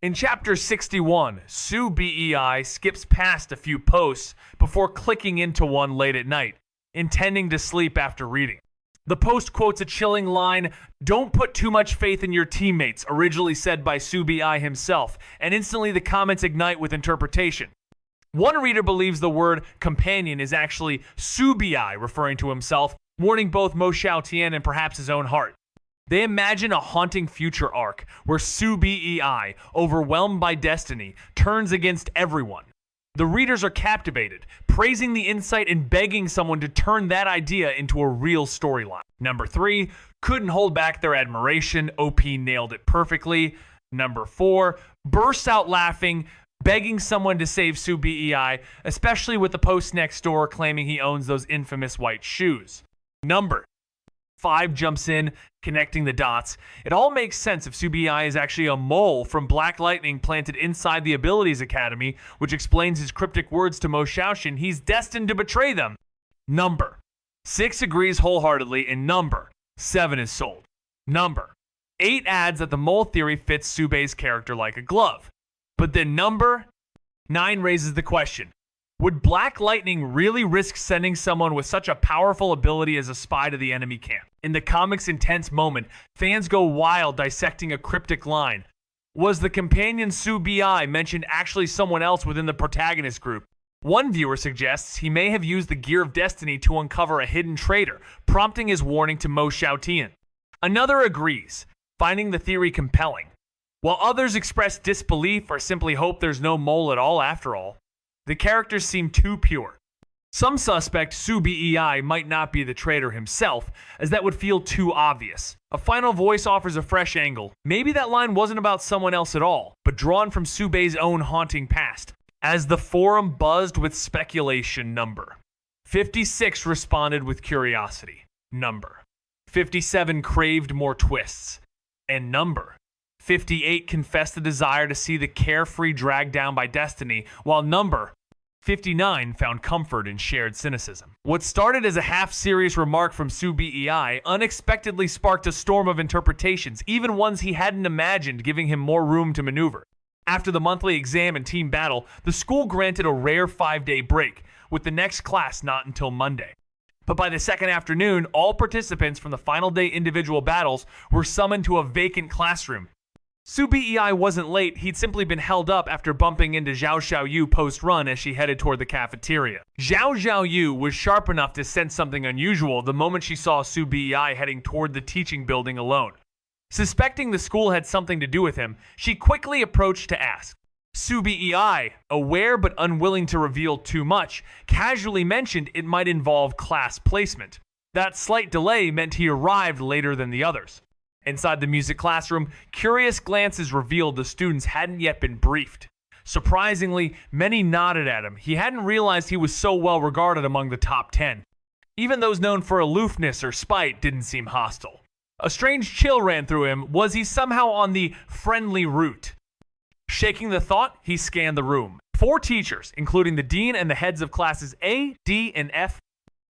In Chapter 61, Sue BEI skips past a few posts before clicking into one late at night, intending to sleep after reading. The post quotes a chilling line, "Don't put too much faith in your teammates," originally said by Sue BEI himself, and instantly the comments ignite with interpretation. One reader believes the word companion is actually Sue BEI referring to himself, warning both Mo Xiaotian and perhaps his own heart. They imagine a haunting future arc where Sue BEI, overwhelmed by destiny, turns against everyone. The readers are captivated, praising the insight and begging someone to turn that idea into a real storyline. Number 3, couldn't hold back their admiration. OP nailed it perfectly. Number 4, bursts out laughing, begging someone to save Sue BEI, especially with the post next door claiming he owns those infamous white shoes. Number 5 jumps in, connecting the dots. It all makes sense if Sue BEI is actually a mole from Black Lightning planted inside the Abilities Academy, which explains his cryptic words to Mo Xiaotian. He's destined to betray them. Number 6 agrees wholeheartedly, and number 7 is sold. Number 8 adds that the mole theory fits Subei's character like a glove. But then number 9 raises the question, would Black Lightning really risk sending someone with such a powerful ability as a spy to the enemy camp? In the comic's intense moment, fans go wild dissecting a cryptic line. Was the companion Sue BEI mentioned actually someone else within the protagonist group? One viewer suggests he may have used the Gear of Destiny to uncover a hidden traitor, prompting his warning to Mo Xiaotian. Another agrees, finding the theory compelling, while others express disbelief or simply hope there's no mole at all after all. The characters seem too pure. Some suspect Sue BEI might not be the traitor himself, as that would feel too obvious. A final voice offers a fresh angle. Maybe that line wasn't about someone else at all, but drawn from Subei's own haunting past. As the forum buzzed with speculation, number 56 responded with curiosity. Number 57 craved more twists. And number 58 confessed the desire to see the carefree dragged down by destiny, while number 59 found comfort in shared cynicism. What started as a half-serious remark from Sue BEI unexpectedly sparked a storm of interpretations, even ones he hadn't imagined, giving him more room to maneuver. After the monthly exam and team battle, the school granted a rare 5-day break, with the next class not until Monday. But by the second afternoon, all participants from the final day individual battles were summoned to a vacant classroom. Sue BEI wasn't late, he'd simply been held up after bumping into Zhao Xiaoyu post-run as she headed toward the cafeteria. Zhao Xiaoyu was sharp enough to sense something unusual the moment she saw Sue BEI heading toward the teaching building alone. Suspecting the school had something to do with him, she quickly approached to ask. Sue BEI, aware but unwilling to reveal too much, casually mentioned it might involve class placement. That slight delay meant he arrived later than the others. Inside the music classroom, curious glances revealed the students hadn't yet been briefed. Surprisingly, many nodded at him. He hadn't realized he was so well regarded among the top 10. Even those known for aloofness or spite didn't seem hostile. A strange chill ran through him. Was he somehow on the friendly route? Shaking the thought, he scanned the room. 4 teachers, including the dean and the heads of classes A, D, and F.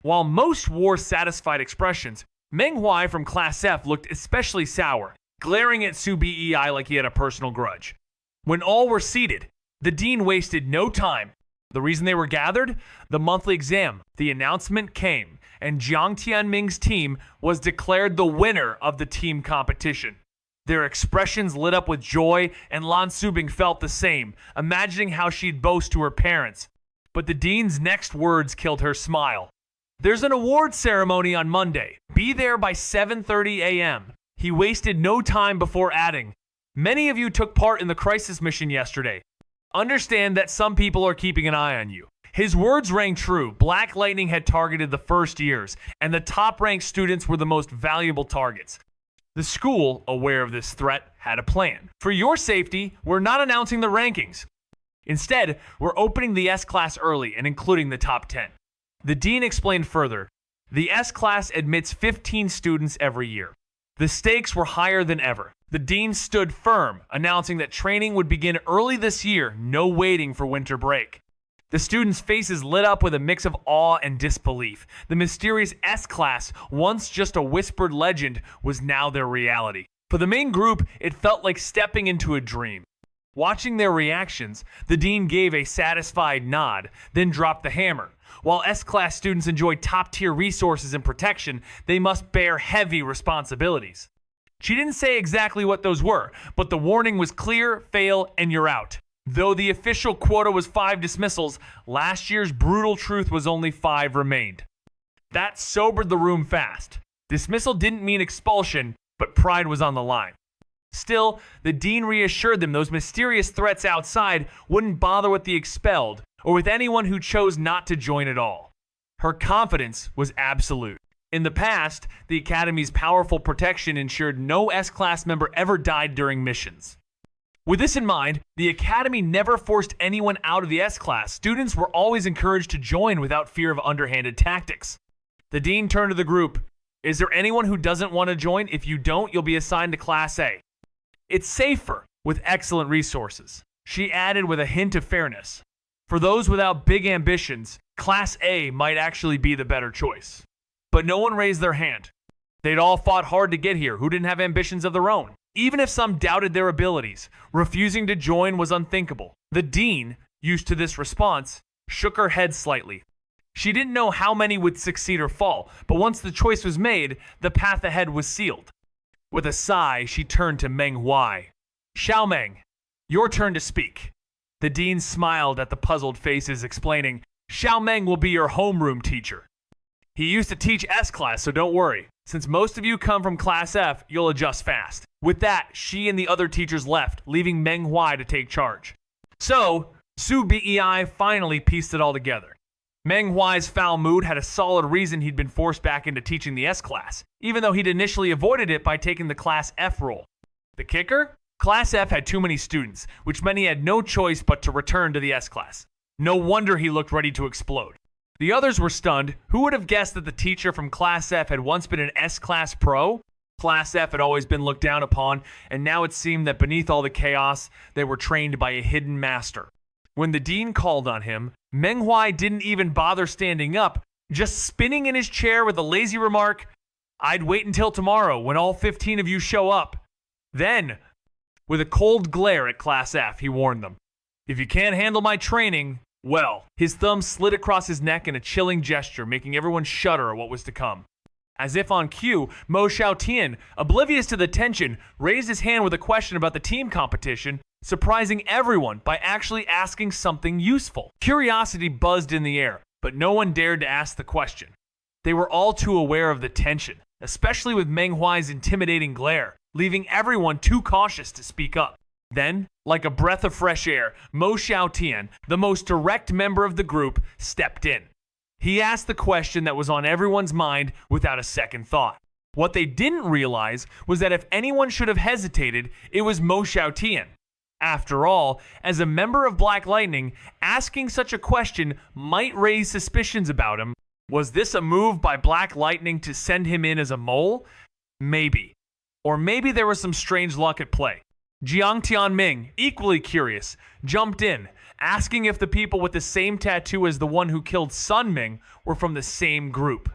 While most wore satisfied expressions, Manhwa from Class F looked especially sour, glaring at Sue BEI like he had a personal grudge. When all were seated, the dean wasted no time. The reason they were gathered? The monthly exam. The announcement came, and Jiang Tianming's team was declared the winner of the team competition. Their expressions lit up with joy, and Lan Subing felt the same, imagining how she'd boast to her parents. But the dean's next words killed her smile. There's an award ceremony on Monday. Be there by 7:30 a.m. He wasted no time before adding, many of you took part in the crisis mission yesterday. Understand that some people are keeping an eye on you. His words rang true. Black Lightning had targeted the first years, and the top-ranked students were the most valuable targets. The school, aware of this threat, had a plan. For your safety, we're not announcing the rankings. Instead, we're opening the S-class early and including the top 10. The dean explained further, the S-class admits 15 students every year. The stakes were higher than ever. The dean stood firm, announcing that training would begin early this year, no waiting for winter break. The students' faces lit up with a mix of awe and disbelief. The mysterious S-class, once just a whispered legend, was now their reality. For the main group, it felt like stepping into a dream. Watching their reactions, the dean gave a satisfied nod, then dropped the hammer. While S-class students enjoy top-tier resources and protection, they must bear heavy responsibilities. She didn't say exactly what those were, but the warning was clear: fail and you're out. Though the official quota was 5 dismissals, last year's brutal truth was only 5 remained. That sobered the room fast. Dismissal didn't mean expulsion, but pride was on the line. Still, the dean reassured them those mysterious threats outside wouldn't bother with the expelled or with anyone who chose not to join at all. Her confidence was absolute. In the past, the Academy's powerful protection ensured no S-class member ever died during missions. With this in mind, the Academy never forced anyone out of the S-class. Students were always encouraged to join without fear of underhanded tactics. The dean turned to the group. Is there anyone who doesn't want to join? If you don't, you'll be assigned to Class A. It's safer with excellent resources. She added with a hint of fairness. For those without big ambitions, Class A might actually be the better choice. But no one raised their hand. They'd all fought hard to get here who didn't have ambitions of their own. Even if some doubted their abilities, refusing to join was unthinkable. The dean, used to this response, shook her head slightly. She didn't know how many would succeed or fall, but once the choice was made, the path ahead was sealed. With a sigh, she turned to Meng Huai. Xiao Meng, your turn to speak. The dean smiled at the puzzled faces, explaining, Xiao Meng will be your homeroom teacher. He used to teach S-class, so don't worry. Since most of you come from Class F, you'll adjust fast. With that, she and the other teachers left, leaving Meng Huai to take charge. So, Su Bei finally pieced it all together. Meng Huai's foul mood had a solid reason he'd been forced back into teaching the S-class, even though he'd initially avoided it by taking the Class F role. The kicker? Class F had too many students, which meant he had no choice but to return to the S-class. No wonder he looked ready to explode. The others were stunned. Who would have guessed that the teacher from Class F had once been an S-class pro? Class F had always been looked down upon, and now it seemed that beneath all the chaos, they were trained by a hidden master. When the dean called on him, Meng Huai didn't even bother standing up, just spinning in his chair with a lazy remark, I'd wait until tomorrow when all 15 of you show up. Then, with a cold glare at Class F, he warned them, if you can't handle my training, well. His thumb slid across his neck in a chilling gesture, making everyone shudder at what was to come. As if on cue, Mo Xiaotian, oblivious to the tension, raised his hand with a question about the team competition, surprising everyone by actually asking something useful. Curiosity buzzed in the air, but no one dared to ask the question. They were all too aware of the tension, especially with Meng Huai's intimidating glare, leaving everyone too cautious to speak up. Then, like a breath of fresh air, Mo Xiaotian, the most direct member of the group, stepped in. He asked the question that was on everyone's mind without a second thought. What they didn't realize was that if anyone should have hesitated, it was Mo Xiaotian. After all, as a member of Black Lightning, asking such a question might raise suspicions about him. Was this a move by Black Lightning to send him in as a mole? Maybe. Or maybe there was some strange luck at play. Jiang Tianming, equally curious, jumped in, asking if the people with the same tattoo as the one who killed Sun Ming were from the same group.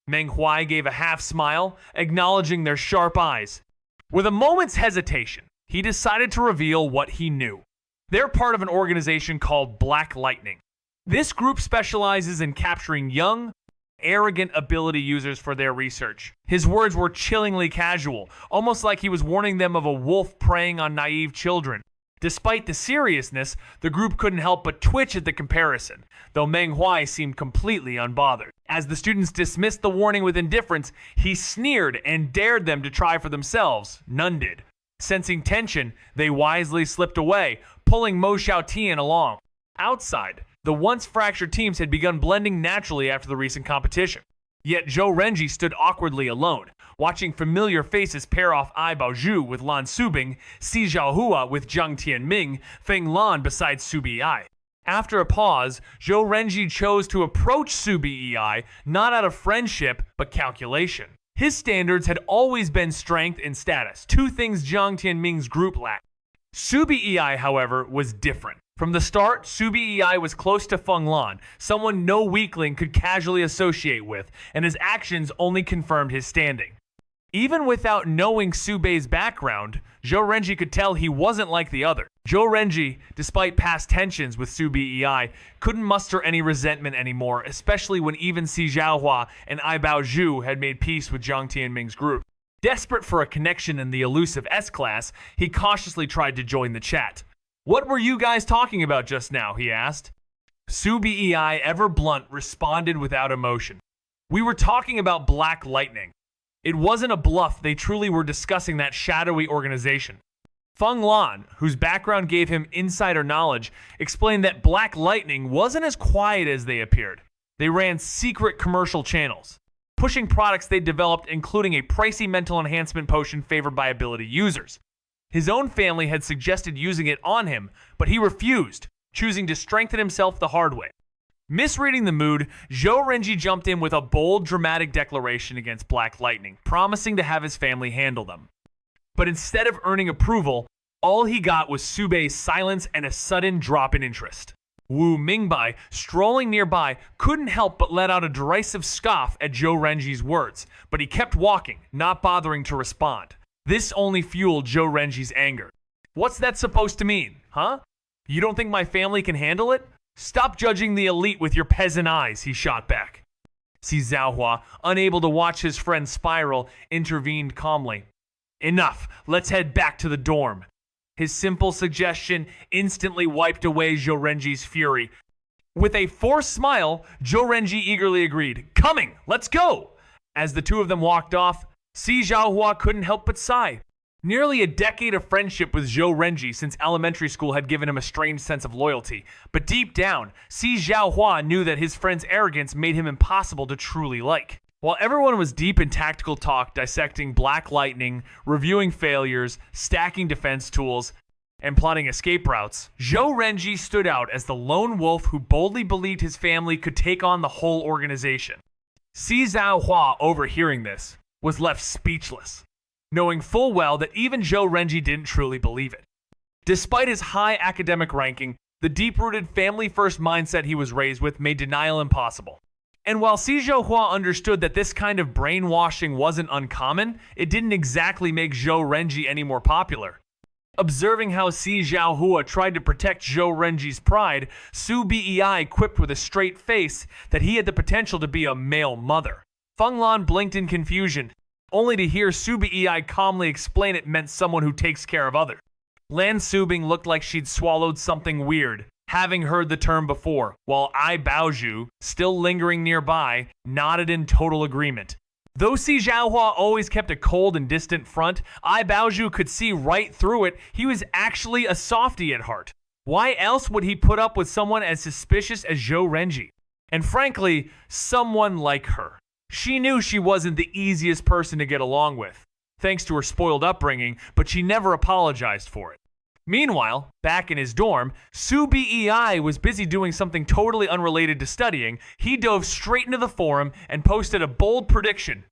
Meng Huai gave a half smile, acknowledging their sharp eyes. With a moment's hesitation, he decided to reveal what he knew. They're part of an organization called Black Lightning. This group specializes in capturing young, arrogant ability users for their research. His words were chillingly casual, almost like he was warning them of a wolf preying on naive children. Despite the seriousness, the group couldn't help but twitch at the comparison, though Meng Huai seemed completely unbothered. As the students dismissed the warning with indifference, he sneered and dared them to try for themselves. None did. Sensing tension, they wisely slipped away, pulling Mo Xiaotian along. Outside, the once fractured teams had begun blending naturally after the recent competition. Yet Zhou Renji stood awkwardly alone, watching familiar faces pair off Ai Baozhu with Lan Subing, Si Zhaohua with Jiang Tianming, Feng Lan beside Su Bei. After a pause, Zhou Renji chose to approach Su Bei not out of friendship, but calculation. His standards had always been strength and status, two things Jiang Tianming's group lacked. Su Bei, however, was different. From the start, Su Bei was close to Feng Lan, someone no weakling could casually associate with, and his actions only confirmed his standing. Even without knowing Subei's background, Zhou Renji could tell he wasn't like the other. Zhou Renji, despite past tensions with Su Bei, couldn't muster any resentment anymore, especially when even Si Zhaohua and Ai Baozhu had made peace with Jiang Tianming's group. Desperate for a connection in the elusive S-Class, he cautiously tried to join the chat. "What were you guys talking about just now?" he asked. Su Bei, ever blunt, responded without emotion. "We were talking about Black Lightning." It wasn't a bluff, they truly were discussing that shadowy organization. Feng Lan, whose background gave him insider knowledge, explained that Black Lightning wasn't as quiet as they appeared. They ran secret commercial channels, pushing products they developed, including a pricey mental enhancement potion favored by ability users. His own family had suggested using it on him, but he refused, choosing to strengthen himself the hard way. Misreading the mood, Zhou Renji jumped in with a bold, dramatic declaration against Black Lightning, promising to have his family handle them. But instead of earning approval, all he got was Subei's silence and a sudden drop in interest. Wu Mingbai, strolling nearby, couldn't help but let out a derisive scoff at Zhou Renji's words, but he kept walking, not bothering to respond. This only fueled Zhou Renji's anger. "What's that supposed to mean, huh? You don't think my family can handle it? Stop judging the elite with your peasant eyes," he shot back. Si Zhaohua, unable to watch his friend spiral, intervened calmly. "Enough, let's head back to the dorm." His simple suggestion instantly wiped away Zhou Renji's fury. With a forced smile, Zhou Renji eagerly agreed. "Coming, let's go!" As the two of them walked off, Si Zhaohua couldn't help but sigh. Nearly a decade of friendship with Zhou Renji since elementary school had given him a strange sense of loyalty. But deep down, Si Zhaohua knew that his friend's arrogance made him impossible to truly like. While everyone was deep in tactical talk, dissecting Black Lightning, reviewing failures, stacking defense tools, and plotting escape routes, Zhou Renji stood out as the lone wolf who boldly believed his family could take on the whole organization. Si Zhaohua, overhearing this, was left speechless, knowing full well that even Zhou Renji didn't truly believe it. Despite his high academic ranking, the deep-rooted family-first mindset he was raised with made denial impossible. And while Si Zhaohua understood that this kind of brainwashing wasn't uncommon, it didn't exactly make Zhou Renji any more popular. Observing how Si Zhaohua tried to protect Zhou Renji's pride, Su Bei quipped with a straight face that he had the potential to be a male mother. Feng Lan blinked in confusion, only to hear Su Bei calmly explain it meant someone who takes care of others. Lan Subing looked like she'd swallowed something weird, having heard the term before, while Ai Baozhu, still lingering nearby, nodded in total agreement. Though Si Zhaohua always kept a cold and distant front, Ai Baozhu could see right through it. He was actually a softie at heart. Why else would he put up with someone as suspicious as Zhou Renji? And frankly, someone like her. She knew she wasn't the easiest person to get along with, thanks to her spoiled upbringing, but she never apologized for it. Meanwhile, back in his dorm, Su Bei was busy doing something totally unrelated to studying. He dove straight into the forum and posted a bold prediction.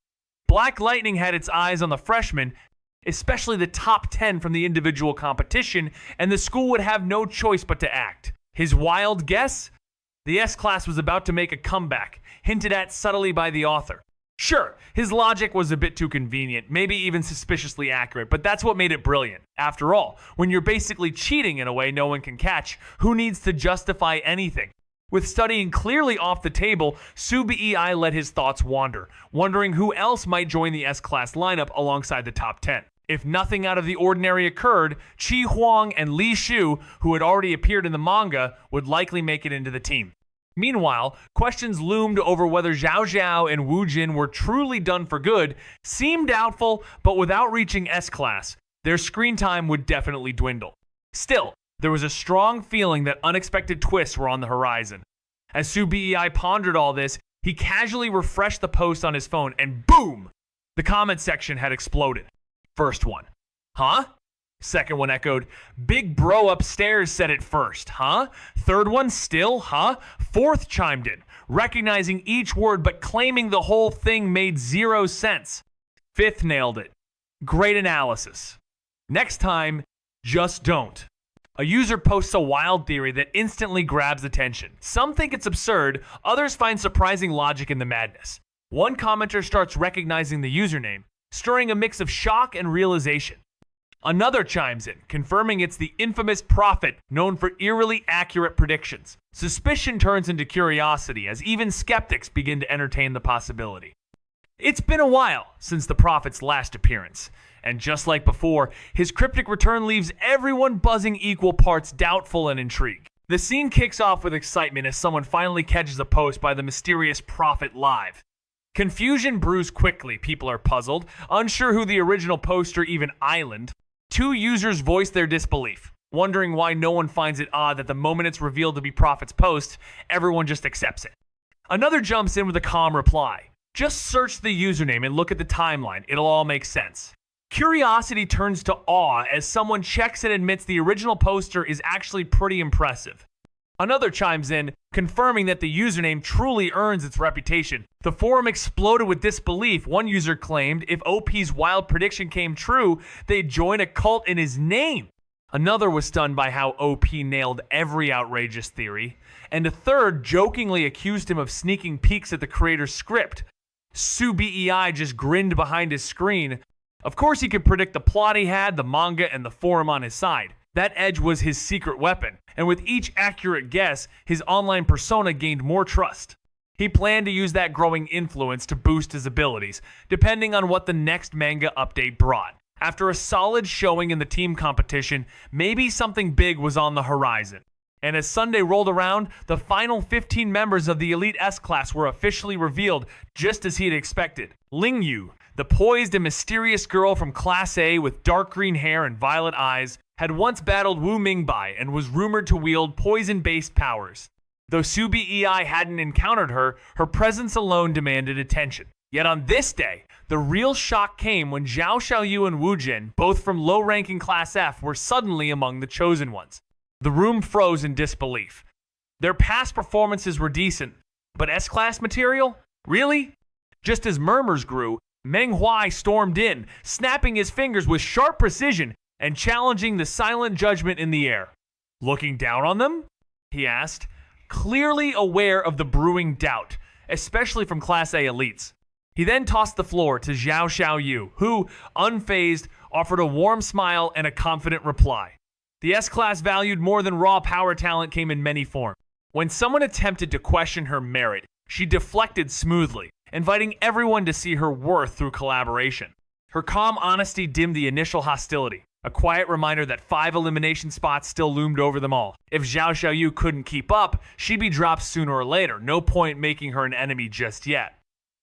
Black Lightning had its eyes on the freshmen, especially the top 10 from the individual competition, and the school would have no choice but to act. His wild guess? The S-Class was about to make a comeback, hinted at subtly by the author. Sure, his logic was a bit too convenient, maybe even suspiciously accurate, but that's what made it brilliant. After all, when you're basically cheating in a way no one can catch, who needs to justify anything? With studying clearly off the table, Su Bei let his thoughts wander, wondering who else might join the S-Class lineup alongside the top 10. If nothing out of the ordinary occurred, Qi Huang and Li Shu, who had already appeared in the manga, would likely make it into the team. Meanwhile, questions loomed over whether Zhao Zhao and Wu Jin were truly done for good, seemed doubtful, but without reaching S-Class, their screen time would definitely dwindle. Still, there was a strong feeling that unexpected twists were on the horizon. As Su Bei pondered all this, he casually refreshed the post on his phone and boom! The comment section had exploded. First one. Huh? Second one echoed, "Big bro upstairs said it first, huh?" Third one, still, huh? Fourth chimed in, recognizing each word but claiming the whole thing made zero sense. Fifth nailed it. Great analysis. Next time, just don't. A user posts a wild theory that instantly grabs attention. Some think it's absurd, others find surprising logic in the madness. One commenter starts recognizing the username, stirring a mix of shock and realization. Another chimes in, confirming it's the infamous prophet known for eerily accurate predictions. Suspicion turns into curiosity as even skeptics begin to entertain the possibility. It's been a while since the prophet's last appearance, and just like before, his cryptic return leaves everyone buzzing equal parts doubtful and intrigued. The scene kicks off with excitement as someone finally catches a post by the mysterious prophet live. Confusion brews quickly, people are puzzled, unsure who the original poster even island. Two users voice their disbelief, wondering why no one finds it odd that the moment it's revealed to be Prophet's post, everyone just accepts it. Another jumps in with a calm reply. Just search the username and look at the timeline, it'll all make sense. Curiosity turns to awe as someone checks and admits the original poster is actually pretty impressive. Another chimes in, confirming that the username truly earns its reputation. The forum exploded with disbelief. One user claimed if OP's wild prediction came true, they'd join a cult in his name. Another was stunned by how OP nailed every outrageous theory. And a third jokingly accused him of sneaking peeks at the creator's script. SuBEI just grinned behind his screen. Of course he could predict the plot he had, the manga, and the forum on his side. That edge was his secret weapon, and with each accurate guess, his online persona gained more trust. He planned to use that growing influence to boost his abilities, depending on what the next manga update brought. After a solid showing in the team competition, maybe something big was on the horizon. And as Sunday rolled around, the final 15 members of the Elite S-Class were officially revealed, just as he had expected. Lingyu, the poised and mysterious girl from Class A with dark green hair and violet eyes, had once battled Wu Mingbai and was rumored to wield poison-based powers. Though SuBEI hadn't encountered her, her presence alone demanded attention. Yet on this day, the real shock came when Zhao Xiaoyu and Wu Jin, both from low-ranking Class F, were suddenly among the chosen ones. The room froze in disbelief. Their past performances were decent, but S-Class material? Really? Just as murmurs grew, manhwa stormed in, snapping his fingers with sharp precision and challenging the silent judgment in the air. Looking down on them? He asked, clearly aware of the brewing doubt, especially from Class A elites. He then tossed the floor to Zhao Xiaoyu, who, unfazed, offered a warm smile and a confident reply. The S-Class valued more than raw power talent came in many forms. When someone attempted to question her merit, she deflected smoothly, inviting everyone to see her worth through collaboration. Her calm honesty dimmed the initial hostility, a quiet reminder that 5 elimination spots still loomed over them all. If Zhao Xiaoyu couldn't keep up, she'd be dropped sooner or later, no point making her an enemy just yet.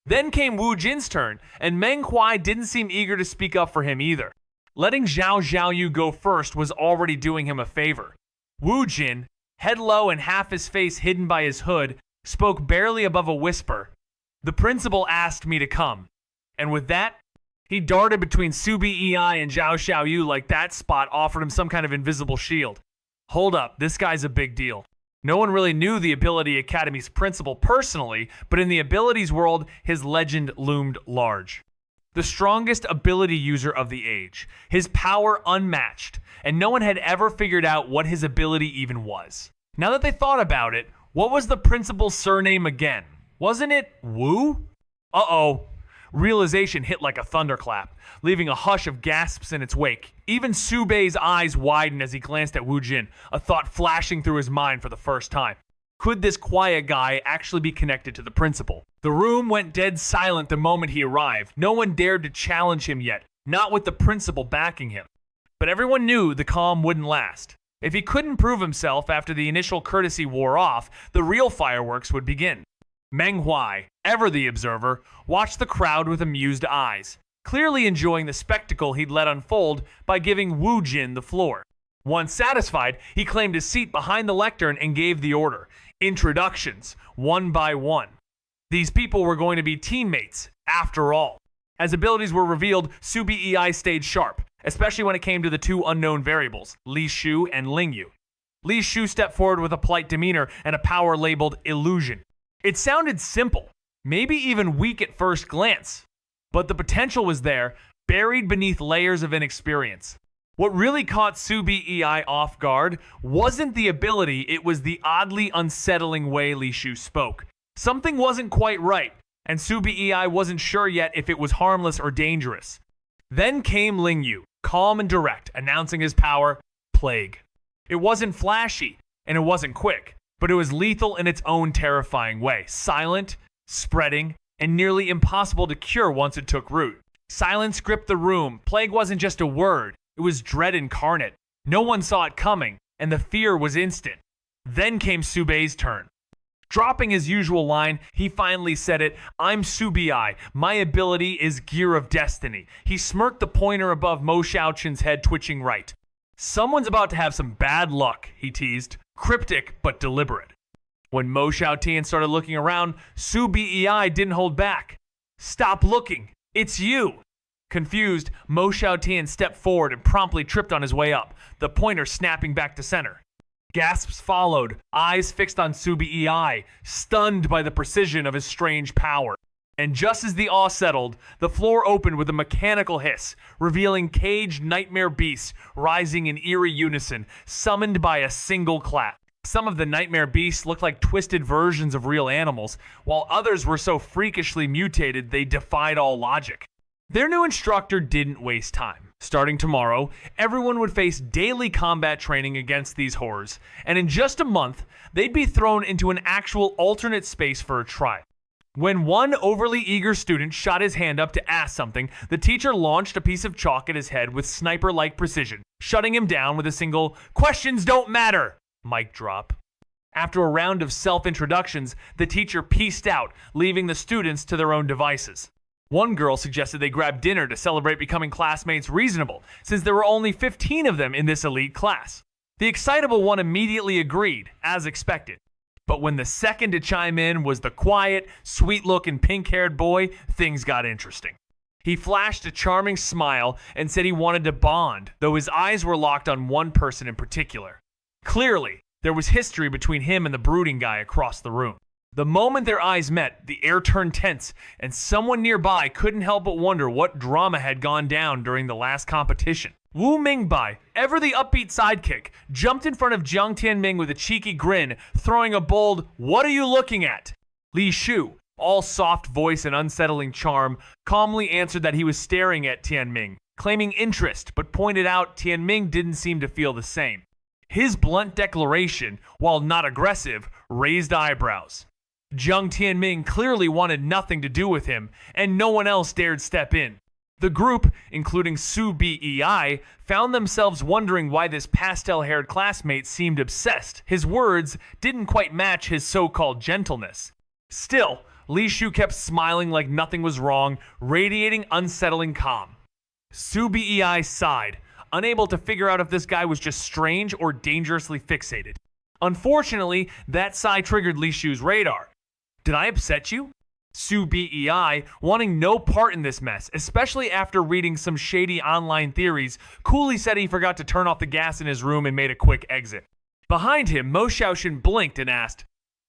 Then came Wu Jin's turn, and Meng Huai didn't seem eager to speak up for him either. Letting Zhao Xiaoyu go first was already doing him a favor. Wu Jin, head low and half his face hidden by his hood, spoke barely above a whisper. The principal asked me to come. And with that, he darted between SuBEI and Zhao Xiaoyu like that spot offered him some kind of invisible shield. Hold up, this guy's a big deal. No one really knew the Ability Academy's principal personally, but in the abilities world, his legend loomed large. The strongest ability user of the age, his power unmatched, and no one had ever figured out what his ability even was. Now that they thought about it, what was the principal's surname again? Wasn't it Wu? Uh-oh. Realization hit like a thunderclap, leaving a hush of gasps in its wake. Even Subei's eyes widened as he glanced at Wu Jin, a thought flashing through his mind for the first time. Could this quiet guy actually be connected to the principal? The room went dead silent the moment he arrived. No one dared to challenge him yet, not with the principal backing him. But everyone knew the calm wouldn't last. If he couldn't prove himself after the initial courtesy wore off, the real fireworks would begin. Meng Huai, ever the observer, watched the crowd with amused eyes, clearly enjoying the spectacle he'd let unfold by giving Wu Jin the floor. Once satisfied, he claimed his seat behind the lectern and gave the order. Introductions, one by one. These people were going to be teammates, after all. As abilities were revealed, SuBEI stayed sharp, especially when it came to the 2 unknown variables, Li Shu and Lingyu. Li Shu stepped forward with a polite demeanor and a power labeled Illusion. It sounded simple, maybe even weak at first glance, but the potential was there, buried beneath layers of inexperience. What really caught SuBEI off guard wasn't the ability, it was the oddly unsettling way Li Shu spoke. Something wasn't quite right, and Su Bei wasn't sure yet if it was harmless or dangerous. Then came Ling Yu, calm and direct, announcing his power, Plague. It wasn't flashy, and it wasn't quick, but it was lethal in its own terrifying way, silent, spreading, and nearly impossible to cure once it took root. Silence gripped the room. Plague wasn't just a word, it was dread incarnate. No one saw it coming, and the fear was instant. Then came Su Bei's turn. Dropping his usual line, he finally said it, "I'm Su Bei. My ability is Gear of Destiny." He smirked, the pointer above Mo Xiaoqin's head twitching right. "Someone's about to have some bad luck," he teased, cryptic but deliberate. When Mo Xiaotian started looking around, Su Bei didn't hold back. "Stop looking. It's you." Confused, Mo Xiaotian stepped forward and promptly tripped on his way up, the pointer snapping back to center. Gasps followed, eyes fixed on Su Bei, stunned by the precision of his strange power. And just as the awe settled, the floor opened with a mechanical hiss, revealing caged nightmare beasts rising in eerie unison, summoned by a single clap. Some of the nightmare beasts looked like twisted versions of real animals, while others were so freakishly mutated they defied all logic. Their new instructor didn't waste time. Starting tomorrow, everyone would face daily combat training against these horrors, and in just a month, they'd be thrown into an actual alternate space for a trial. When one overly eager student shot his hand up to ask something, the teacher launched a piece of chalk at his head with sniper-like precision, shutting him down with a single, "Questions don't matter!" mic drop. After a round of self-introductions, the teacher peaced out, leaving the students to their own devices. One girl suggested they grab dinner to celebrate becoming classmates reasonable, since there were only 15 of them in this elite class. The excitable one immediately agreed, as expected. But when the second to chime in was the quiet, sweet-looking, pink-haired boy, things got interesting. He flashed a charming smile and said he wanted to bond, though his eyes were locked on one person in particular. Clearly, there was history between him and the brooding guy across the room. The moment their eyes met, the air turned tense, and someone nearby couldn't help but wonder what drama had gone down during the last competition. Wu Mingbai, ever the upbeat sidekick, jumped in front of Jiang Tianming with a cheeky grin, throwing a bold, "What are you looking at?" Li Shu, all soft voice and unsettling charm, calmly answered that he was staring at Tianming, claiming interest, but pointed out Tianming didn't seem to feel the same. His blunt declaration, while not aggressive, raised eyebrows. Jiang Tianming clearly wanted nothing to do with him, and no one else dared step in. The group, including Su Bei, found themselves wondering why this pastel-haired classmate seemed obsessed. His words didn't quite match his so-called gentleness. Still, Li Shu kept smiling like nothing was wrong, radiating unsettling calm. Su Bei sighed, unable to figure out if this guy was just strange or dangerously fixated. Unfortunately, that sigh triggered Li Shu's radar. "Did I upset you?" Su Bei, wanting no part in this mess, especially after reading some shady online theories, coolly said he forgot to turn off the gas in his room and made a quick exit. Behind him, Mo Xiaoxin blinked and asked,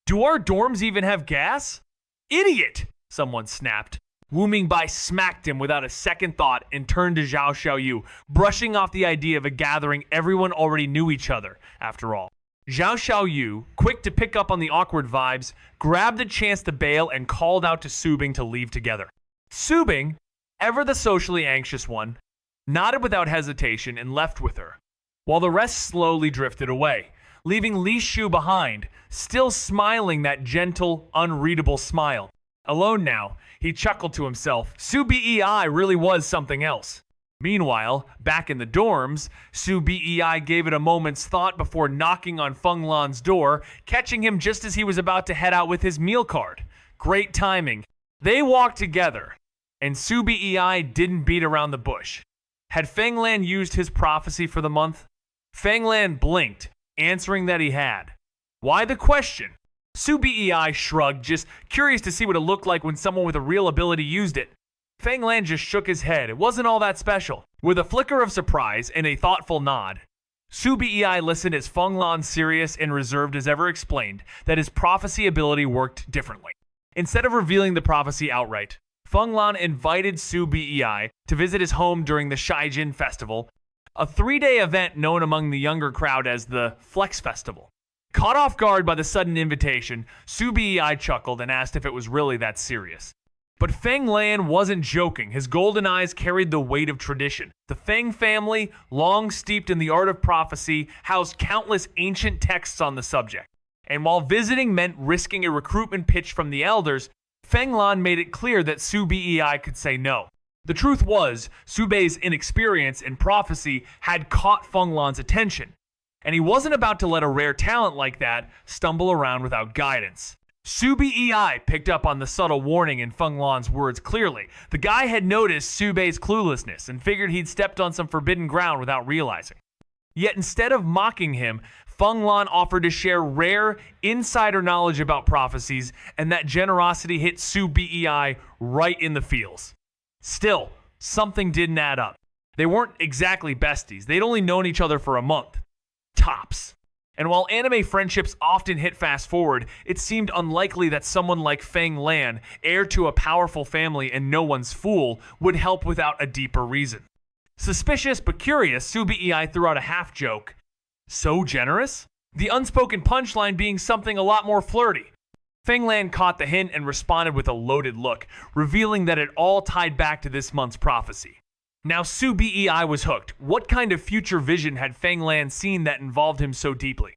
"Do our dorms even have gas?" "Idiot!" someone snapped. Wu Mingbai smacked him without a second thought and turned to Zhao Xiaoyu, brushing off the idea of a gathering everyone already knew each other, after all. Zhao Xiaoyu, quick to pick up on the awkward vibes, grabbed the chance to bail and called out to Subing to leave together. Subing, ever the socially anxious one, nodded without hesitation and left with her, while the rest slowly drifted away, leaving Li Shu behind, still smiling that gentle, unreadable smile. Alone now, he chuckled to himself. Su Bei really was something else. Meanwhile, back in the dorms, Su Bei gave it a moment's thought before knocking on Feng Lan's door, catching him just as he was about to head out with his meal card. Great timing. They walked together, and Su Bei didn't beat around the bush. Had Feng Lan used his prophecy for the month? Feng Lan blinked, answering that he had. Why the question? Su Bei shrugged, just curious to see what it looked like when someone with a real ability used it. Feng Lan just shook his head. It wasn't all that special. With a flicker of surprise and a thoughtful nod, Su Bei listened as Feng Lan, serious and reserved as ever, explained that his prophecy ability worked differently. Instead of revealing the prophecy outright, Feng Lan invited Su Bei to visit his home during the Shaijin Festival, a 3-day event known among the younger crowd as the Flex Festival. Caught off guard by the sudden invitation, Su Bei chuckled and asked if it was really that serious. But Feng Lan wasn't joking. His golden eyes carried the weight of tradition. The Feng family, long steeped in the art of prophecy, housed countless ancient texts on the subject. And while visiting meant risking a recruitment pitch from the elders, Feng Lan made it clear that Su Bei could say no. The truth was, Su Bei's inexperience in prophecy had caught Feng Lan's attention, and he wasn't about to let a rare talent like that stumble around without guidance. Su Bei picked up on the subtle warning in Feng Lan's words clearly. The guy had noticed Su Bei's cluelessness and figured he'd stepped on some forbidden ground without realizing. Yet instead of mocking him, Feng Lan offered to share rare, insider knowledge about prophecies, and that generosity hit Su Bei right in the feels. Still, something didn't add up. They weren't exactly besties. They'd only known each other for a month. Tops. And while anime friendships often hit fast forward, it seemed unlikely that someone like Feng Lan, heir to a powerful family and no one's fool, would help without a deeper reason. Suspicious but curious, Su Bei threw out a half joke. So generous? The unspoken punchline being something a lot more flirty. Feng Lan caught the hint and responded with a loaded look, revealing that it all tied back to this month's prophecy. Now Su Bei was hooked. What kind of future vision had Feng Lan seen that involved him so deeply?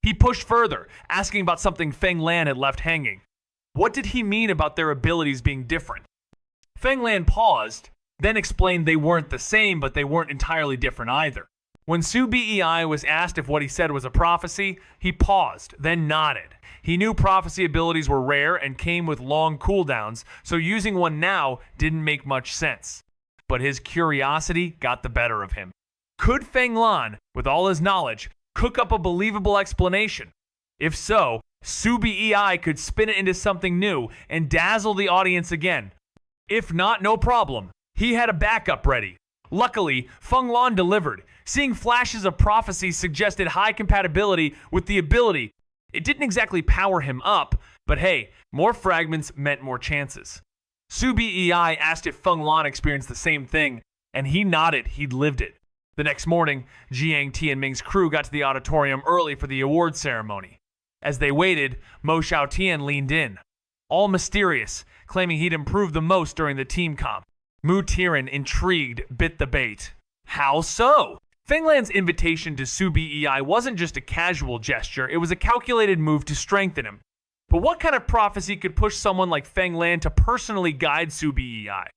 He pushed further, asking about something Feng Lan had left hanging. What did he mean about their abilities being different? Feng Lan paused, then explained they weren't the same, but they weren't entirely different either. When Su Bei was asked if what he said was a prophecy, he paused, then nodded. He knew prophecy abilities were rare and came with long cooldowns, so using one now didn't make much sense. But his curiosity got the better of him. Could Feng Lan, with all his knowledge, cook up a believable explanation? If so, Su Bei could spin it into something new and dazzle the audience again. If not, no problem. He had a backup ready. Luckily, Feng Lan delivered. Seeing flashes of prophecy suggested high compatibility with the ability. It didn't exactly power him up, but hey, more fragments meant more chances. Su Bei asked if Feng Lan experienced the same thing, and he nodded he'd lived it. The next morning, Jiang Tianming's crew got to the auditorium early for the award ceremony. As they waited, Mo Xiaotian leaned in, all mysterious, claiming he'd improved the most during the team comp. Mu Tiren, intrigued, bit the bait. How so? Feng Lan's invitation to Su Bei wasn't just a casual gesture, it was a calculated move to strengthen him. But what kind of prophecy could push someone like Feng Lan to personally guide Su Bei?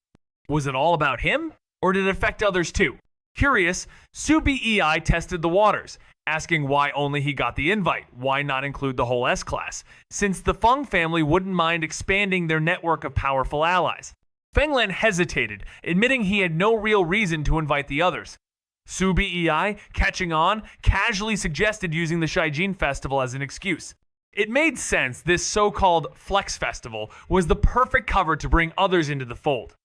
Was it all about him, or did it affect others too? Curious, Su Bei tested the waters, asking why only he got the invite, why not include the whole S-Class, since the Feng family wouldn't mind expanding their network of powerful allies. Feng Lan hesitated, admitting he had no real reason to invite the others. Su Bei, catching on, casually suggested using the Shaijin Festival as an excuse. It made sense this so-called Flex Festival was the perfect cover to bring others into the fold.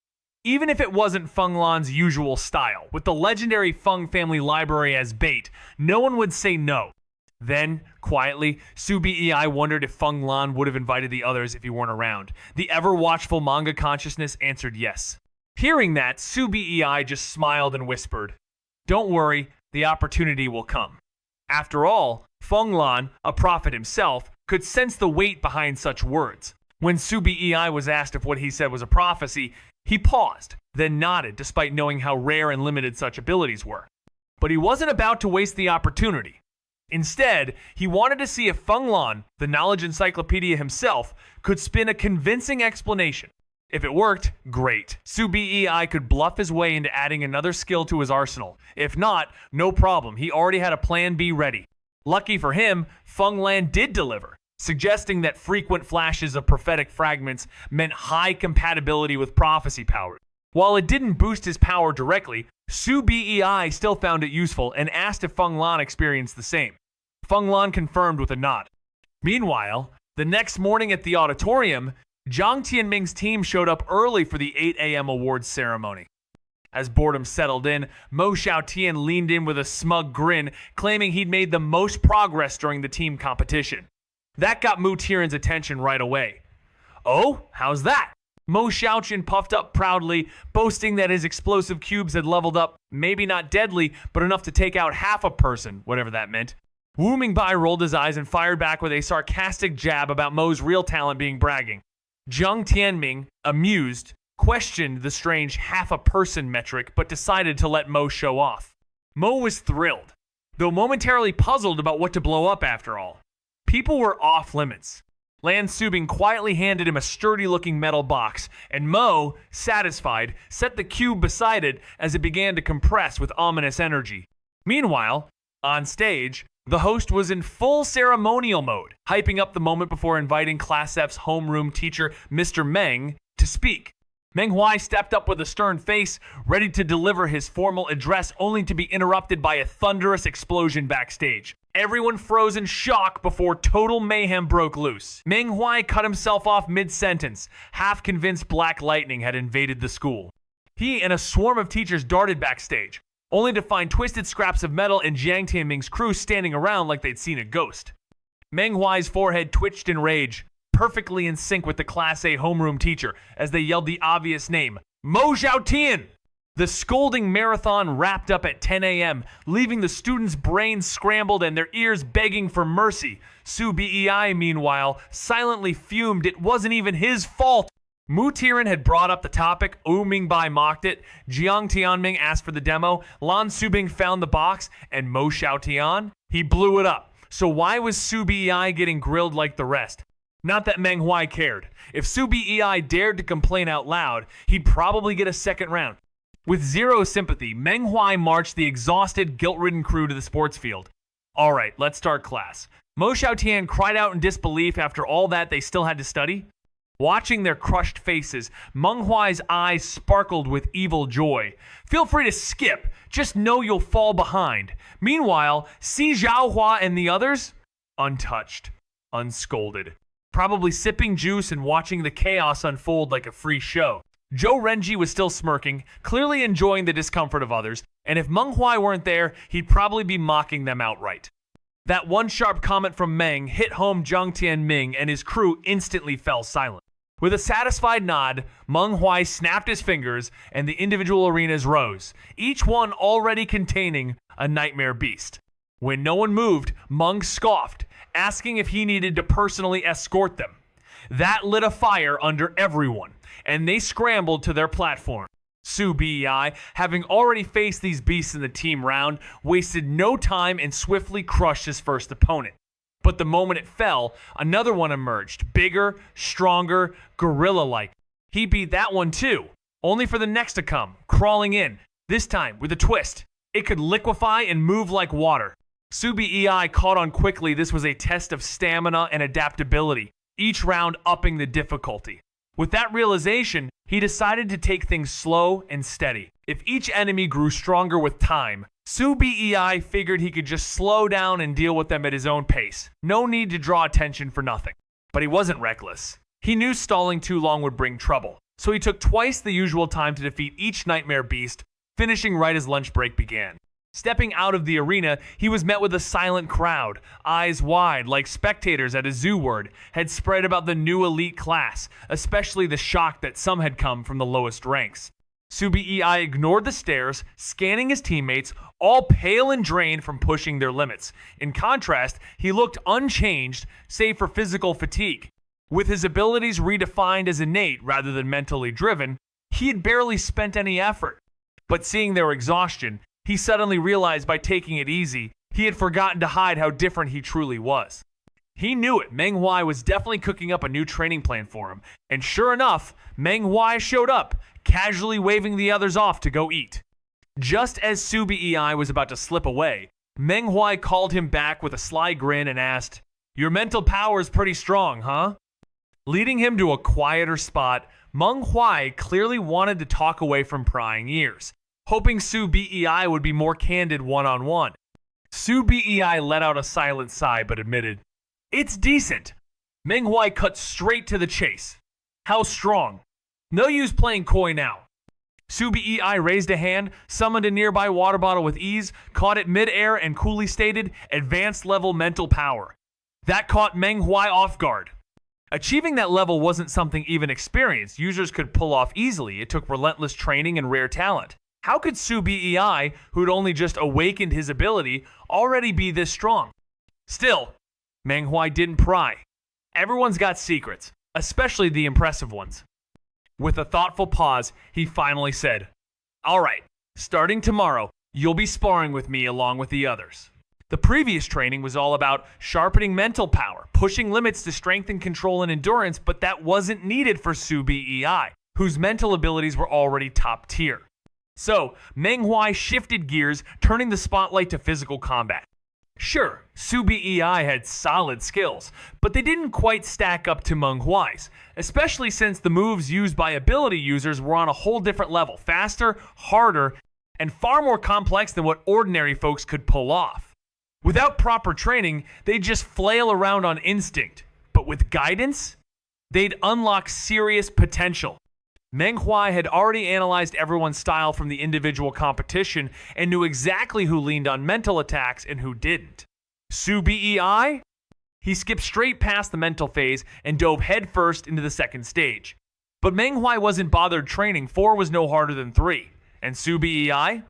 Even if it wasn't Feng Lan's usual style, with the legendary Feng family library as bait, no one would say no. Then, quietly, Su Bei wondered if Feng Lan would have invited the others if he weren't around. The ever-watchful manga consciousness answered yes. Hearing that, Su Bei just smiled and whispered, "Don't worry, the opportunity will come." After all, Feng Lan, a prophet himself, could sense the weight behind such words. When Su Bei was asked if what he said was a prophecy, he paused, then nodded despite knowing how rare and limited such abilities were. But he wasn't about to waste the opportunity. Instead, he wanted to see if Feng Lan, the knowledge encyclopedia himself, could spin a convincing explanation. If it worked, great. Su Bei could bluff his way into adding another skill to his arsenal. If not, no problem. He already had a plan B ready. Lucky for him, Feng Lan did deliver, suggesting that frequent flashes of prophetic fragments meant high compatibility with prophecy power. While it didn't boost his power directly, Su Bei still found it useful and asked if Feng Lan experienced the same. Feng Lan confirmed with a nod. Meanwhile, the next morning at the auditorium, Jiang Tianming's team showed up early for the 8 a.m. awards ceremony. As boredom settled in, Mo Xiaotian leaned in with a smug grin, claiming he'd made the most progress during the team competition. That got Mu Tiren's attention right away. "Oh, how's that?" Mo Xiaotian puffed up proudly, boasting that his explosive cubes had leveled up, maybe not deadly, but enough to take out half a person, whatever that meant. Wu Mingbai rolled his eyes and fired back with a sarcastic jab about Mo's real talent being bragging. Jiang Tianming, amused, questioned the strange half-a-person metric but decided to let Mo show off. Mo was thrilled, though momentarily puzzled about what to blow up after all. People were off limits. Lan Subing quietly handed him a sturdy-looking metal box, and Mo, satisfied, set the cube beside it as it began to compress with ominous energy. Meanwhile, on stage, the host was in full ceremonial mode, hyping up the moment before inviting Class F's homeroom teacher, Mr. Meng, to speak. Meng Huai stepped up with a stern face, ready to deliver his formal address, only to be interrupted by a thunderous explosion backstage. Everyone froze in shock before total mayhem broke loose. Meng Huai cut himself off mid-sentence, half convinced Black Lightning had invaded the school. He and a swarm of teachers darted backstage, only to find twisted scraps of metal and Jiang Tianming's crew standing around like they'd seen a ghost. Meng Huai's forehead twitched in rage, perfectly in sync with the Class A homeroom teacher, as they yelled the obvious name, Mo Xiaotian! The scolding marathon wrapped up at 10 a.m., leaving the students' brains scrambled and their ears begging for mercy. Su Bei, meanwhile, silently fumed it wasn't even his fault. Mu Tiran had brought up the topic, Wu Mingbai mocked it, Jiang Tianming asked for the demo, Lan Subing found the box, and Mo Xiaotian, he blew it up. So why was Su Bei getting grilled like the rest? Not that Meng Huai cared. If Su Bei dared to complain out loud, he'd probably get a second round. With zero sympathy, Meng Huai marched the exhausted, guilt-ridden crew to the sports field. All right, let's start class. Mo Xiaotian cried out in disbelief after all that they still had to study. Watching their crushed faces, Meng Huai's eyes sparkled with evil joy. Feel free to skip, just know you'll fall behind. Meanwhile, Si Zhaohua and the others? Untouched, unscolded. Probably sipping juice and watching the chaos unfold like a free show. Zhou Renji was still smirking, clearly enjoying the discomfort of others, and if Meng Huai weren't there, he'd probably be mocking them outright. That one sharp comment from Meng hit home Jiang Tianming, and his crew instantly fell silent. With a satisfied nod, Meng Huai snapped his fingers, and the individual arenas rose, each one already containing a nightmare beast. When no one moved, Meng scoffed, asking if he needed to personally escort them. That lit a fire under everyone, and they scrambled to their platform. Su Bei, having already faced these beasts in the team round, wasted no time and swiftly crushed his first opponent. But the moment it fell, another one emerged, bigger, stronger, gorilla-like. He beat that one too, only for the next to come, crawling in, this time with a twist. It could liquefy and move like water. Su Bei caught on quickly this was a test of stamina and adaptability, each round upping the difficulty. With that realization, he decided to take things slow and steady. If each enemy grew stronger with time, Su Bei figured he could just slow down and deal with them at his own pace. No need to draw attention for nothing. But he wasn't reckless. He knew stalling too long would bring trouble, so he took twice the usual time to defeat each nightmare beast, finishing right as lunch break began. Stepping out of the arena, he was met with a silent crowd, eyes wide like spectators at a zoo word, had spread about the new elite class, especially the shock that some had come from the lowest ranks. Su Bei ignored the stares, scanning his teammates, all pale and drained from pushing their limits. In contrast, he looked unchanged, save for physical fatigue. With his abilities redefined as innate rather than mentally driven, he had barely spent any effort. But seeing their exhaustion, he suddenly realized by taking it easy, he had forgotten to hide how different he truly was. He knew it. Meng Huai was definitely cooking up a new training plan for him. And sure enough, Meng Huai showed up, casually waving the others off to go eat. Just as Su Bei was about to slip away, Meng Huai called him back with a sly grin and asked, "Your mental power is pretty strong, huh?" Leading him to a quieter spot, Meng Huai clearly wanted to talk away from prying ears, hoping Su Bei would be more candid one-on-one. Su Bei let out a silent sigh but admitted, "It's decent." Meng Huai cut straight to the chase. "How strong?" "No use playing coy now." Su Bei raised a hand, summoned a nearby water bottle with ease, caught it mid-air and coolly stated, "Advanced level mental power." That caught Meng Huai off guard. Achieving that level wasn't something even experienced users could pull off easily. It took relentless training and rare talent. How could Su Bei, who'd only just awakened his ability, already be this strong? Still, Meng Huai didn't pry. Everyone's got secrets. especially the impressive ones. With a thoughtful pause, he finally said, "All right, starting tomorrow, you'll be sparring with me along with the others." The previous training was all about sharpening mental power, pushing limits to strengthen control and endurance, but that wasn't needed for Su Bei, whose mental abilities were already top tier. So, Manhwa shifted gears, turning the spotlight to physical combat. Sure, Su Bei had solid skills, but they didn't quite stack up to Manhwa's, especially since the moves used by ability users were on a whole different level, faster, harder, and far more complex than what ordinary folks could pull off. Without proper training, they'd just flail around on instinct, but with guidance, they'd unlock serious potential. Manhwa had already analyzed everyone's style from the individual competition and knew exactly who leaned on mental attacks and who didn't. Su Bei? He skipped straight past the mental phase and dove headfirst into the second stage. But Manhwa wasn't bothered training. 4 was no harder than 3. And Su Bei?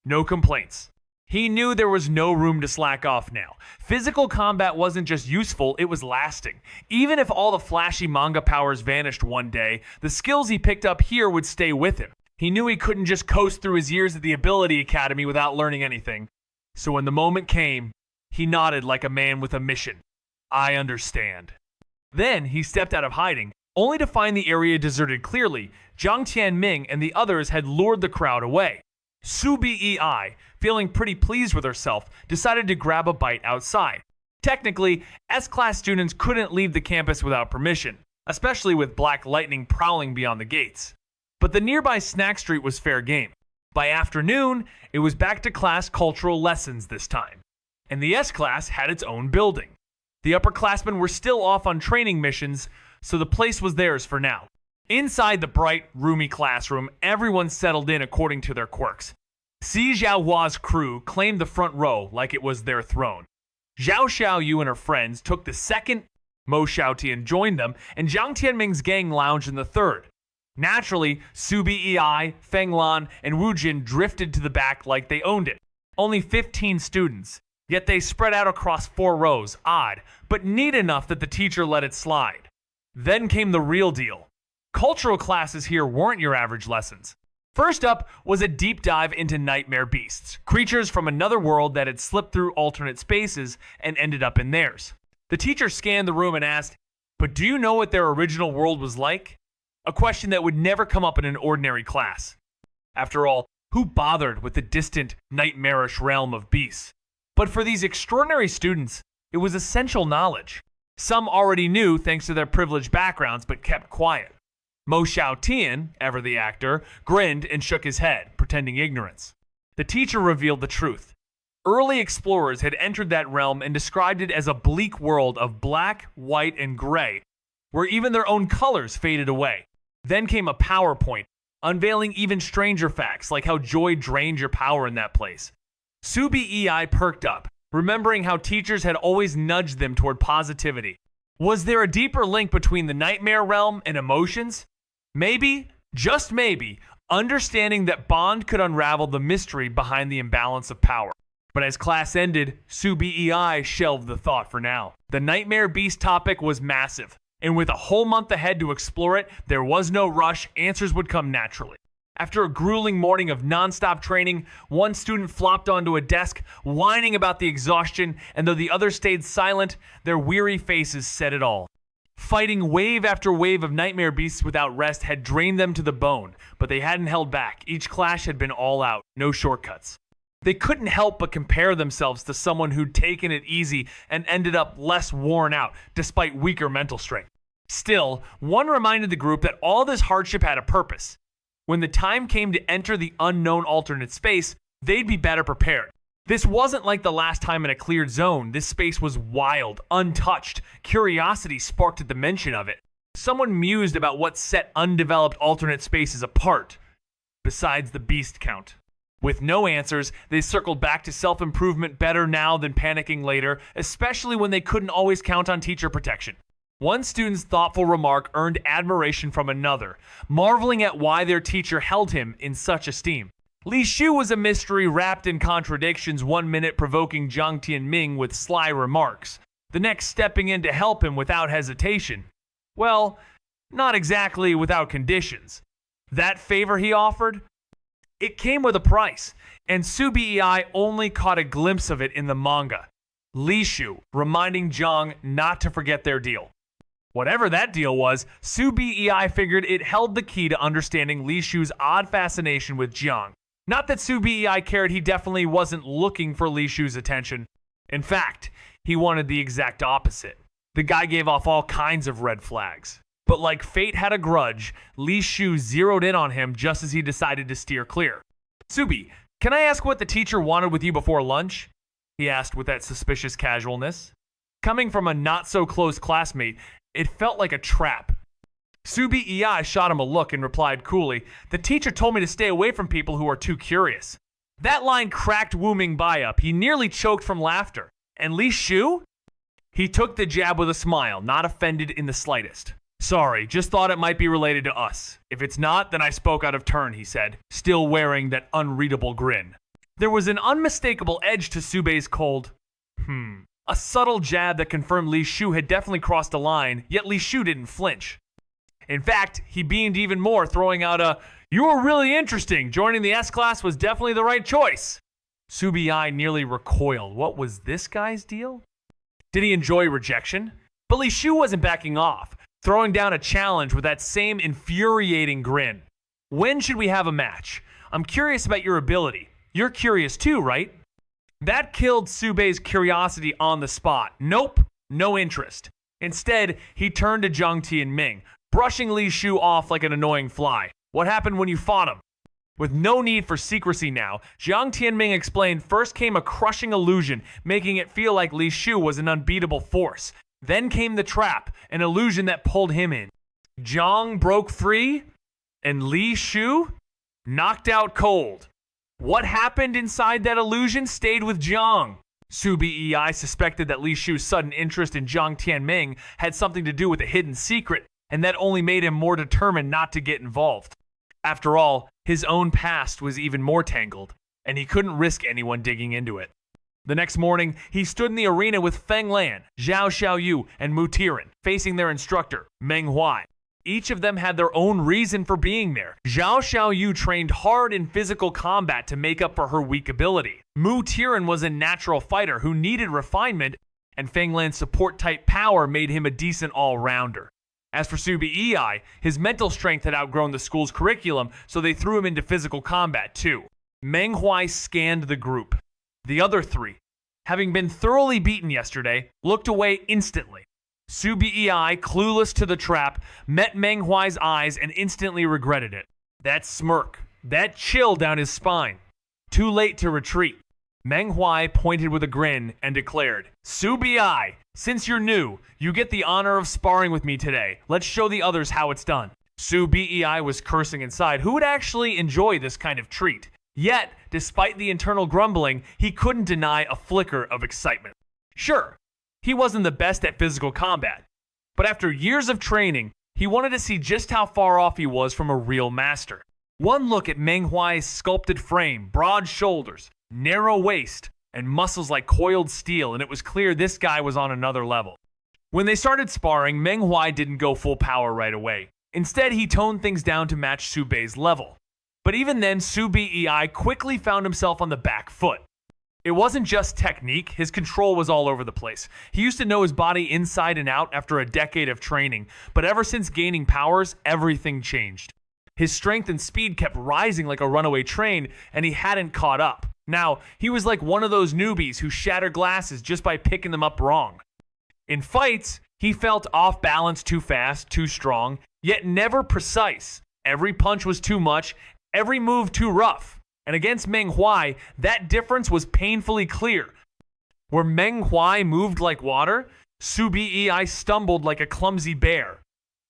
No complaints. He knew there was no room to slack off now. Physical combat wasn't just useful, it was lasting. Even if all the flashy manga powers vanished one day, the skills he picked up here would stay with him. He knew he couldn't just coast through his years at the Ability Academy without learning anything. So when the moment came, he nodded like a man with a mission. I understand. Then he stepped out of hiding, only to find the area deserted clearly. Jiang Tianming and the others had lured the crowd away. Su Bei, feeling pretty pleased with herself, decided to grab a bite outside. Technically, S-class students couldn't leave the campus without permission, especially with Black Lightning prowling beyond the gates. But the nearby snack street was fair game. By afternoon, it was back to class cultural lessons this time. And the S-class had its own building. The upperclassmen were still off on training missions, so the place was theirs for now. Inside the bright, roomy classroom, everyone settled in according to their quirks. Si Zhaohua's crew claimed the front row like it was their throne. Zhao Xiaoyu and her friends took the second, Mo Xiaotian joined them, and Jiang Tianming's gang lounged in the third. Naturally, Su Bei, Feng Lan, and Wu Jin drifted to the back like they owned it. Only 15 students, yet they spread out across 4 rows, odd, but neat enough that the teacher let it slide. Then came the real deal. Cultural classes here weren't your average lessons. First up was a deep dive into nightmare beasts, creatures from another world that had slipped through alternate spaces and ended up in theirs. The teacher scanned the room and asked, "But do you know what their original world was like?" A question that would never come up in an ordinary class. After all, who bothered with the distant, nightmarish realm of beasts? But for these extraordinary students, it was essential knowledge. Some already knew thanks to their privileged backgrounds, but kept quiet. Mo Xiaotian, ever the actor, grinned and shook his head, pretending ignorance. The teacher revealed the truth. Early explorers had entered that realm and described it as a bleak world of black, white, and gray, where even their own colors faded away. Then came a PowerPoint, unveiling even stranger facts, like how joy drained your power in that place. Su Bei perked up, remembering how teachers had always nudged them toward positivity. Was there a deeper link between the nightmare realm and emotions? Maybe, just maybe, understanding that bond could unravel the mystery behind the imbalance of power. But as class ended, Su Bei shelved the thought for now. The Nightmare Beast topic was massive, and with a whole month ahead to explore it, there was no rush, answers would come naturally. After a grueling morning of non-stop training, one student flopped onto a desk, whining about the exhaustion, and though the others stayed silent, their weary faces said it all. Fighting wave after wave of nightmare beasts without rest had drained them to the bone, but they hadn't held back. Each clash had been all out, no shortcuts. They couldn't help but compare themselves to someone who'd taken it easy and ended up less worn out, despite weaker mental strength. Still, one reminded the group that all this hardship had a purpose. When the time came to enter the unknown alternate space, they'd be better prepared. This wasn't like the last time in a cleared zone. This space was wild, untouched. Curiosity sparked at the mention of it. Someone mused about what set undeveloped alternate spaces apart, besides the beast count. With no answers, they circled back to self-improvement, better now than panicking later, especially when they couldn't always count on teacher protection. One student's thoughtful remark earned admiration from another, marveling at why their teacher held him in such esteem. Li Shu was a mystery wrapped in contradictions, one minute provoking Jiang Tianming with sly remarks, the next stepping in to help him without hesitation. Well, not exactly without conditions. That favor he offered, it came with a price, and Subei only caught a glimpse of it in the manga. Li Shu reminding Jiang not to forget their deal. Whatever that deal was, Subei figured it held the key to understanding Li Shu's odd fascination with Jiang. Not that Subei cared, he definitely wasn't looking for Li Shu's attention. In fact, he wanted the exact opposite. The guy gave off all kinds of red flags. But like fate had a grudge, Li Shu zeroed in on him just as he decided to steer clear. Subi, can I ask what the teacher wanted with you before lunch? He asked with that suspicious casualness. Coming from a not-so-close classmate, it felt like a trap. Subei shot him a look and replied coolly, "The teacher told me to stay away from people who are too curious." That line cracked Wu Mingbai up. He nearly choked from laughter. And Li Shu? He took the jab with a smile, not offended in the slightest. "Sorry, just thought it might be related to us. If it's not, then I spoke out of turn," he said, still wearing that unreadable grin. There was an unmistakable edge to Subei's cold, a subtle jab that confirmed Li Shu had definitely crossed a line, yet Li Shu didn't flinch. In fact, he beamed even more, throwing out a, "You were really interesting. Joining the S-class was definitely the right choice." Subei nearly recoiled. What was this guy's deal? Did he enjoy rejection? But Li Shu wasn't backing off, throwing down a challenge with that same infuriating grin. "When should we have a match? I'm curious about your ability. You're curious too, right?" That killed Subei's curiosity on the spot. Nope, no interest. Instead, he turned to Jiang Tianming, brushing Li Shu off like an annoying fly. "What happened when you fought him?" With no need for secrecy now, Jiang Tianming explained first came a crushing illusion, making it feel like Li Shu was an unbeatable force. Then came the trap, an illusion that pulled him in. Jiang broke free, and Li Shu knocked out cold. What happened inside that illusion stayed with Jiang. Subei suspected that Li Shu's sudden interest in Jiang Tianming had something to do with a hidden secret, and that only made him more determined not to get involved. After all, his own past was even more tangled, and he couldn't risk anyone digging into it. The next morning, he stood in the arena with Feng Lan, Zhao Xiaoyu, and Mu Tiren, facing their instructor, Meng Huai. Each of them had their own reason for being there. Zhao Xiaoyu trained hard in physical combat to make up for her weak ability. Mu Tiren was a natural fighter who needed refinement, and Feng Lan's support-type power made him a decent all-rounder. As for Subei, his mental strength had outgrown the school's curriculum, so they threw him into physical combat too. Meng Huai scanned the group. The other three, having been thoroughly beaten yesterday, looked away instantly. Subei, clueless to the trap, met Meng Huai's eyes and instantly regretted it. That smirk, that chill down his spine. Too late to retreat. Meng Huai pointed with a grin and declared, "Subei, since you're new, you get the honor of sparring with me today. Let's show the others how it's done." Subei was cursing inside. Who would actually enjoy this kind of treat? Yet, despite the internal grumbling, he couldn't deny a flicker of excitement. Sure, he wasn't the best at physical combat, but after years of training, he wanted to see just how far off he was from a real master. One look at Meng Huai's sculpted frame, broad shoulders, narrow waist, and muscles like coiled steel, and it was clear this guy was on another level. When they started sparring, Meng Huai didn't go full power right away. Instead, he toned things down to match Subei's level. But even then, Subei quickly found himself on the back foot. It wasn't just technique, his control was all over the place. He used to know his body inside and out after a decade of training, but ever since gaining powers, everything changed. His strength and speed kept rising like a runaway train, and he hadn't caught up. Now, he was like one of those newbies who shatter glasses just by picking them up wrong. In fights, he felt off balance too fast, too strong, yet never precise. Every punch was too much, every move too rough. And against Meng Huai, that difference was painfully clear. Where Meng Huai moved like water, Subei stumbled like a clumsy bear.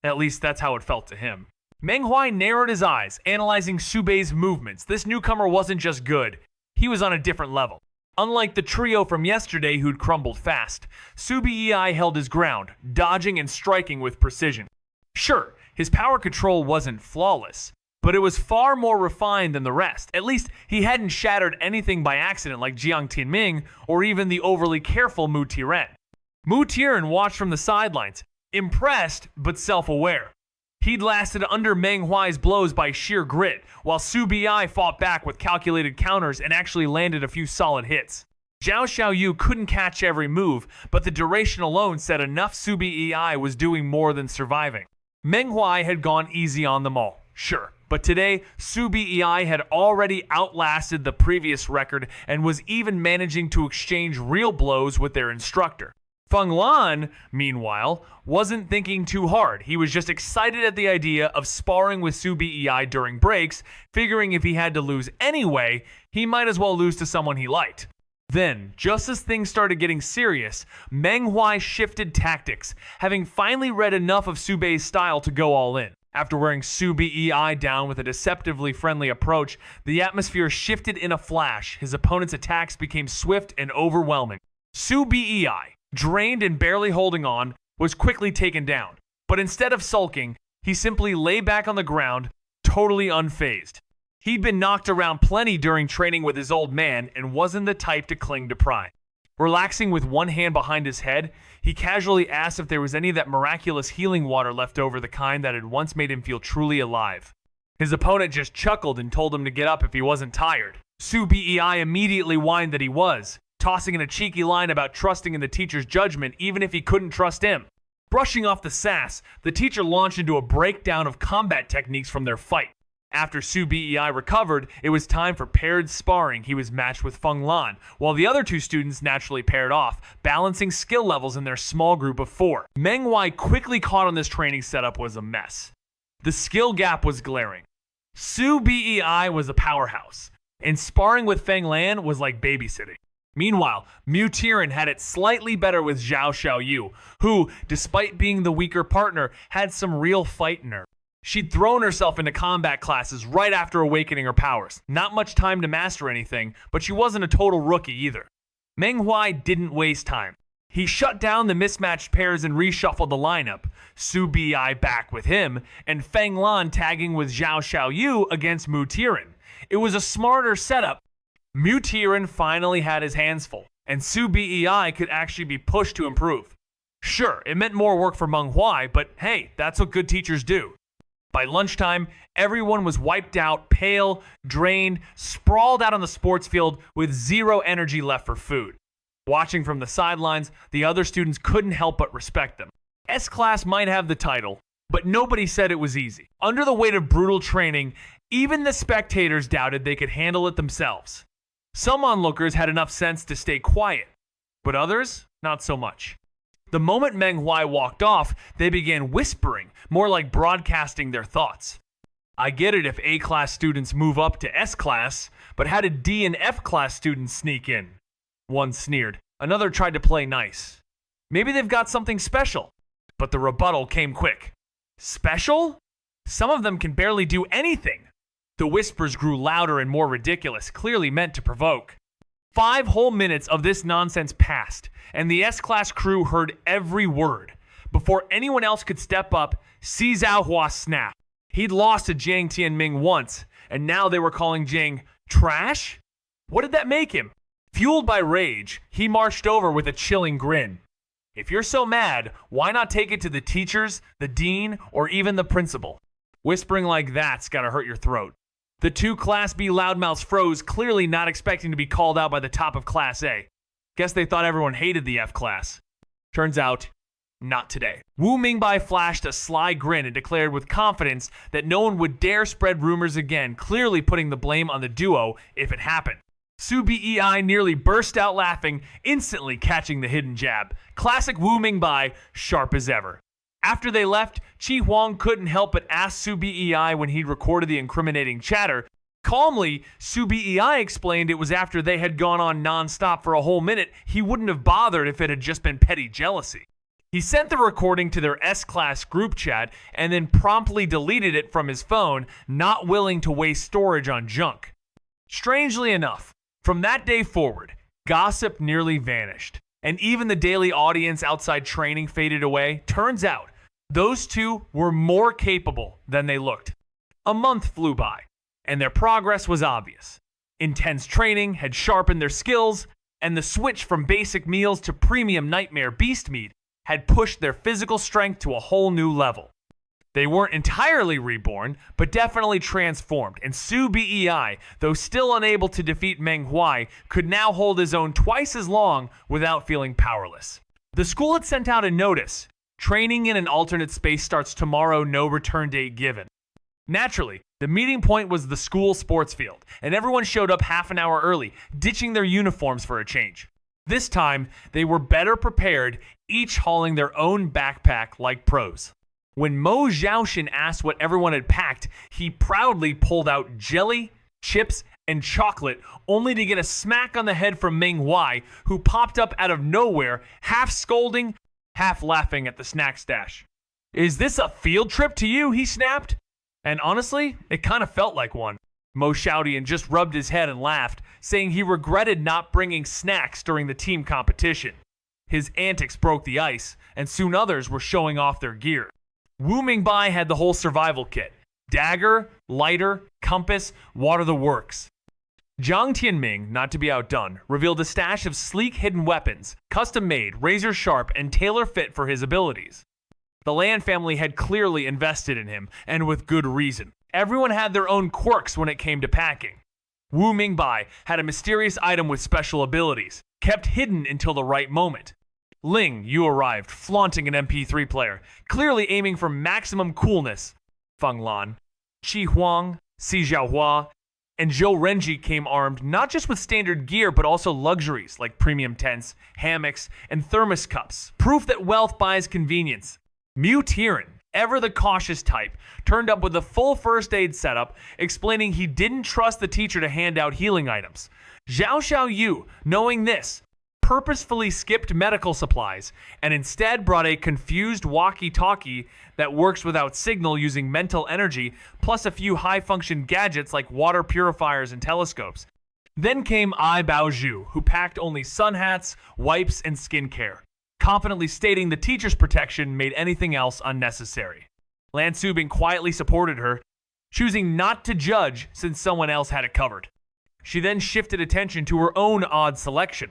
At least that's how it felt to him. Meng Huai narrowed his eyes, analyzing Subei's movements. This newcomer wasn't just good. He was on a different level. Unlike the trio from yesterday who'd crumbled fast, Subei held his ground, dodging and striking with precision. Sure, his power control wasn't flawless, but it was far more refined than the rest. At least he hadn't shattered anything by accident like Jiang Tianming or even the overly careful Mu Tiren. Mu Tiren watched from the sidelines, impressed but self-aware. He'd lasted under Meng Huai's blows by sheer grit, while Su Bi fought back with calculated counters and actually landed a few solid hits. Zhao Xiaoyu couldn't catch every move, but the duration alone said enough Su Bi was doing more than surviving. Meng Huai had gone easy on them all, sure, but today Su Bi had already outlasted the previous record and was even managing to exchange real blows with their instructor. Feng Lan, meanwhile, wasn't thinking too hard. He was just excited at the idea of sparring with Su Bi during breaks, figuring if he had to lose anyway, he might as well lose to someone he liked. Then, just as things started getting serious, Meng Huai shifted tactics, having finally read enough of Su Bei's style to go all in. After wearing Su Bei down with a deceptively friendly approach, the atmosphere shifted in a flash. His opponent's attacks became swift and overwhelming. Su Bei, drained and barely holding on, was quickly taken down. But instead of sulking, he simply lay back on the ground, totally unfazed. He'd been knocked around plenty during training with his old man and wasn't the type to cling to pride. Relaxing with one hand behind his head, he casually asked if there was any of that miraculous healing water left over, the kind that had once made him feel truly alive. His opponent just chuckled and told him to get up if he wasn't tired. Su Bei immediately whined that he was, tossing in a cheeky line about trusting in the teacher's judgment even if he couldn't trust him. Brushing off the sass, the teacher launched into a breakdown of combat techniques from their fight. After Su Bei recovered, it was time for paired sparring. He was matched with Feng Lan, while the other two students naturally paired off, balancing skill levels in their small group of 4. Meng Huai quickly caught on this training setup was a mess. The skill gap was glaring. Su Bei was a powerhouse, and sparring with Feng Lan was like babysitting. Meanwhile, Mu Tiren had it slightly better with Zhao Xiaoyu, who, despite being the weaker partner, had some real fight in her. She'd thrown herself into combat classes right after awakening her powers. Not much time to master anything, but she wasn't a total rookie either. Meng Huai didn't waste time. He shut down the mismatched pairs and reshuffled the lineup. Su Bei back with him, and Feng Lan tagging with Zhao Xiaoyu against Mu Tiren. It was a smarter setup. Mu Tiren finally had his hands full, and Su Bei could actually be pushed to improve. Sure, it meant more work for Meng Huai, but hey, that's what good teachers do. By lunchtime, everyone was wiped out, pale, drained, sprawled out on the sports field with zero energy left for food. Watching from the sidelines, the other students couldn't help but respect them. S-Class might have the title, but nobody said it was easy. Under the weight of brutal training, even the spectators doubted they could handle it themselves. Some onlookers had enough sense to stay quiet, but others, not so much. The moment Meng Huai walked off, they began whispering, more like broadcasting their thoughts. I get it if A-class students move up to S-class, but how did D and F-class students sneak in? One sneered. Another tried to play nice. Maybe they've got something special. But the rebuttal came quick. Special? Some of them can barely do anything. The whispers grew louder and more ridiculous, clearly meant to provoke. 5 whole minutes of this nonsense passed, and the S-Class crew heard every word. Before anyone else could step up, Si Zhaohua snapped. He'd lost to Jiang Tianming once, and now they were calling Jiang trash? What did that make him? Fueled by rage, he marched over with a chilling grin. If you're so mad, why not take it to the teachers, the dean, or even the principal? Whispering like that's gotta hurt your throat. The 2 Class B loudmouths froze, clearly not expecting to be called out by the top of Class A. Guess they thought everyone hated the F-Class. Turns out, not today. Wu Mingbai flashed a sly grin and declared with confidence that no one would dare spread rumors again, clearly putting the blame on the duo if it happened. Su Bei nearly burst out laughing, instantly catching the hidden jab. Classic Wu Mingbai, sharp as ever. After they left, Chi Huang couldn't help but ask Su Bei when he'd recorded the incriminating chatter. Calmly, Su Bei explained it was after they had gone on non-stop for a whole minute. He wouldn't have bothered if it had just been petty jealousy. He sent the recording to their S-Class group chat and then promptly deleted it from his phone, not willing to waste storage on junk. Strangely enough, from that day forward, gossip nearly vanished, and even the daily audience outside training faded away. Turns out, those two were more capable than they looked. A month flew by, and their progress was obvious. Intense training had sharpened their skills, and the switch from basic meals to premium nightmare beast meat had pushed their physical strength to a whole new level. They weren't entirely reborn, but definitely transformed, and Su Bei, though still unable to defeat Meng Huai, could now hold his own twice as long without feeling powerless. The school had sent out a notice. Training in an alternate space starts tomorrow, no return date given. Naturally, the meeting point was the school sports field, and everyone showed up half an hour early, ditching their uniforms for a change. This time, they were better prepared, each hauling their own backpack like pros. When Mo Zhaoshin asked what everyone had packed, he proudly pulled out jelly, chips, and chocolate, only to get a smack on the head from Meng Huai, who popped up out of nowhere, half scolding, half laughing at the snack stash. "Is this a field trip to you?" he snapped. And honestly, it kind of felt like one. Mo Xiaodian just rubbed his head and laughed, saying he regretted not bringing snacks during the team competition. His antics broke the ice, and soon others were showing off their gear. Wu Mingbai had the whole survival kit: dagger, lighter, compass, water the works. Jiang Tianming, not to be outdone, revealed a stash of sleek hidden weapons, custom-made, razor-sharp, and tailor-fit for his abilities. The Lan family had clearly invested in him, and with good reason. Everyone had their own quirks when it came to packing. Wu Mingbai had a mysterious item with special abilities, kept hidden until the right moment. Ling, you arrived, flaunting an MP3 player, clearly aiming for maximum coolness. Feng Lan, Qi Huang, Si Xiaohua, and Zhou Renji came armed not just with standard gear, but also luxuries like premium tents, hammocks, and thermos cups, proof that wealth buys convenience. Mu Tiran, ever the cautious type, turned up with a full first aid setup, explaining he didn't trust the teacher to hand out healing items. Zhao Xiaoyu, knowing this, purposefully skipped medical supplies and instead brought a confused walkie-talkie that works without signal using mental energy, plus a few high-function gadgets like water purifiers and telescopes. Then came Ai Baozhu, who packed only sun hats, wipes, and skincare, confidently stating the teacher's protection made anything else unnecessary. Lan Subing quietly supported her, choosing not to judge since someone else had it covered. She then shifted attention to her own odd selection: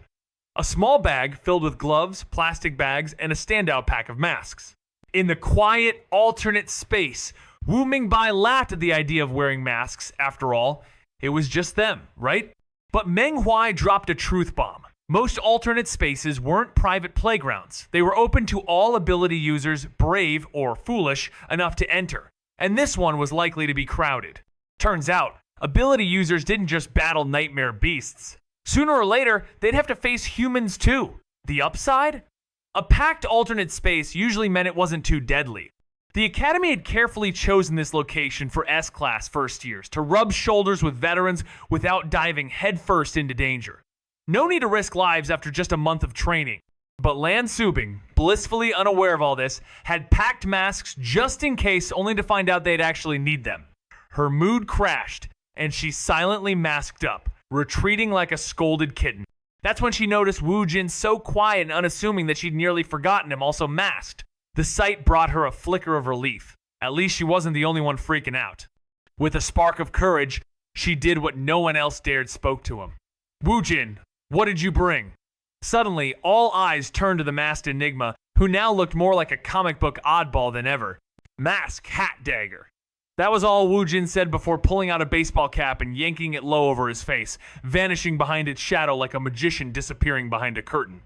a small bag filled with gloves, plastic bags, and a standout pack of masks. In the quiet, alternate space, Wu Mingbai laughed at the idea of wearing masks. After all, it was just them, right? But Meng Huai dropped a truth bomb. Most alternate spaces weren't private playgrounds. They were open to all ability users brave or foolish enough to enter, and this one was likely to be crowded. Turns out, ability users didn't just battle nightmare beasts. Sooner or later, they'd have to face humans too. The upside? A packed alternate space usually meant it wasn't too deadly. The Academy had carefully chosen this location for S-Class first years to rub shoulders with veterans without diving headfirst into danger. No need to risk lives after just a month of training. But Lan Subing, blissfully unaware of all this, had packed masks just in case, only to find out they'd actually need them. Her mood crashed, and she silently masked up, retreating like a scolded kitten. That's when she noticed Wu Jin so quiet and unassuming that she'd nearly forgotten him, also masked. The sight brought her a flicker of relief. At least she wasn't the only one freaking out. With a spark of courage, she did what no one else dared, spoke to him. "Wu Jin, what did you bring?" Suddenly, all eyes turned to the masked enigma, who now looked more like a comic book oddball than ever. Mask, hat, dagger. That was all Wu Jin said before pulling out a baseball cap and yanking it low over his face, vanishing behind its shadow like a magician disappearing behind a curtain.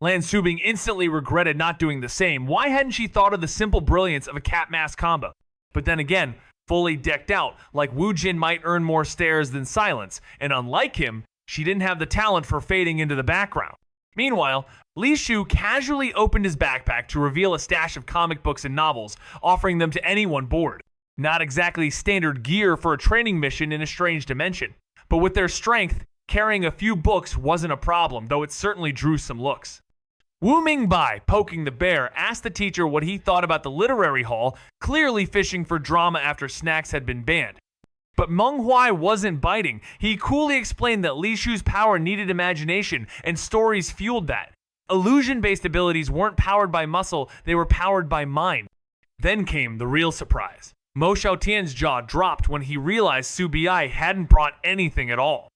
Lan Subing instantly regretted not doing the same. Why hadn't she thought of the simple brilliance of a cat mask combo? But then again, fully decked out, like Wu Jin might earn more stares than silence, and unlike him, she didn't have the talent for fading into the background. Meanwhile, Li Shu casually opened his backpack to reveal a stash of comic books and novels, offering them to anyone bored. Not exactly standard gear for a training mission in a strange dimension, but with their strength, carrying a few books wasn't a problem, though it certainly drew some looks. Wu Mingbai, poking the bear, asked the teacher what he thought about the literary hall, clearly fishing for drama after snacks had been banned. But Meng Huai wasn't biting. He coolly explained that Li Shu's power needed imagination, and stories fueled that. Illusion-based abilities weren't powered by muscle, they were powered by mind. Then came the real surprise. Mo Xiaotian's jaw dropped when he realized Su Bei hadn't brought anything at all.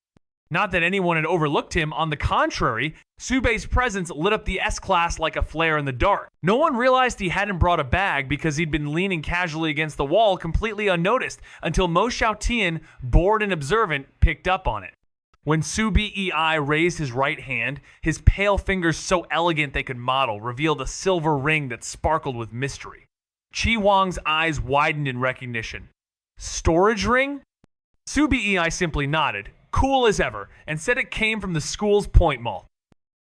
Not that anyone had overlooked him, on the contrary, Subei's presence lit up the S-Class like a flare in the dark. No one realized he hadn't brought a bag because he'd been leaning casually against the wall completely unnoticed until Mo Xiaotian, bored and observant, picked up on it. When Su Bei raised his right hand, his pale fingers so elegant they could model revealed a silver ring that sparkled with mystery. Qi Wang's eyes widened in recognition. Storage ring? Su Bei simply nodded, cool as ever, and said it came from the school's point mall.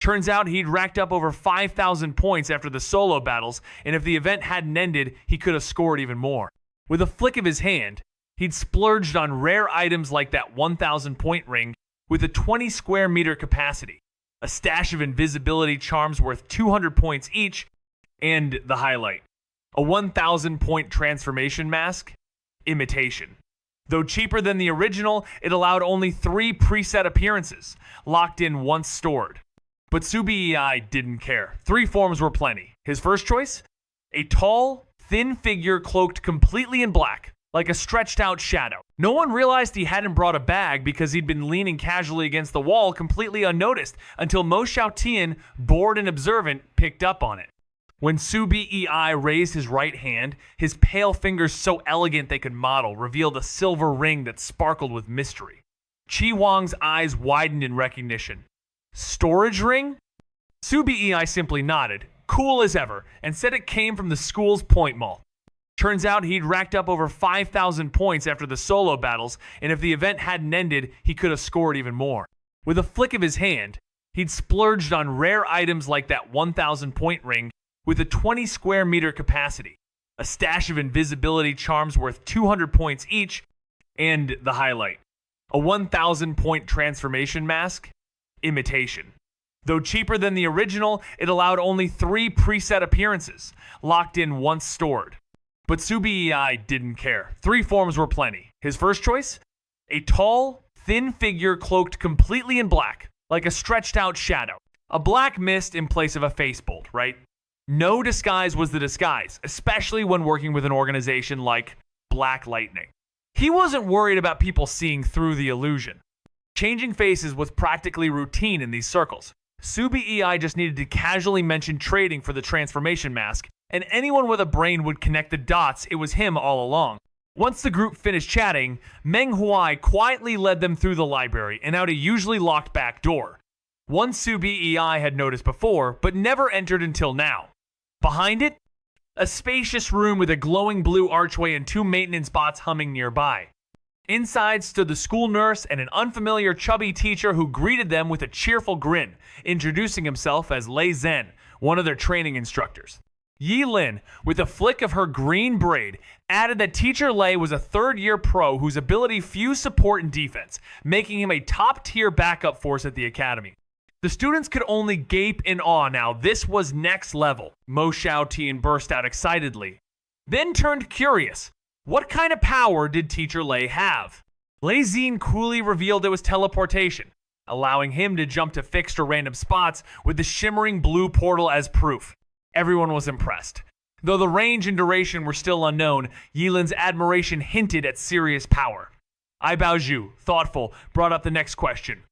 Turns out he'd racked up over 5,000 points after the solo battles, and if the event hadn't ended, he could have scored even more. With a flick of his hand, he'd splurged on rare items like that 1,000 point ring with a 20 square meter capacity, a stash of invisibility charms worth 200 points each, and the highlight, a 1,000 point transformation mask, imitation. Though cheaper than the original, it allowed only 3 preset appearances, locked in once stored. But Su Bei didn't care. 3 forms were plenty. His first choice? A tall, thin figure cloaked completely in black, like a stretched out shadow. No one realized he hadn't brought a bag because he'd been leaning casually against the wall completely unnoticed until Mo Xiaotian, bored and observant, picked up on it. When Su Bei raised his right hand, his pale fingers so elegant they could model revealed a silver ring that sparkled with mystery. Qi Wang's eyes widened in recognition. Storage ring? Su Bei simply nodded, cool as ever, and said it came from the school's point mall. Turns out he'd racked up over 5,000 points after the solo battles, and if the event hadn't ended, he could have scored even more. With a flick of his hand, he'd splurged on rare items like that 1,000 point ring with a 20 square meter capacity, a stash of invisibility charms worth 200 points each, and the highlight, a 1,000 point transformation mask, imitation. Though cheaper than the original, it allowed only 3 preset appearances, locked in once stored. But Su Bei didn't care. 3 forms were plenty. His first choice? A tall, thin figure cloaked completely in black, like a stretched out shadow. A black mist in place of a face bolt, right? No disguise was the disguise, especially when working with an organization like Black Lightning. He wasn't worried about people seeing through the illusion. Changing faces was practically routine in these circles. Su Bei just needed to casually mention trading for the transformation mask, and anyone with a brain would connect the dots. It was him all along. Once the group finished chatting, Meng Huai quietly led them through the library and out a usually locked back door. One Su Bei had noticed before, but never entered until now. Behind it, a spacious room with a glowing blue archway and 2 maintenance bots humming nearby. Inside stood the school nurse and an unfamiliar chubby teacher who greeted them with a cheerful grin, introducing himself as Lei Zhen, one of their training instructors. Yi Lin, with a flick of her green braid, added that Teacher Lei was a 3rd-year pro whose ability fused support and defense, making him a top-tier backup force at the academy. The students could only gape in awe now. This was next level. Mo Xiaotian burst out excitedly, then turned curious. What kind of power did Teacher Lei have? Lei Zhen coolly revealed it was teleportation, allowing him to jump to fixed or random spots with the shimmering blue portal as proof. Everyone was impressed. Though the range and duration were still unknown, Yilin's admiration hinted at serious power. Ai Baozhu, thoughtful, brought up the next question.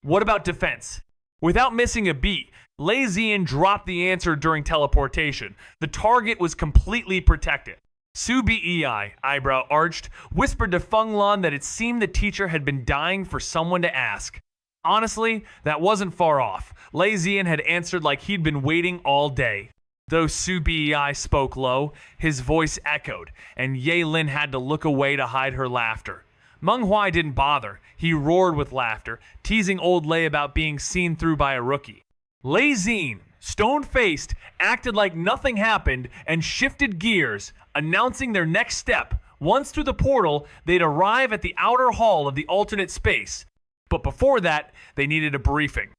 What about defense? Without missing a beat, Lei Zhen dropped the answer during teleportation. The target was completely protected. Su Bei, eyebrow arched, whispered to Feng Lan that it seemed the teacher had been dying for someone to ask. Honestly, that wasn't far off. Lei Zhen had answered like he'd been waiting all day. Though Su Bei spoke low, his voice echoed, and Ye Lin had to look away to hide her laughter. Meng Huai didn't bother. He roared with laughter, teasing old Lei about being seen through by a rookie. Lei Zhen, stone-faced, acted like nothing happened and shifted gears, announcing their next step. Once through the portal, they'd arrive at the outer hall of the alternate space. But before that, they needed a briefing.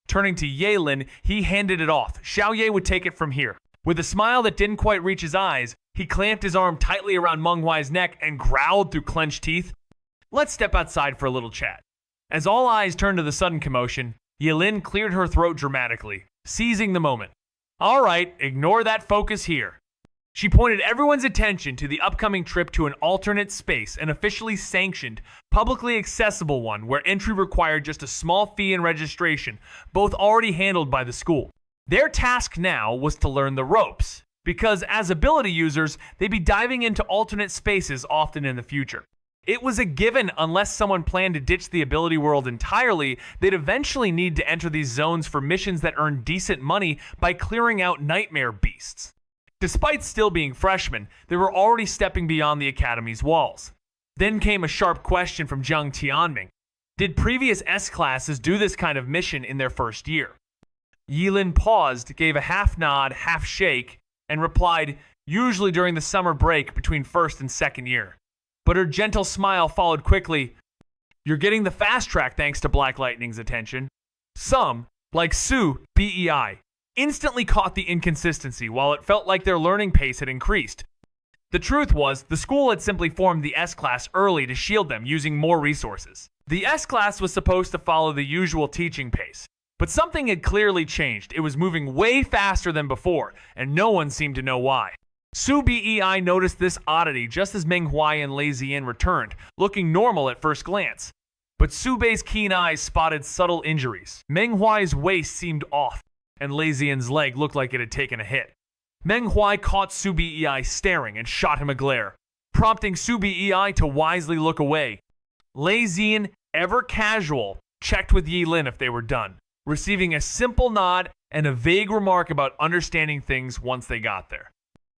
Turning to Ye Lin, he handed it off. Xiao Ye would take it from here. With a smile that didn't quite reach his eyes, he clamped his arm tightly around Meng Huai's neck and growled through clenched teeth. Let's step outside for a little chat. As all eyes turned to the sudden commotion, Ye Lin cleared her throat dramatically, seizing the moment. All right, ignore that focus here. She pointed everyone's attention to the upcoming trip to an alternate space, an officially sanctioned, publicly accessible one where entry required just a small fee and registration, both already handled by the school. Their task now was to learn the ropes, because as ability users, they'd be diving into alternate spaces often in the future. It was a given unless someone planned to ditch the ability world entirely, they'd eventually need to enter these zones for missions that earn decent money by clearing out nightmare beasts. Despite still being freshmen, they were already stepping beyond the academy's walls. Then came a sharp question from Zhang Tianming. Did previous S-classes do this kind of mission in their first year? Yilin paused, gave a half nod, half shake, and replied, usually during the summer break between first and second year. But her gentle smile followed quickly. You're getting the fast track thanks to Black Lightning's attention. Some, like Su, BEI, instantly caught the inconsistency while it felt like their learning pace had increased. The truth was, the school had simply formed the S-class early to shield them using more resources. The S-class was supposed to follow the usual teaching pace, but something had clearly changed. It was moving way faster than before, and no one seemed to know why. Su BEI noticed this oddity just as Meng Huai and Lei Ziyan returned, looking normal at first glance. But Su Bei's keen eyes spotted subtle injuries. Meng Huai's waist seemed off, and Lei Ziyan's leg looked like it had taken a hit. Meng Huai caught Su BEI staring and shot him a glare, prompting Su BEI to wisely look away. Lei Ziyan, ever casual, checked with Yilin if they were done, receiving a simple nod and a vague remark about understanding things once they got there.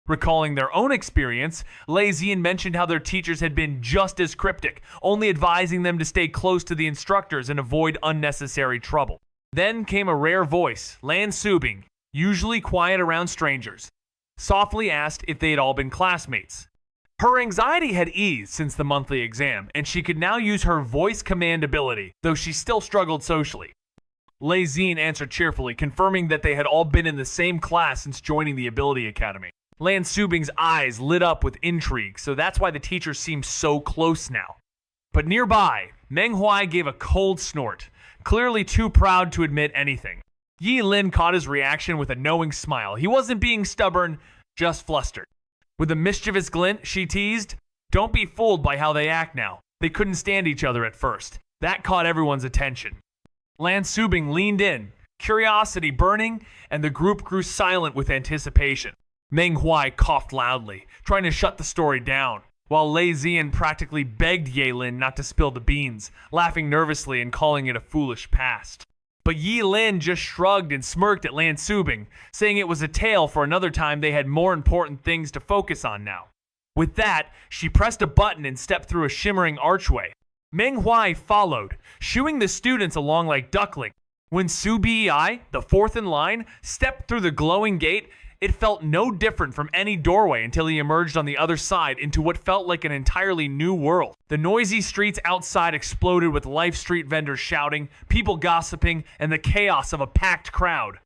Recalling their own experience, Lei Ziyan mentioned how their teachers had been just as cryptic, only advising them to stay close to the instructors and avoid unnecessary trouble. Then came a rare voice, Lan Subing, usually quiet around strangers, softly asked if they had all been classmates. Her anxiety had eased since the monthly exam, and she could now use her voice command ability, though she still struggled socially. Lei Ziyan answered cheerfully, confirming that they had all been in the same class since joining the Ability Academy. Lan Subing's eyes lit up with intrigue, so that's why the teachers seemed so close now. But nearby, Meng Huai gave a cold snort, clearly too proud to admit anything. Yilin caught his reaction with a knowing smile. He wasn't being stubborn, just flustered. With a mischievous glint, she teased, "Don't be fooled by how they act now. They couldn't stand each other at first." That caught everyone's attention. Lan Subing leaned in, curiosity burning, and the group grew silent with anticipation. Meng Huai coughed loudly, trying to shut the story down, while Lei Ziyan practically begged Yilin not to spill the beans, laughing nervously and calling it a foolish past. But Yilin just shrugged and smirked at Lan Subing, saying it was a tale for another time. They had more important things to focus on now. With that, she pressed a button and stepped through a shimmering archway. Meng Huai followed, shooing the students along like duckling. When Su Bei, the fourth in line, stepped through the glowing gate, it felt no different from any doorway until he emerged on the other side into what felt like an entirely new world. The noisy streets outside exploded with life street vendors shouting, people gossiping, and the chaos of a packed crowd.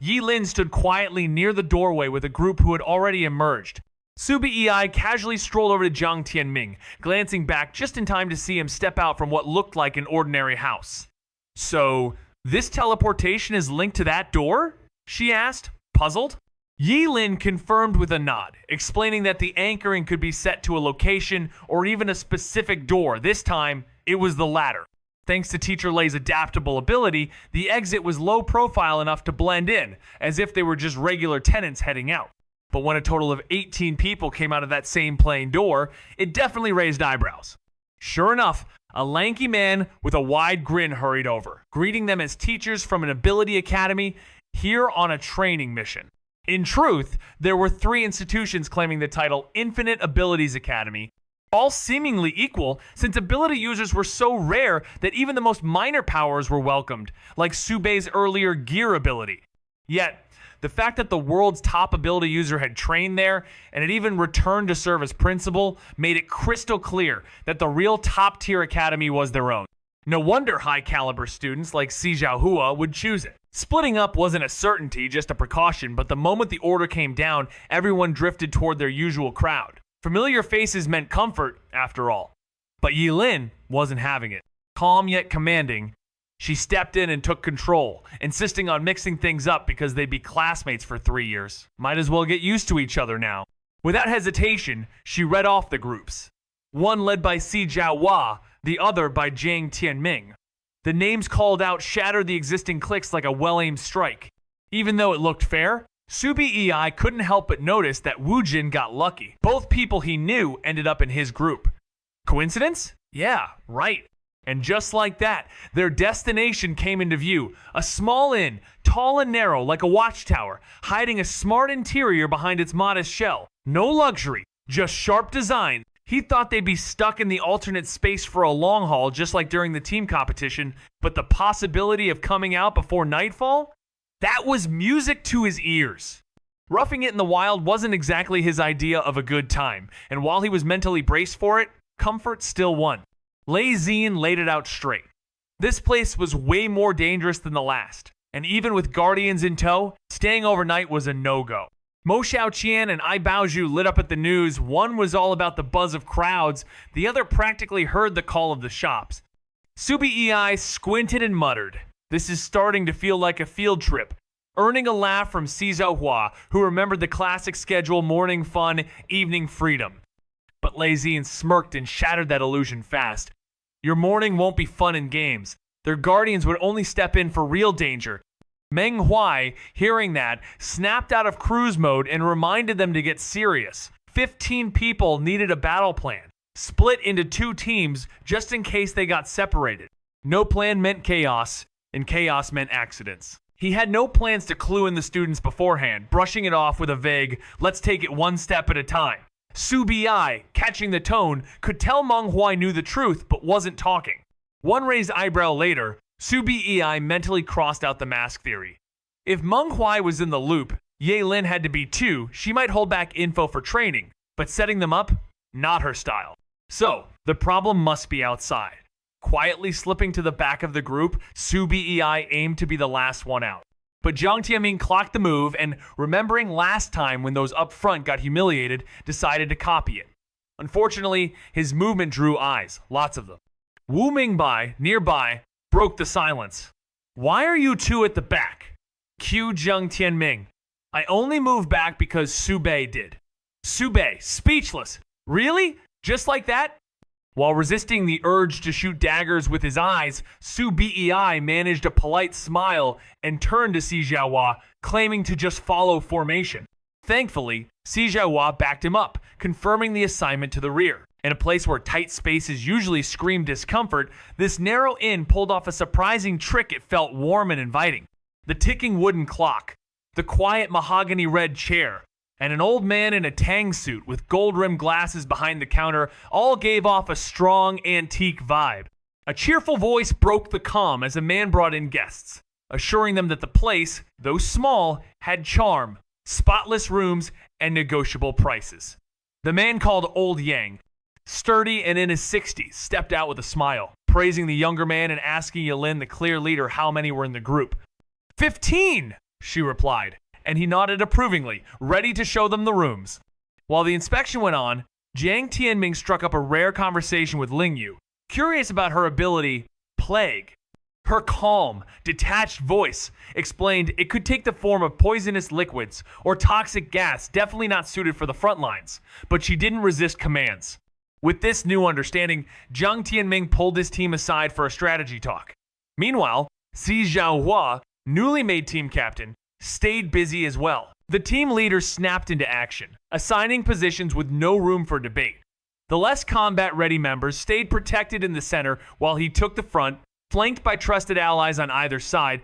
Yilin stood quietly near the doorway with a group who had already emerged. Su Bei casually strolled over to Zhang Tianming, glancing back just in time to see him step out from what looked like an ordinary house. "So, this teleportation is linked to that door?" she asked, puzzled. Yilin confirmed with a nod, explaining that the anchoring could be set to a location or even a specific door. This time, it was the latter. Thanks to Teacher Lei's adaptable ability, the exit was low profile enough to blend in, as if they were just regular tenants heading out. But when a total of 18 people came out of that same plain door, it definitely raised eyebrows. Sure enough, a lanky man with a wide grin hurried over, greeting them as teachers from an ability academy here on a training mission. In truth, there were 3 institutions claiming the title Infinite Abilities Academy, all seemingly equal since ability users were so rare that even the most minor powers were welcomed, like Su Bei's earlier gear ability. Yet, the fact that the world's top ability user had trained there and had even returned to serve as principal made it crystal clear that the real top-tier academy was their own. No wonder high-caliber students like Si Zhaohua would choose it. Splitting up wasn't a certainty, just a precaution, but the moment the order came down, everyone drifted toward their usual crowd. Familiar faces meant comfort, after all. But Yilin wasn't having it. Calm yet commanding, she stepped in and took control, insisting on mixing things up because they'd be classmates for 3 years. Might as well get used to each other now. Without hesitation, she read off the groups. One led by Si Jiahua, the other by Jiang Tianming. The names called out shattered the existing cliques like a well-aimed strike. Even though it looked fair, Su Bei couldn't help but notice that Wu Jin got lucky. Both people he knew ended up in his group. Coincidence? Yeah, right. And just like that, their destination came into view. A small inn, tall and narrow like a watchtower, hiding a smart interior behind its modest shell. No luxury, just sharp design. He thought they'd be stuck in the alternate space for a long haul, just like during the team competition, but the possibility of coming out before nightfall? That was music to his ears. Roughing it in the wild wasn't exactly his idea of a good time, and while he was mentally braced for it, comfort still won. Lei Zian laid it out straight. This place was way more dangerous than the last, and even with guardians in tow, staying overnight was a no-go. Mo Xiaoqian and Ai Baozhu lit up at the news. One was all about the buzz of crowds, the other practically heard the call of the shops. Su Bei squinted and muttered, "This is starting to feel like a field trip," earning a laugh from Si Zhaohua, who remembered the classic schedule: morning fun, evening freedom. But Lei Zian smirked and shattered that illusion fast. Your morning won't be fun and games. Their guardians would only step in for real danger. Meng Huai, hearing that, snapped out of cruise mode and reminded them to get serious. 15 people needed a battle plan, split into 2 teams just in case they got separated. No plan meant chaos, and chaos meant accidents. He had no plans to clue in the students beforehand, brushing it off with a vague, "let's take it one step at a time." Su Bei, catching the tone, could tell Meng Huai knew the truth but wasn't talking. One raised eyebrow later, Su Bei mentally crossed out the mask theory. If Meng Huai was in the loop, Ye Lin had to be too. She might hold back info for training, but setting them up, not her style. So, the problem must be outside. Quietly slipping to the back of the group, Su Bei aimed to be the last one out. But Jiang Tianming clocked the move and, remembering last time when those up front got humiliated, decided to copy it. Unfortunately, his movement drew eyes, lots of them. Wu Mingbai, nearby, broke the silence. "Why are you two at the back?" Cue Jiang Tianming. "I only moved back because Su Bei did." Su Bei, speechless. "Really? Just like that?" While resisting the urge to shoot daggers with his eyes, Su Bei managed a polite smile and turned to Si Zhaohua, claiming to just follow formation. Thankfully, Si Zhaohua backed him up, confirming the assignment to the rear. In a place where tight spaces usually scream discomfort, this narrow inn pulled off a surprising trick. It felt warm and inviting. The ticking wooden clock, the quiet mahogany red chair, and an old man in a tang suit with gold-rimmed glasses behind the counter all gave off a strong, antique vibe. A cheerful voice broke the calm as a man brought in guests, assuring them that the place, though small, had charm, spotless rooms, and negotiable prices. The man called Old Yang, sturdy and in his 60s, stepped out with a smile, praising the younger man and asking Yelin, the clear leader, how many were in the group. 15, she replied, and he nodded approvingly, ready to show them the rooms. While the inspection went on, Jiang Tianming struck up a rare conversation with Ling Yu, curious about her ability, Plague. Her calm, detached voice explained it could take the form of poisonous liquids or toxic gas, definitely not suited for the front lines, but she didn't resist commands. With this new understanding, Jiang Tianming pulled his team aside for a strategy talk. Meanwhile, Si Zhaohua, newly made team captain, stayed busy as well. The team leader snapped into action, assigning positions with no room for debate. The less combat-ready members stayed protected in the center while he took the front, flanked by trusted allies on either side,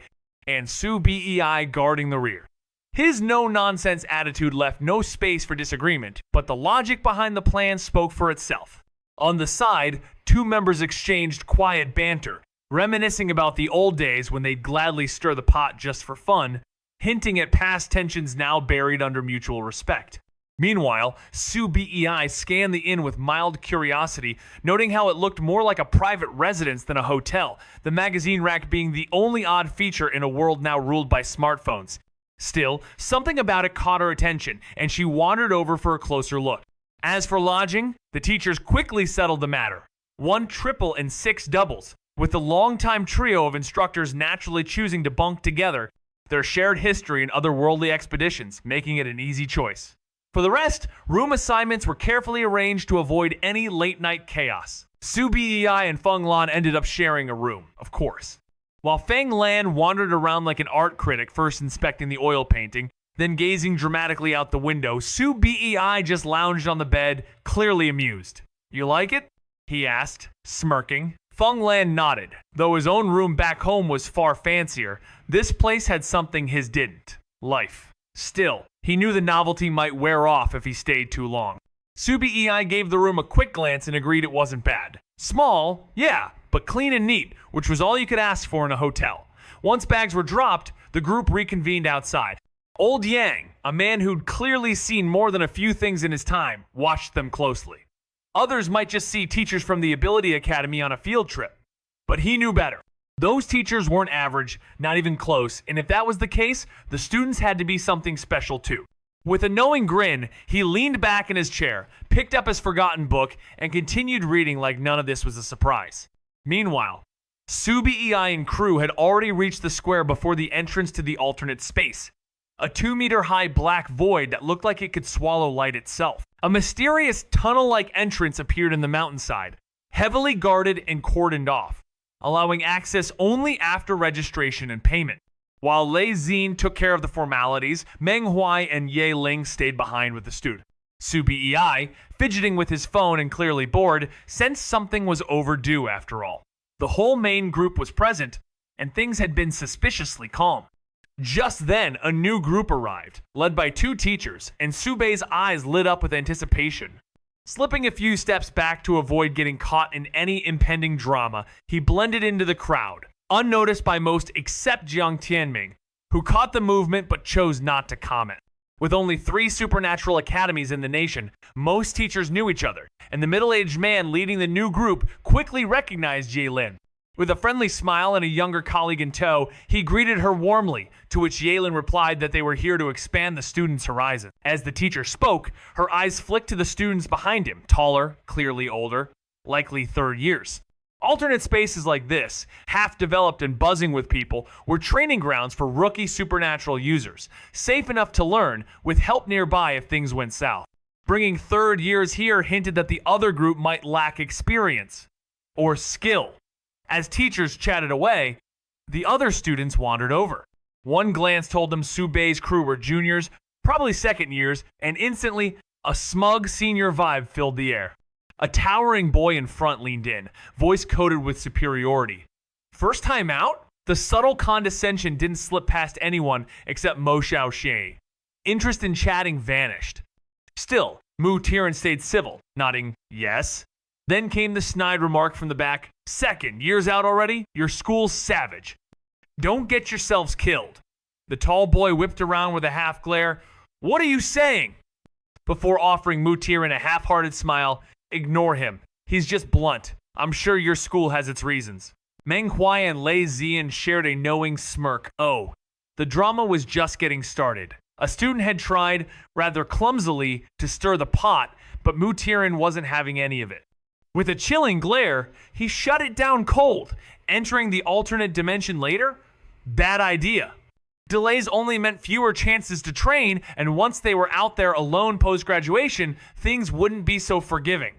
and Su Bei guarding the rear. His no-nonsense attitude left no space for disagreement, but the logic behind the plan spoke for itself. On the side, 2 members exchanged quiet banter, reminiscing about the old days when they'd gladly stir the pot just for fun, hinting at past tensions now buried under mutual respect. Meanwhile, Su Bei scanned the inn with mild curiosity, noting how it looked more like a private residence than a hotel, the magazine rack being the only odd feature in a world now ruled by smartphones. Still, something about it caught her attention, and she wandered over for a closer look. As for lodging, the teachers quickly settled the matter. 1 triple and 6 doubles, with the longtime trio of instructors naturally choosing to bunk together, their shared history and otherworldly expeditions making it an easy choice. For the rest, room assignments were carefully arranged to avoid any late-night chaos. Su Bei and Feng Lan ended up sharing a room, of course. While Feng Lan wandered around like an art critic, first inspecting the oil painting, then gazing dramatically out the window, Su Bei just lounged on the bed, clearly amused. "You like it?" he asked, smirking. Feng Lan nodded. Though his own room back home was far fancier, this place had something his didn't: life. Still, he knew the novelty might wear off if he stayed too long. Su Bei gave the room a quick glance and agreed it wasn't bad. Small, yeah, but clean and neat, which was all you could ask for in a hotel. Once bags were dropped, the group reconvened outside. Old Yang, a man who'd clearly seen more than a few things in his time, watched them closely. Others might just see teachers from the Ability Academy on a field trip, but he knew better. Those teachers weren't average, not even close, and if that was the case, the students had to be something special too. With a knowing grin, he leaned back in his chair, picked up his forgotten book, and continued reading like none of this was a surprise. Meanwhile, Su Bei and crew had already reached the square before the entrance to the alternate space, a 2-meter-high black void that looked like it could swallow light itself. A mysterious tunnel-like entrance appeared in the mountainside, heavily guarded and cordoned off, allowing access only after registration and payment. While Lei Xin took care of the formalities, Meng Huai and Ye Ling stayed behind with the student. Su Bei, fidgeting with his phone and clearly bored, sensed something was overdue after all. The whole main group was present, and things had been suspiciously calm. Just then, a new group arrived, led by 2 teachers, and Su Bei's eyes lit up with anticipation. Slipping a few steps back to avoid getting caught in any impending drama, he blended into the crowd, unnoticed by most except Jiang Tianming, who caught the movement but chose not to comment. With only 3 supernatural academies in the nation, most teachers knew each other, and the middle-aged man leading the new group quickly recognized Ye Lin. With a friendly smile and a younger colleague in tow, he greeted her warmly, to which Ye Lin replied that they were here to expand the students' horizon. As the teacher spoke, her eyes flicked to the students behind him, taller, clearly older, likely third years. Alternate spaces like this, half-developed and buzzing with people, were training grounds for rookie supernatural users, safe enough to learn, with help nearby if things went south. Bringing third years here hinted that the other group might lack experience or skill. As teachers chatted away, the other students wandered over. One glance told them Su Bei's crew were juniors, probably second years, and instantly, a smug senior vibe filled the air. A towering boy in front leaned in, voice coated with superiority. First time out? The subtle condescension didn't slip past anyone except Mo Xiaoxie. Interest in chatting vanished. Still, Mu Tiran stayed civil, nodding yes. Then came the snide remark from the back, "Second, years out already? Your school's savage. Don't get yourselves killed." The tall boy whipped around with a half glare. "What are you saying?" Before offering Mu Tiran a half-hearted smile, "Ignore him. He's just blunt. I'm sure your school has its reasons." Meng Huai and Lei Zian shared a knowing smirk. Oh, the drama was just getting started. A student had tried, rather clumsily, to stir the pot, but Mu Tiran wasn't having any of it. With a chilling glare, he shut it down cold. Entering the alternate dimension later? Bad idea. Delays only meant fewer chances to train, and once they were out there alone post-graduation, things wouldn't be so forgiving.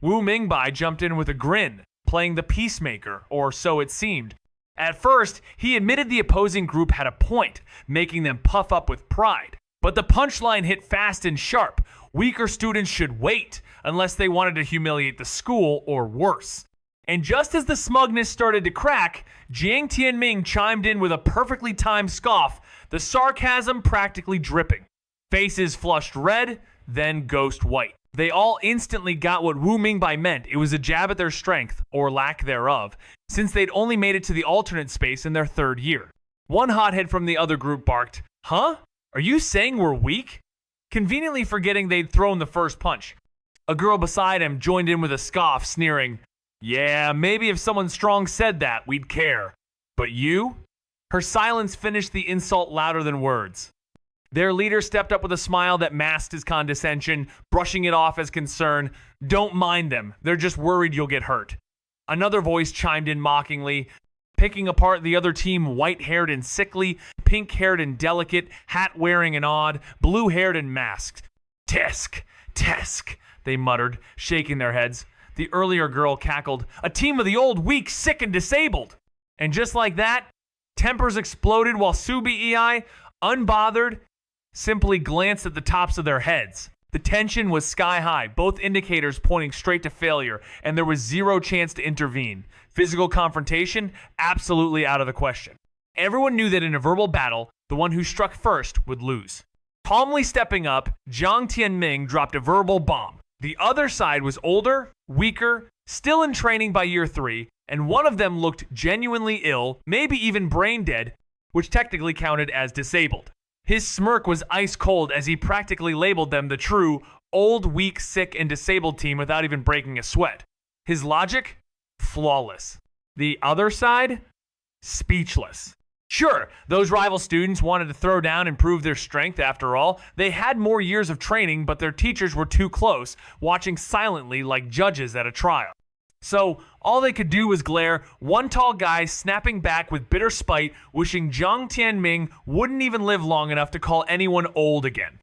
Wu Mingbai jumped in with a grin, playing the peacemaker, or so it seemed. At first, he admitted the opposing group had a point, making them puff up with pride. But the punchline hit fast and sharp. Weaker students should wait, unless they wanted to humiliate the school, or worse. And just as the smugness started to crack, Jiang Tianming chimed in with a perfectly timed scoff, the sarcasm practically dripping. Faces flushed red, then ghost white. They all instantly got what Wu Mingbai meant. It was a jab at their strength, or lack thereof, since they'd only made it to the alternate space in their third year. One hothead from the other group barked, "Huh? Are you saying we're weak?" Conveniently forgetting they'd thrown the first punch. A girl beside him joined in with a scoff, sneering, "Yeah, maybe if someone strong said that, we'd care. But you?" Her silence finished the insult louder than words. Their leader stepped up with a smile that masked his condescension, brushing it off as concern. "Don't mind them. They're just worried you'll get hurt." Another voice chimed in mockingly, picking apart the other team, white-haired and sickly, pink-haired and delicate, hat-wearing and odd, blue-haired and masked. Tisk, tisk, they muttered, shaking their heads. The earlier girl cackled, a team of the old, weak, sick, and disabled. And just like that, tempers exploded while Subi-ei, unbothered, simply glanced at the tops of their heads. The tension was sky high, both indicators pointing straight to failure, and there was zero chance to intervene. Physical confrontation, absolutely out of the question. Everyone knew that in a verbal battle, the one who struck first would lose. Calmly stepping up, Jiang Tianming dropped a verbal bomb. The other side was older, weaker, still in training by year 3, and one of them looked genuinely ill, maybe even brain dead, which technically counted as disabled. His smirk was ice cold as he practically labeled them the true, old, weak, sick, and disabled team without even breaking a sweat. His logic? Flawless. The other side? Speechless. Sure, those rival students wanted to throw down and prove their strength after all. They had more years of training, but their teachers were too close, watching silently like judges at a trial. So, all they could do was glare, one tall guy snapping back with bitter spite, wishing Jiang Tianming wouldn't even live long enough to call anyone old again.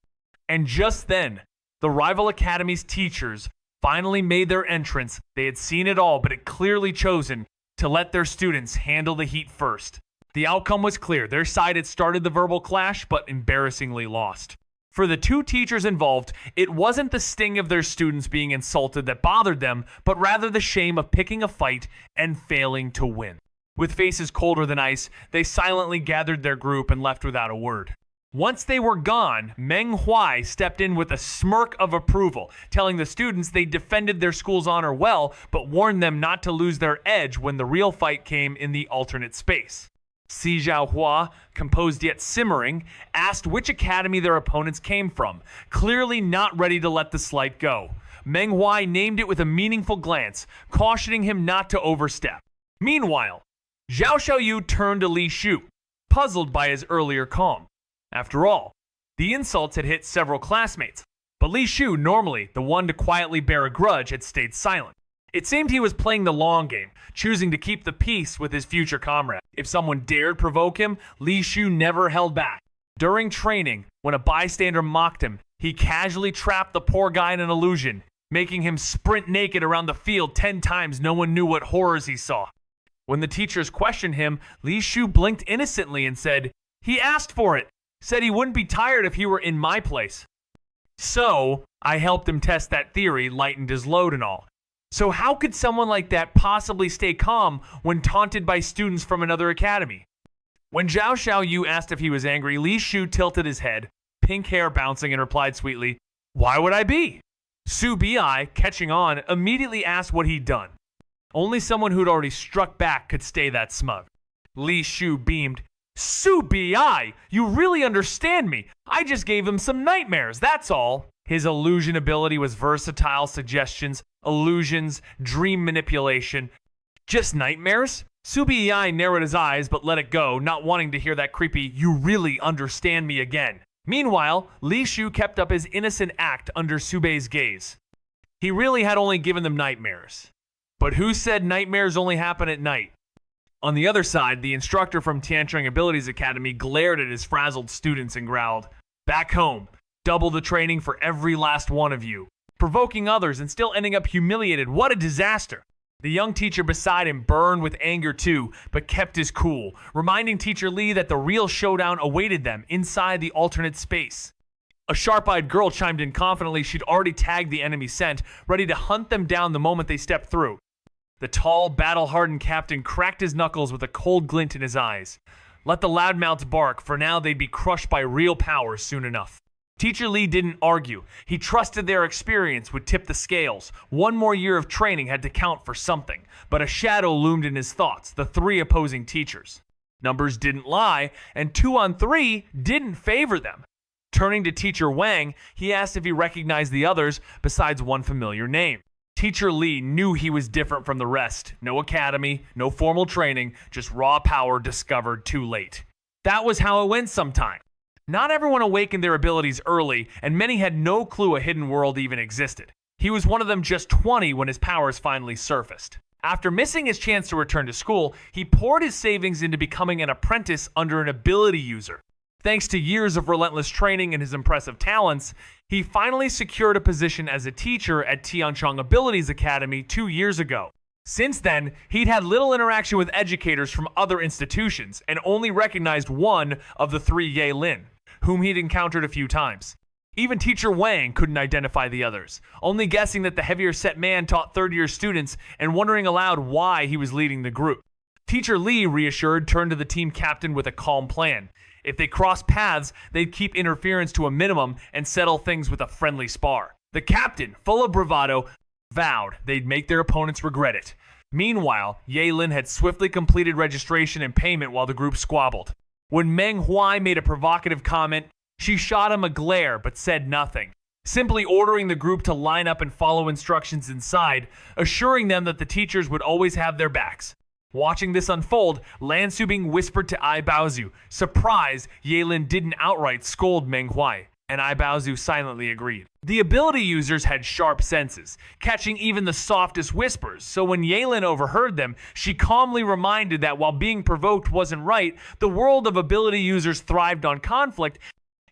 And just then, the rival academy's teachers finally made their entrance. They had seen it all, but had clearly chosen to let their students handle the heat first. The outcome was clear. Their side had started the verbal clash, but embarrassingly lost. For the two teachers involved, it wasn't the sting of their students being insulted that bothered them, but rather the shame of picking a fight and failing to win. With faces colder than ice, they silently gathered their group and left without a word. Once they were gone, Meng Huai stepped in with a smirk of approval, telling the students they defended their school's honor well, but warned them not to lose their edge when the real fight came in the alternate space. Si Zhaohua, composed yet simmering, asked which academy their opponents came from, clearly not ready to let the slight go. Meng Huai named it with a meaningful glance, cautioning him not to overstep. Meanwhile, Zhao Xiaoyu turned to Li Shu, puzzled by his earlier calm. After all, the insults had hit several classmates, but Li Shu, normally the one to quietly bear a grudge, had stayed silent. It seemed he was playing the long game, choosing to keep the peace with his future comrade. If someone dared provoke him, Li Shu never held back. During training, when a bystander mocked him, he casually trapped the poor guy in an illusion, making him sprint naked around the field 10 times. No one knew what horrors he saw. When the teachers questioned him, Li Shu blinked innocently and said, "He asked for it, said he wouldn't be tired if he were in my place." So, I helped him test that theory, lightened his load and all. So how could someone like that possibly stay calm when taunted by students from another academy? When Zhao Xiaoyu asked if he was angry, Li Shu tilted his head, pink hair bouncing, and replied sweetly, "Why would I be?" Subi-ei, catching on, immediately asked what he'd done. Only someone who'd already struck back could stay that smug. Li Shu beamed. "Subi-ei, you really understand me. I just gave him some nightmares, that's all." His illusion ability was versatile suggestions, illusions, dream manipulation. Just nightmares? Subi-ei narrowed his eyes but let it go, not wanting to hear that creepy, "You really understand me" again. Meanwhile, Li Shu kept up his innocent act under Subei's gaze. He really had only given them nightmares. But who said nightmares only happen at night? On the other side, the instructor from Tiancheng Abilities Academy glared at his frazzled students and growled, "Back home. Double the training for every last one of you." Provoking others and still ending up humiliated. What a disaster. The young teacher beside him burned with anger too, but kept his cool, reminding Teacher Li that the real showdown awaited them inside the alternate space. A sharp-eyed girl chimed in confidently she'd already tagged the enemy scent, ready to hunt them down the moment they stepped through. The tall, battle-hardened captain cracked his knuckles with a cold glint in his eyes. Let the loudmouths bark, for now they'd be crushed by real power soon enough. Teacher Li didn't argue. He trusted their experience would tip the scales. One more year of training had to count for something, but a shadow loomed in his thoughts, the three opposing teachers. Numbers didn't lie, and 2 on 3 didn't favor them. Turning to Teacher Wang, he asked if he recognized the others besides one familiar name. Teacher Li knew he was different from the rest. No academy, no formal training, just raw power discovered too late. That was how it went sometimes. Not everyone awakened their abilities early, and many had no clue a hidden world even existed. He was one of them just 20 when his powers finally surfaced. After missing his chance to return to school, he poured his savings into becoming an apprentice under an ability user. Thanks to years of relentless training and his impressive talents, he finally secured a position as a teacher at Tianchong Abilities Academy 2 years ago. Since then, he'd had little interaction with educators from other institutions and only recognized one of the 3 Ye Lin, whom he'd encountered a few times. Even teacher Wang couldn't identify the others, only guessing that the heavier-set man taught third-year students and wondering aloud why he was leading the group. Teacher Lee, reassured, turned to the team captain with a calm plan. If they crossed paths, they'd keep interference to a minimum and settle things with a friendly spar. The captain, full of bravado, vowed they'd make their opponents regret it. Meanwhile, Ye Lin had swiftly completed registration and payment while the group squabbled. When Meng Huai made a provocative comment, she shot him a glare but said nothing, simply ordering the group to line up and follow instructions inside, assuring them that the teachers would always have their backs. Watching this unfold, Lan Subing whispered to Ai Baozu, surprised Ye Lin didn't outright scold Meng Huai, and Ai Baozu silently agreed. The ability users had sharp senses, catching even the softest whispers, so when Ye Lin overheard them, she calmly reminded that while being provoked wasn't right, the world of ability users thrived on conflict,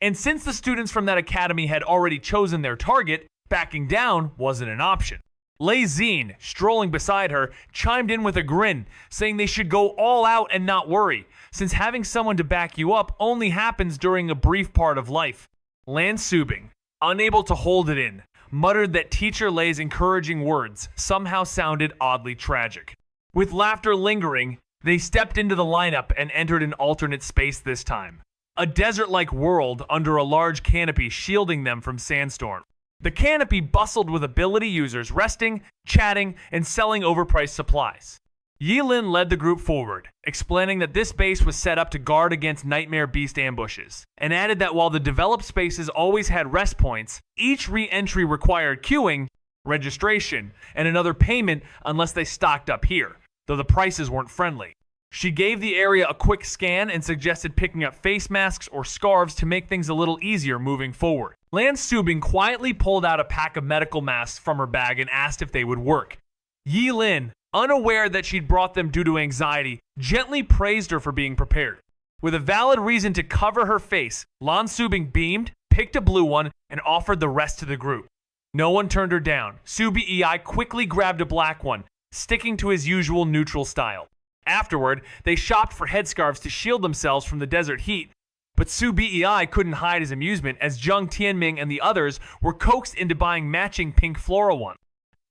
and since the students from that academy had already chosen their target, backing down wasn't an option. Lei Xin, strolling beside her, chimed in with a grin, saying they should go all out and not worry, since having someone to back you up only happens during a brief part of life. Lan Subing, unable to hold it in, muttered that teacher Lei's encouraging words somehow sounded oddly tragic. With laughter lingering, they stepped into the lineup and entered an alternate space this time. A desert-like world under a large canopy shielding them from sandstorm. The canopy bustled with ability users resting, chatting, and selling overpriced supplies. Ye Lin led the group forward, explaining that this base was set up to guard against nightmare beast ambushes, and added that while the developed spaces always had rest points, each re-entry required queuing, registration, and another payment unless they stocked up here, though the prices weren't friendly. She gave the area a quick scan and suggested picking up face masks or scarves to make things a little easier moving forward. Lan Subing quietly pulled out a pack of medical masks from her bag and asked if they would work. Ye Lin, unaware that she'd brought them due to anxiety, gently praised her for being prepared. With a valid reason to cover her face, Lan Subing beamed, picked a blue one, and offered the rest to the group. No one turned her down. Subi Ei quickly grabbed a black one, sticking to his usual neutral style. Afterward, they shopped for headscarves to shield themselves from the desert heat, but Su Bei couldn't hide his amusement as Zheng Tianming and the others were coaxed into buying matching pink floral one.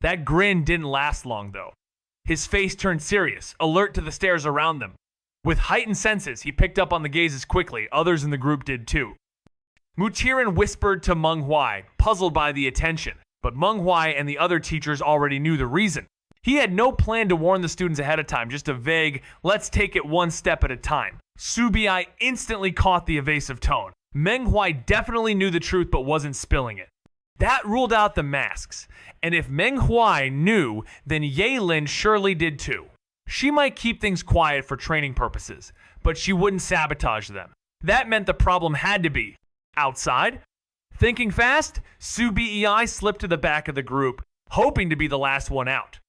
That grin didn't last long, though. His face turned serious, alert to the stares around them. With heightened senses, he picked up on the gazes quickly. Others in the group did too. Mutirin whispered to Meng Huai, puzzled by the attention, but Meng Huai and the other teachers already knew the reason. He had no plan to warn the students ahead of time, just a vague, let's take it one step at a time. Su Bei instantly caught the evasive tone. Meng Huai definitely knew the truth but wasn't spilling it. That ruled out the masks, and if Meng Huai knew, then Ye Lin surely did too. She might keep things quiet for training purposes, but she wouldn't sabotage them. That meant the problem had to be outside. Thinking fast, Su Bei slipped to the back of the group, hoping to be the last one out.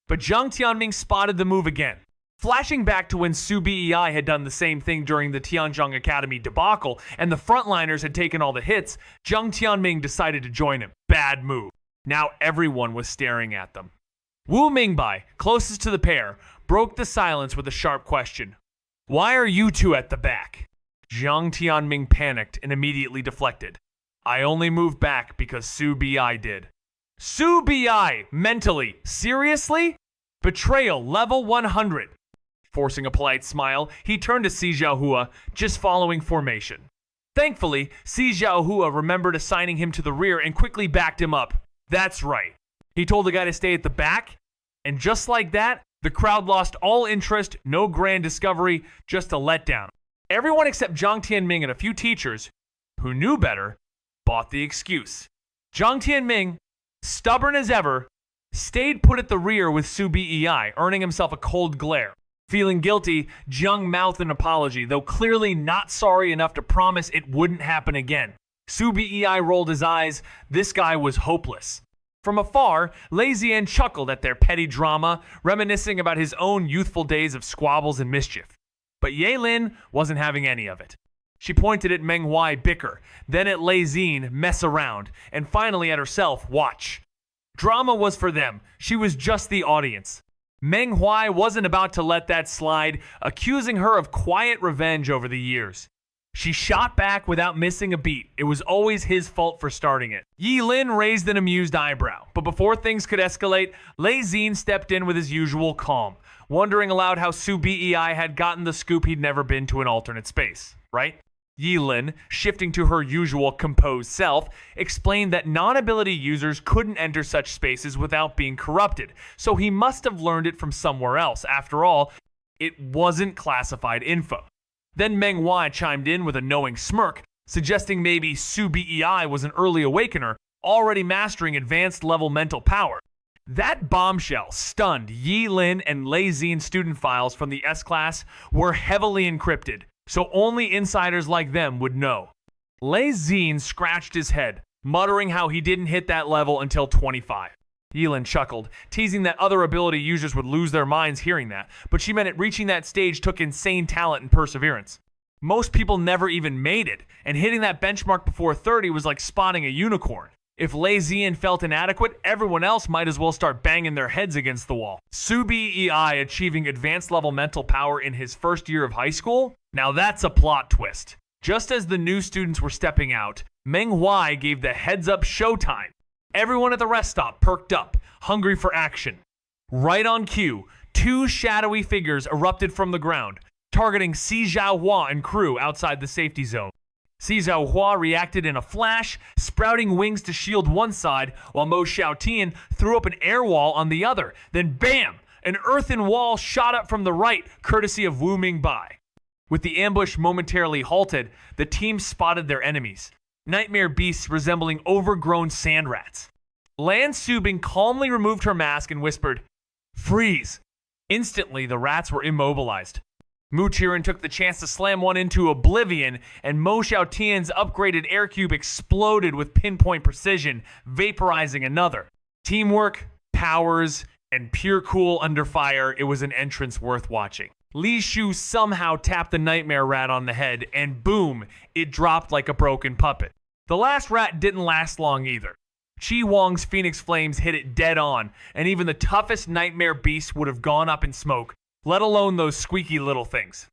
But Zheng Tianming spotted the move again. Flashing back to when Su Bei had done the same thing during the Tianzhong Academy debacle and the frontliners had taken all the hits, Zheng Tianming decided to join him. Bad move. Now everyone was staring at them. Wu Mingbai, closest to the pair, broke the silence with a sharp question. Why are you two at the back? Zheng Tianming panicked and immediately deflected. I only moved back because Su Bei did. Su Bei, mentally, seriously? Betrayal, level 100. Forcing a polite smile, he turned to Si Xiaohua, just following formation. Thankfully, Si Xiaohua remembered assigning him to the rear and quickly backed him up. That's right. He told the guy to stay at the back, and just like that, the crowd lost all interest, no grand discovery, just a letdown. Everyone except Zhang Tianming and a few teachers, who knew better, bought the excuse. Zhang Tianming, stubborn as ever, stayed put at the rear with Su Bei, earning himself a cold glare. Feeling guilty, Zheng mouthed an apology, though clearly not sorry enough to promise it wouldn't happen again. Su Bei rolled his eyes. This guy was hopeless. From afar, Lei Zian chuckled at their petty drama, reminiscing about his own youthful days of squabbles and mischief. But Ye Lin wasn't having any of it. She pointed at Meng Huai, bicker, then at Lei Xin, mess around, and finally at herself, watch. Drama was for them. She was just the audience. Meng Huai wasn't about to let that slide, accusing her of quiet revenge over the years. She shot back without missing a beat. It was always his fault for starting it. Yi Lin raised an amused eyebrow, but before things could escalate, Lei Xin stepped in with his usual calm, wondering aloud how Su Bei had gotten the scoop he'd never been to an alternate space, right? Yi Lin, shifting to her usual composed self, explained that non-ability users couldn't enter such spaces without being corrupted, so he must have learned it from somewhere else. After all, it wasn't classified info. Then Meng Huai chimed in with a knowing smirk, suggesting maybe Su Bei was an early awakener, already mastering advanced level mental power. That bombshell stunned. Yi Lin and Lei Xin student files from the S-Class were heavily encrypted, so only insiders like them would know. Lei Xin scratched his head, muttering how he didn't hit that level until 25. Yi Lin chuckled, teasing that other ability users would lose their minds hearing that, but she meant it reaching that stage took insane talent and perseverance. Most people never even made it, and hitting that benchmark before 30 was like spotting a unicorn. If Lei Xin felt inadequate, everyone else might as well start banging their heads against the wall. Su Bei achieving advanced level mental power in his first year of high school? Now that's a plot twist. Just as the new students were stepping out, Meng Huai gave the heads up showtime. Everyone at the rest stop perked up, hungry for action. Right on cue, two shadowy figures erupted from the ground, targeting Si Zhaohua and crew outside the safety zone. Si Zhaohua reacted in a flash, sprouting wings to shield one side, while Mo Xiaotian threw up an air wall on the other. Then bam! An earthen wall shot up from the right, courtesy of Wu Mingbai. With the ambush momentarily halted, the team spotted their enemies. Nightmare beasts resembling overgrown sand rats. Lan Subing calmly removed her mask and whispered, "Freeze!" Instantly, the rats were immobilized. Mu Qiren took the chance to slam one into oblivion, and Mo Xiaotian's upgraded air cube exploded with pinpoint precision, vaporizing another. Teamwork, powers, and pure cool under fire, it was an entrance worth watching. Li Shu somehow tapped the nightmare rat on the head, and boom, it dropped like a broken puppet. The last rat didn't last long either. Qi Wang's Phoenix Flames hit it dead on, and even the toughest nightmare beast would have gone up in smoke, let alone those squeaky little things.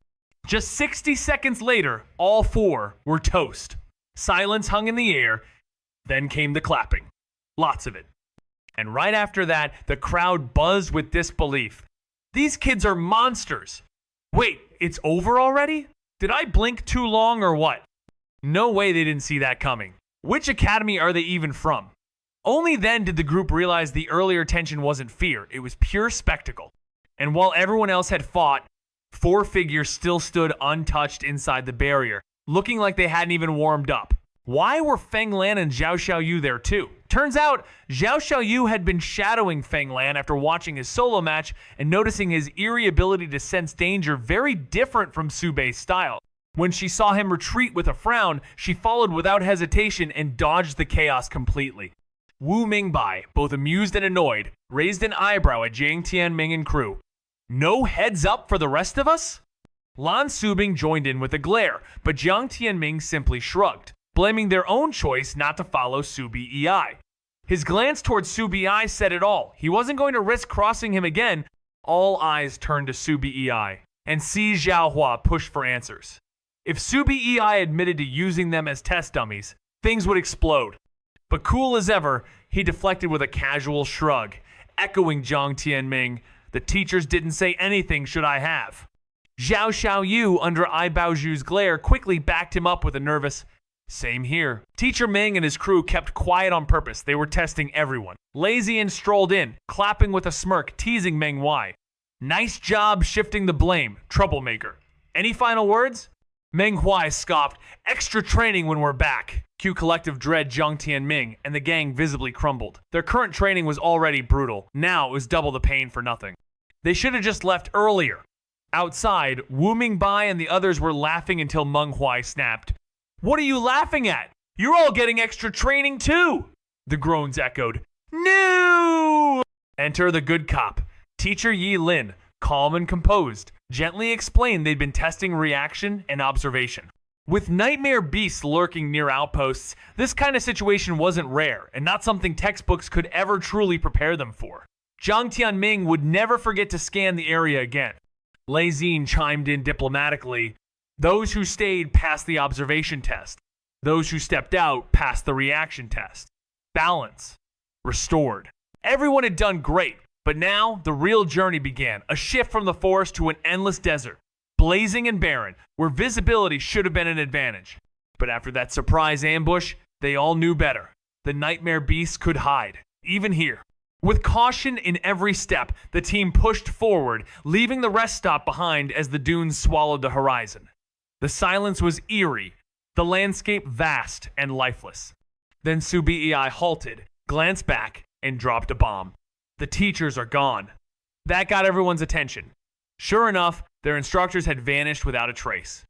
Just 60 seconds later, all four were toast. Silence hung in the air, then came the clapping. Lots of it. And right after that, the crowd buzzed with disbelief. These kids are monsters. Wait, it's over already? Did I blink too long or what? No way they didn't see that coming. Which academy are they even from? Only then did the group realize the earlier tension wasn't fear, it was pure spectacle. And while everyone else had fought, four figures still stood untouched inside the barrier, looking like they hadn't even warmed up. Why were Feng Lan and Zhao Xiaoyu there too? Turns out, Zhao Xiaoyu had been shadowing Feng Lan after watching his solo match and noticing his eerie ability to sense danger very different from Su Bei's style. When she saw him retreat with a frown, she followed without hesitation and dodged the chaos completely. Wu Mingbai, both amused and annoyed, raised an eyebrow at Jiang Tianming and crew. No heads up for the rest of us? Lan Subing joined in with a glare, but Jiang Tianming simply shrugged, blaming their own choice not to follow Su Bei. His glance towards Su Bei said it all. He wasn't going to risk crossing him again. All eyes turned to Su Bei, and Si Zhaohua pushed for answers. If Su Bei admitted to using them as test dummies, things would explode. But cool as ever, he deflected with a casual shrug, echoing Jiang Tianming, "The teachers didn't say anything, should I have?" Zhao Xiaoyu, under Ai Baozhu's glare, quickly backed him up with a nervous, "Same here." Teacher Ming and his crew kept quiet on purpose. They were testing everyone. Lei Xin strolled in, clapping with a smirk, teasing Meng Huai. "Nice job shifting the blame, troublemaker. Any final words?" Meng Huai scoffed, "Extra training when we're back." Cue collective dread Jiang Tianming, and the gang visibly crumbled. Their current training was already brutal. Now it was double the pain for nothing. They should have just left earlier. Outside, Wu Mingbai and the others were laughing until Meng Huai snapped. "What are you laughing at? You're all getting extra training too!" The groans echoed. "No!" Enter the good cop. Teacher Yi Lin, calm and composed, gently explained they'd been testing reaction and observation. With nightmare beasts lurking near outposts, this kind of situation wasn't rare and not something textbooks could ever truly prepare them for. Jiang Tianming would never forget to scan the area again. Lei Xin chimed in diplomatically, "Those who stayed passed the observation test. Those who stepped out passed the reaction test. Balance. Restored." Everyone had done great, but now the real journey began, a shift from the forest to an endless desert, blazing and barren, where visibility should have been an advantage. But after that surprise ambush, they all knew better. The nightmare beasts could hide, even here. With caution in every step, the team pushed forward, leaving the rest stop behind as the dunes swallowed the horizon. The silence was eerie, the landscape vast and lifeless. Then Su Bei halted, glanced back, and dropped a bomb. The teachers are gone. That got everyone's attention. Sure enough, their instructors had vanished without a trace.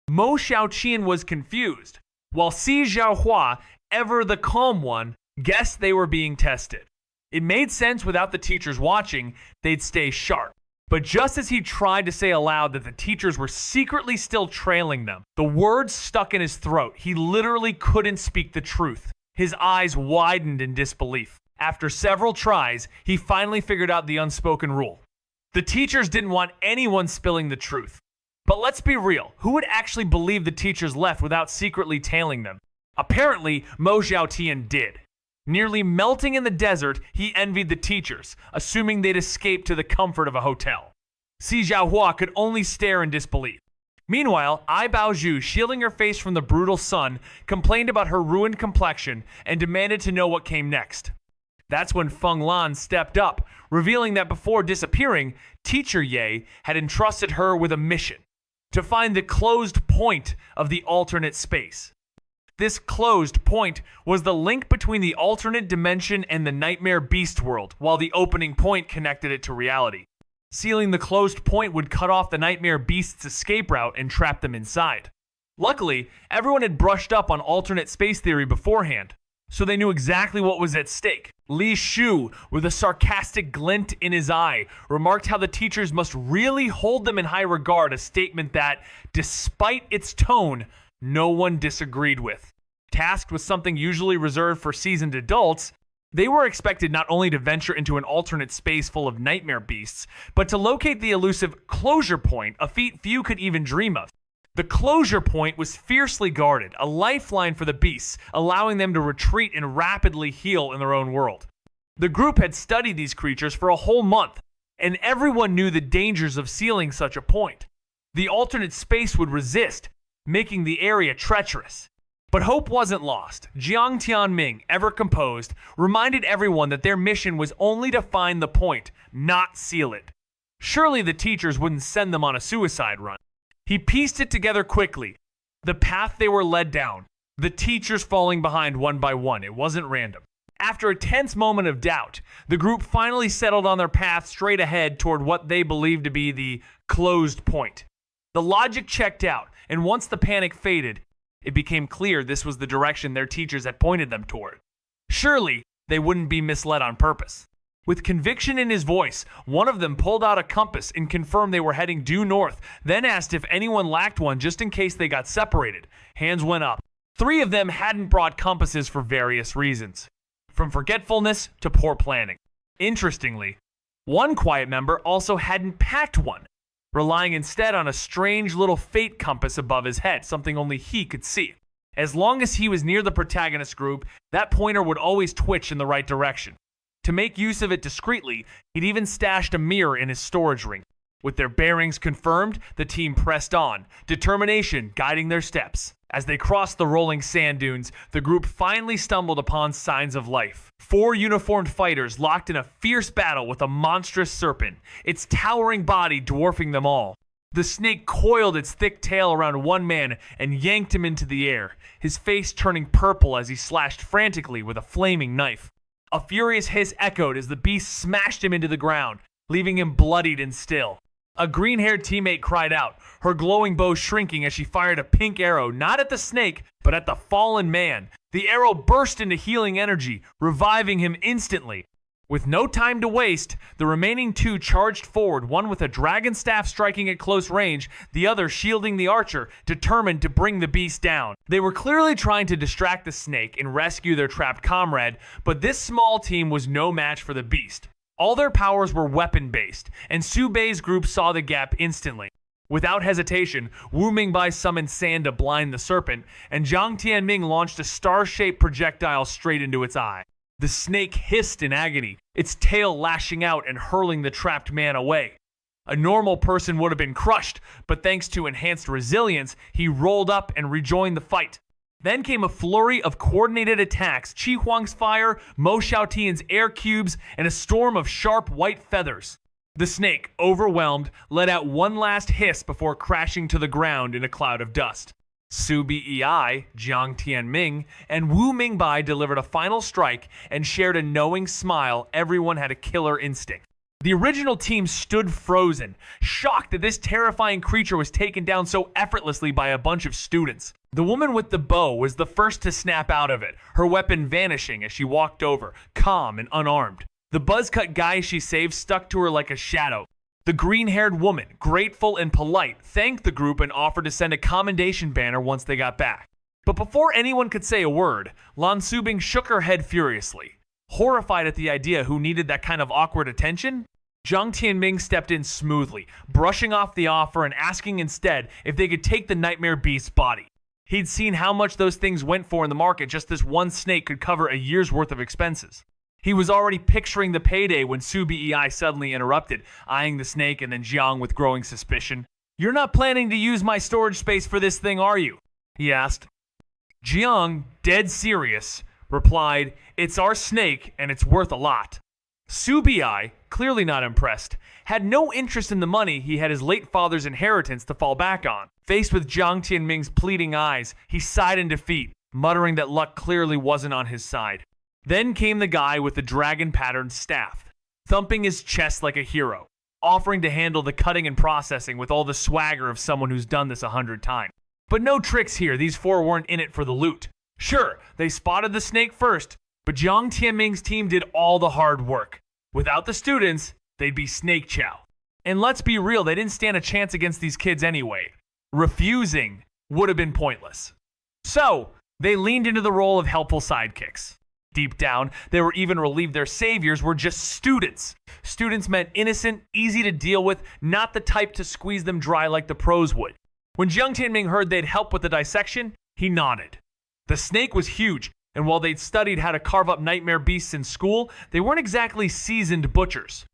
Mo Xiaoqian was confused, while Si Xiaohua, ever the calm one, guessed they were being tested. It made sense without the teachers watching, they'd stay sharp. But just as he tried to say aloud that the teachers were secretly still trailing them, the words stuck in his throat. He literally couldn't speak the truth. His eyes widened in disbelief. After several tries, he finally figured out the unspoken rule. The teachers didn't want anyone spilling the truth. But let's be real, who would actually believe the teachers left without secretly tailing them? Apparently, Mo Xiaotian did. Nearly melting in the desert, he envied the teachers, assuming they'd escape to the comfort of a hotel. Si Xiaohua could only stare in disbelief. Meanwhile, Ai Baozhu, shielding her face from the brutal sun, complained about her ruined complexion and demanded to know what came next. That's when Feng Lan stepped up, revealing that before disappearing, Teacher Ye had entrusted her with a mission to find the closed point of the alternate space. This closed point was the link between the alternate dimension and the nightmare beast world, while the opening point connected it to reality. Sealing the closed point would cut off the nightmare beast's escape route and trap them inside. Luckily, everyone had brushed up on alternate space theory beforehand, so they knew exactly what was at stake. Li Shu, with a sarcastic glint in his eye, remarked how the teachers must really hold them in high regard, a statement that, despite its tone, no one disagreed with. Tasked with something usually reserved for seasoned adults, they were expected not only to venture into an alternate space full of nightmare beasts, but to locate the elusive closure point, a feat few could even dream of. The closure point was fiercely guarded, a lifeline for the beasts, allowing them to retreat and rapidly heal in their own world. The group had studied these creatures for a whole month, and everyone knew the dangers of sealing such a point. The alternate space would resist, making the area treacherous. But hope wasn't lost. Jiang Tianming, ever composed, reminded everyone that their mission was only to find the point, not seal it. Surely the teachers wouldn't send them on a suicide run. He pieced it together quickly. The path they were led down, the teachers falling behind one by one. It wasn't random. After a tense moment of doubt, the group finally settled on their path straight ahead toward what they believed to be the closed point. The logic checked out, and once the panic faded, it became clear this was the direction their teachers had pointed them toward. Surely, they wouldn't be misled on purpose. With conviction in his voice, one of them pulled out a compass and confirmed they were heading due north, then asked if anyone lacked one just in case they got separated. Hands went up. 3 of them hadn't brought compasses for various reasons, from forgetfulness to poor planning. Interestingly, one quiet member also hadn't packed one, relying instead on a strange little fate compass above his head, something only he could see. As long as he was near the protagonist group, that pointer would always twitch in the right direction. To make use of it discreetly, he'd even stashed a mirror in his storage ring. With their bearings confirmed, the team pressed on, determination guiding their steps. As they crossed the rolling sand dunes, the group finally stumbled upon signs of life. 4 uniformed fighters locked in a fierce battle with a monstrous serpent, its towering body dwarfing them all. The snake coiled its thick tail around one man and yanked him into the air, his face turning purple as he slashed frantically with a flaming knife. A furious hiss echoed as the beast smashed him into the ground, leaving him bloodied and still. A green-haired teammate cried out, her glowing bow shrinking as she fired a pink arrow not at the snake, but at the fallen man. The arrow burst into healing energy, reviving him instantly. With no time to waste, the remaining two charged forward, one with a dragon staff striking at close range, the other shielding the archer, determined to bring the beast down. They were clearly trying to distract the snake and rescue their trapped comrade, but this small team was no match for the beast. All their powers were weapon-based, and Su Bei's group saw the gap instantly. Without hesitation, Wu Mingbai summoned sand to blind the serpent, and Jiang Tianming launched a star-shaped projectile straight into its eye. The snake hissed in agony, its tail lashing out and hurling the trapped man away. A normal person would have been crushed, but thanks to enhanced resilience, he rolled up and rejoined the fight. Then came a flurry of coordinated attacks, Qi Huang's fire, Mo Xiaotian's air cubes, and a storm of sharp white feathers. The snake, overwhelmed, let out one last hiss before crashing to the ground in a cloud of dust. Su Bei, Jiang Tianming, and Wu Mingbai delivered a final strike and shared a knowing smile. Everyone had a killer instinct. The original team stood frozen, shocked that this terrifying creature was taken down so effortlessly by a bunch of students. The woman with the bow was the first to snap out of it, her weapon vanishing as she walked over, calm and unarmed. The buzz-cut guy she saved stuck to her like a shadow. The green-haired woman, grateful and polite, thanked the group and offered to send a commendation banner once they got back. But before anyone could say a word, Lan Subing shook her head furiously. Horrified at the idea who needed that kind of awkward attention, Jiang Tianming stepped in smoothly, brushing off the offer and asking instead if they could take the nightmare beast's body. He'd seen how much those things went for in the market. Just this one snake could cover a year's worth of expenses. He was already picturing the payday when Su Bei suddenly interrupted, eyeing the snake and then Jiang with growing suspicion. "You're not planning to use my storage space for this thing, are you?" he asked. Jiang, dead serious, replied, "It's our snake and it's worth a lot." Su Bei, clearly not impressed, had no interest in the money. He had his late father's inheritance to fall back on. Faced with Jiang Tianming's pleading eyes, he sighed in defeat, muttering that luck clearly wasn't on his side. Then came the guy with the dragon-patterned staff, thumping his chest like a hero, offering to handle the cutting and processing with all the swagger of someone who's done this 100 times. But no tricks here, these four weren't in it for the loot. Sure, they spotted the snake first, but Jiang Tianming's team did all the hard work. Without the students, they'd be snake chow. And let's be real, they didn't stand a chance against these kids anyway. Refusing would have been pointless. So, they leaned into the role of helpful sidekicks. Deep down, they were even relieved their saviors were just students. Students meant innocent, easy to deal with, not the type to squeeze them dry like the pros would. When Jiang Tianming heard they'd help with the dissection, he nodded. The snake was huge, and while they'd studied how to carve up nightmare beasts in school, they weren't exactly seasoned butchers.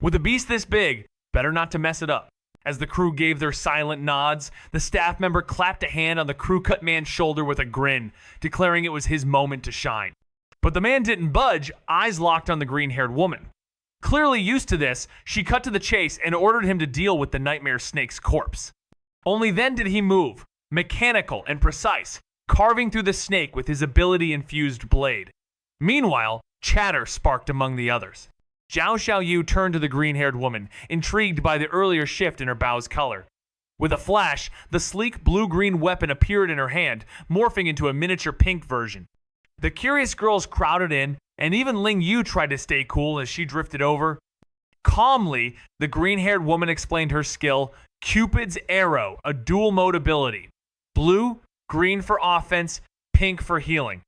With a beast this big, better not to mess it up. As the crew gave their silent nods, the staff member clapped a hand on the crew-cut man's shoulder with a grin, declaring it was his moment to shine. But the man didn't budge, eyes locked on the green-haired woman. Clearly used to this, she cut to the chase and ordered him to deal with the nightmare snake's corpse. Only then did he move, mechanical and precise, carving through the snake with his ability-infused blade. Meanwhile, chatter sparked among the others. Zhao Xiaoyu turned to the green-haired woman, intrigued by the earlier shift in her bow's color. With a flash, the sleek blue-green weapon appeared in her hand, morphing into a miniature pink version. The curious girls crowded in, and even Ling Yu tried to stay cool as she drifted over. Calmly, the green-haired woman explained her skill, Cupid's Arrow, a dual-mode ability. Blue, green for offense, pink for healing.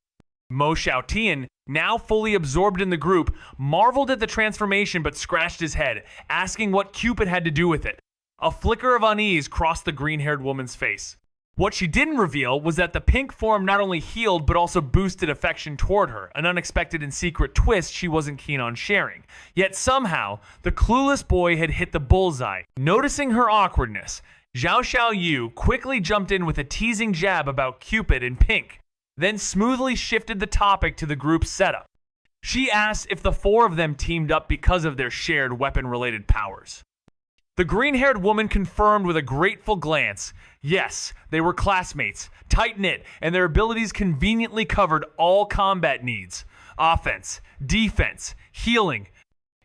Mo Xiaotian, now fully absorbed in the group, marveled at the transformation but scratched his head, asking what Cupid had to do with it. A flicker of unease crossed the green-haired woman's face. What she didn't reveal was that the pink form not only healed but also boosted affection toward her, an unexpected and secret twist she wasn't keen on sharing. Yet somehow, the clueless boy had hit the bullseye. Noticing her awkwardness, Zhao Xiaoyu quickly jumped in with a teasing jab about Cupid and pink, then smoothly shifted the topic to the group's setup. She asked if the four of them teamed up because of their shared weapon-related powers. The green-haired woman confirmed with a grateful glance. Yes, they were classmates, tight-knit, and their abilities conveniently covered all combat needs. Offense, defense, healing,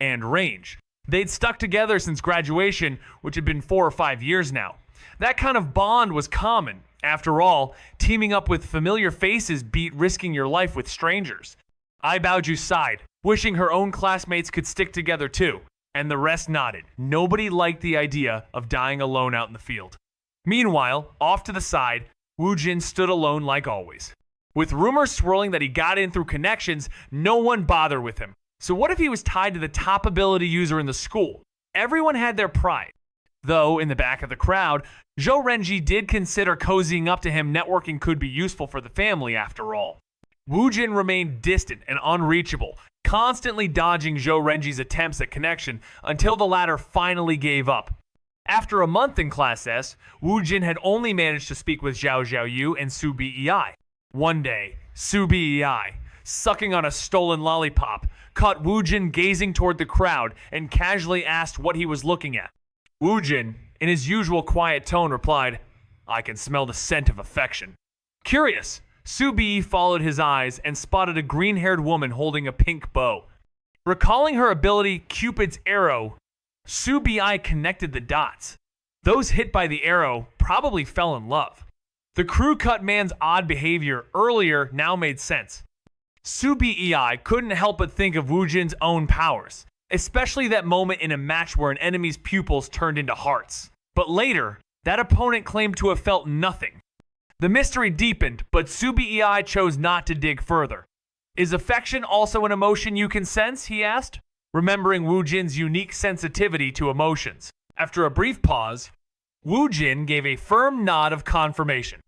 and range. They'd stuck together since graduation, which had been 4 or 5 years now. That kind of bond was common. After all, teaming up with familiar faces beat risking your life with strangers. Ai Baoju sighed, wishing her own classmates could stick together too, and the rest nodded. Nobody liked the idea of dying alone out in the field. Meanwhile, off to the side, Woojin stood alone like always. With rumors swirling that he got in through connections, no one bothered with him. So what if he was tied to the top ability user in the school? Everyone had their pride. Though, in the back of the crowd, Zhou Renji did consider cozying up to him. Networking could be useful for the family after all. Woojin remained distant and unreachable, constantly dodging Zhou Renji's attempts at connection until the latter finally gave up. After a month in Class S, Woojin had only managed to speak with Zhao Xiaoyu and Su Bei. One day, Su Bei, sucking on a stolen lollipop, caught Woojin gazing toward the crowd and casually asked what he was looking at. Woojin, in his usual quiet tone, replied, "I can smell the scent of affection." Curious, Su Bei followed his eyes and spotted a green-haired woman holding a pink bow. Recalling her ability Cupid's arrow, Su Bei connected the dots. Those hit by the arrow probably fell in love. The crew-cut man's odd behavior earlier now made sense. Su Bei couldn't help but think of Woojin's own powers, especially that moment in a match where an enemy's pupils turned into hearts. But later, that opponent claimed to have felt nothing. The mystery deepened, but Su Bei chose not to dig further. "Is affection also an emotion you can sense?" he asked, remembering Woojin's unique sensitivity to emotions. After a brief pause, Woojin gave a firm nod of confirmation.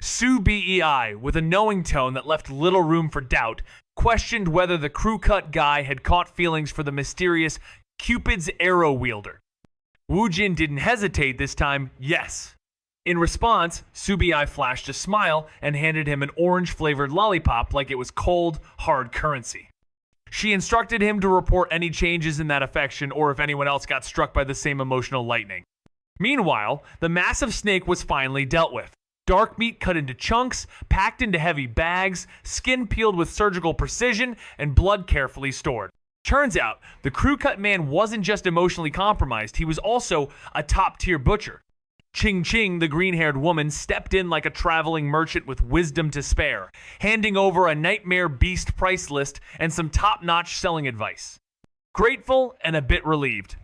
Su Bei, with a knowing tone that left little room for doubt, questioned whether the crew-cut guy had caught feelings for the mysterious Cupid's arrow wielder. Woojin didn't hesitate this time. Yes. In response, Su Bei flashed a smile and handed him an orange-flavored lollipop like it was cold, hard currency. She instructed him to report any changes in that affection or if anyone else got struck by the same emotional lightning. Meanwhile, the massive snake was finally dealt with. Dark meat cut into chunks, packed into heavy bags, skin peeled with surgical precision, and blood carefully stored. Turns out, the crew-cut man wasn't just emotionally compromised, he was also a top-tier butcher. Ching Ching, the green-haired woman, stepped in like a traveling merchant with wisdom to spare, handing over a nightmare beast price list and some top-notch selling advice. Grateful and a bit relieved,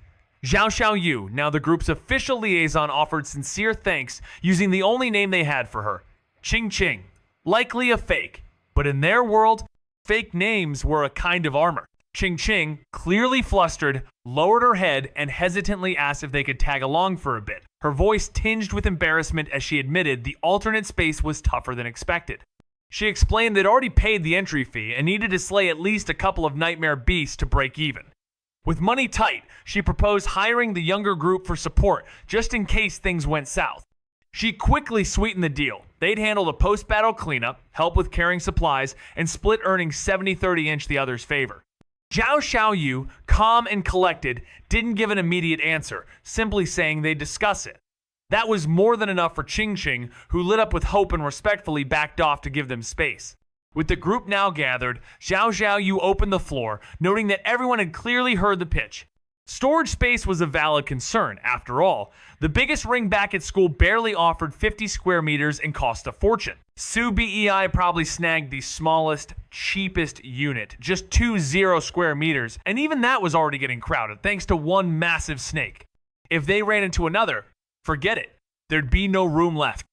Zhao Xiaoyu, now the group's official liaison, offered sincere thanks using the only name they had for her, Ching Ching. Likely a fake, but in their world, fake names were a kind of armor. Ching Ching, clearly flustered, lowered her head and hesitantly asked if they could tag along for a bit, her voice tinged with embarrassment as she admitted the alternate space was tougher than expected. She explained they'd already paid the entry fee and needed to slay at least a couple of nightmare beasts to break even. With money tight, she proposed hiring the younger group for support just in case things went south. She quickly sweetened the deal. They'd handle the post-battle cleanup, help with carrying supplies, and split earnings 70-30 inch the other's favor. Zhao Xiaoyu, calm and collected, didn't give an immediate answer, simply saying they'd discuss it. That was more than enough for Ching Ching, who lit up with hope and respectfully backed off to give them space. With the group now gathered, Zhao Xiaoyu opened the floor, noting that everyone had clearly heard the pitch. Storage space was a valid concern. After all, the biggest ring back at school barely offered 50 square meters and cost a fortune. Su Bei probably snagged the smallest, cheapest unit, just 20 square meters, and even that was already getting crowded thanks to one massive snake. If they ran into another, forget it. There'd be no room left.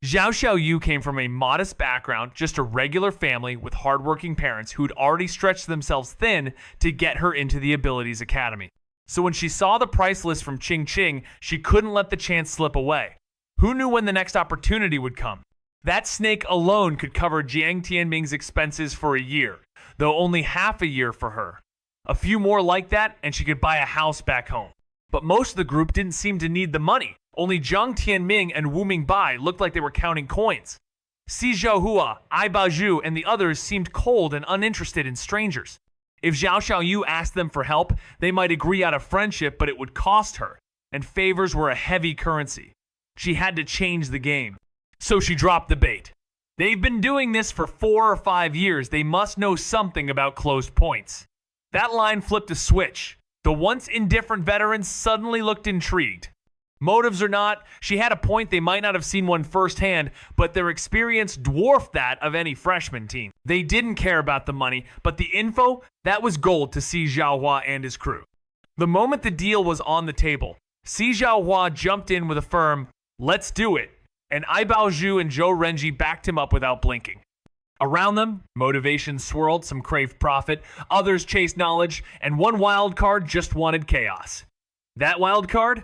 Zhao Xiaoyu came from a modest background, just a regular family with hardworking parents who'd already stretched themselves thin to get her into the Abilities Academy. So when she saw the price list from Ching Ching, she couldn't let the chance slip away. Who knew when the next opportunity would come? That snake alone could cover Jiang Tianming's expenses for a year, though only half a year for her. A few more like that, and she could buy a house back home. But most of the group didn't seem to need the money. Only Jiang Tianming and Wu Mingbai looked like they were counting coins. Si Zhaohua, Ai Baju, and the others seemed cold and uninterested in strangers. If Zhao Xiaoyu asked them for help, they might agree out of friendship, but it would cost her, and favors were a heavy currency. She had to change the game. So she dropped the bait. They've been doing this for 4 or 5 years. They must know something about closed points. That line flipped a switch. The once indifferent veterans suddenly looked intrigued. Motives or not, she had a point. They might not have seen one firsthand, but their experience dwarfed that of any freshman team. They didn't care about the money, but the info, that was gold to Si Xiaohua and his crew. The moment the deal was on the table, Si Xiaohua jumped in with a firm, "Let's do it," and Ai Baozhu and Zhou Renji backed him up without blinking. Around them, motivation swirled, some craved profit, others chased knowledge, and one wild card just wanted chaos. That wild card?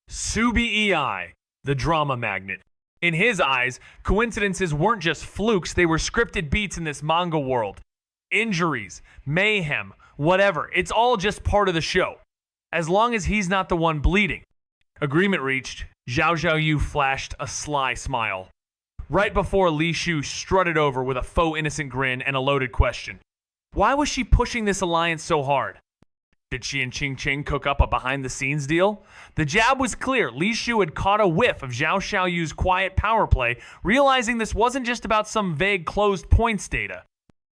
Subi, the drama magnet. In his eyes, coincidences weren't just flukes, they were scripted beats in this manga world. Injuries, mayhem, whatever, it's all just part of the show. As long as he's not the one bleeding. Agreement reached, Zhao Xiaoyu flashed a sly smile. Right before Li Shu strutted over with a faux innocent grin and a loaded question. Why was she pushing this alliance so hard? Did she and Qing Qing cook up a behind-the-scenes deal? The jab was clear. Li Shu had caught a whiff of Zhao Xiaoyu's quiet power play, realizing this wasn't just about some vague closed points data.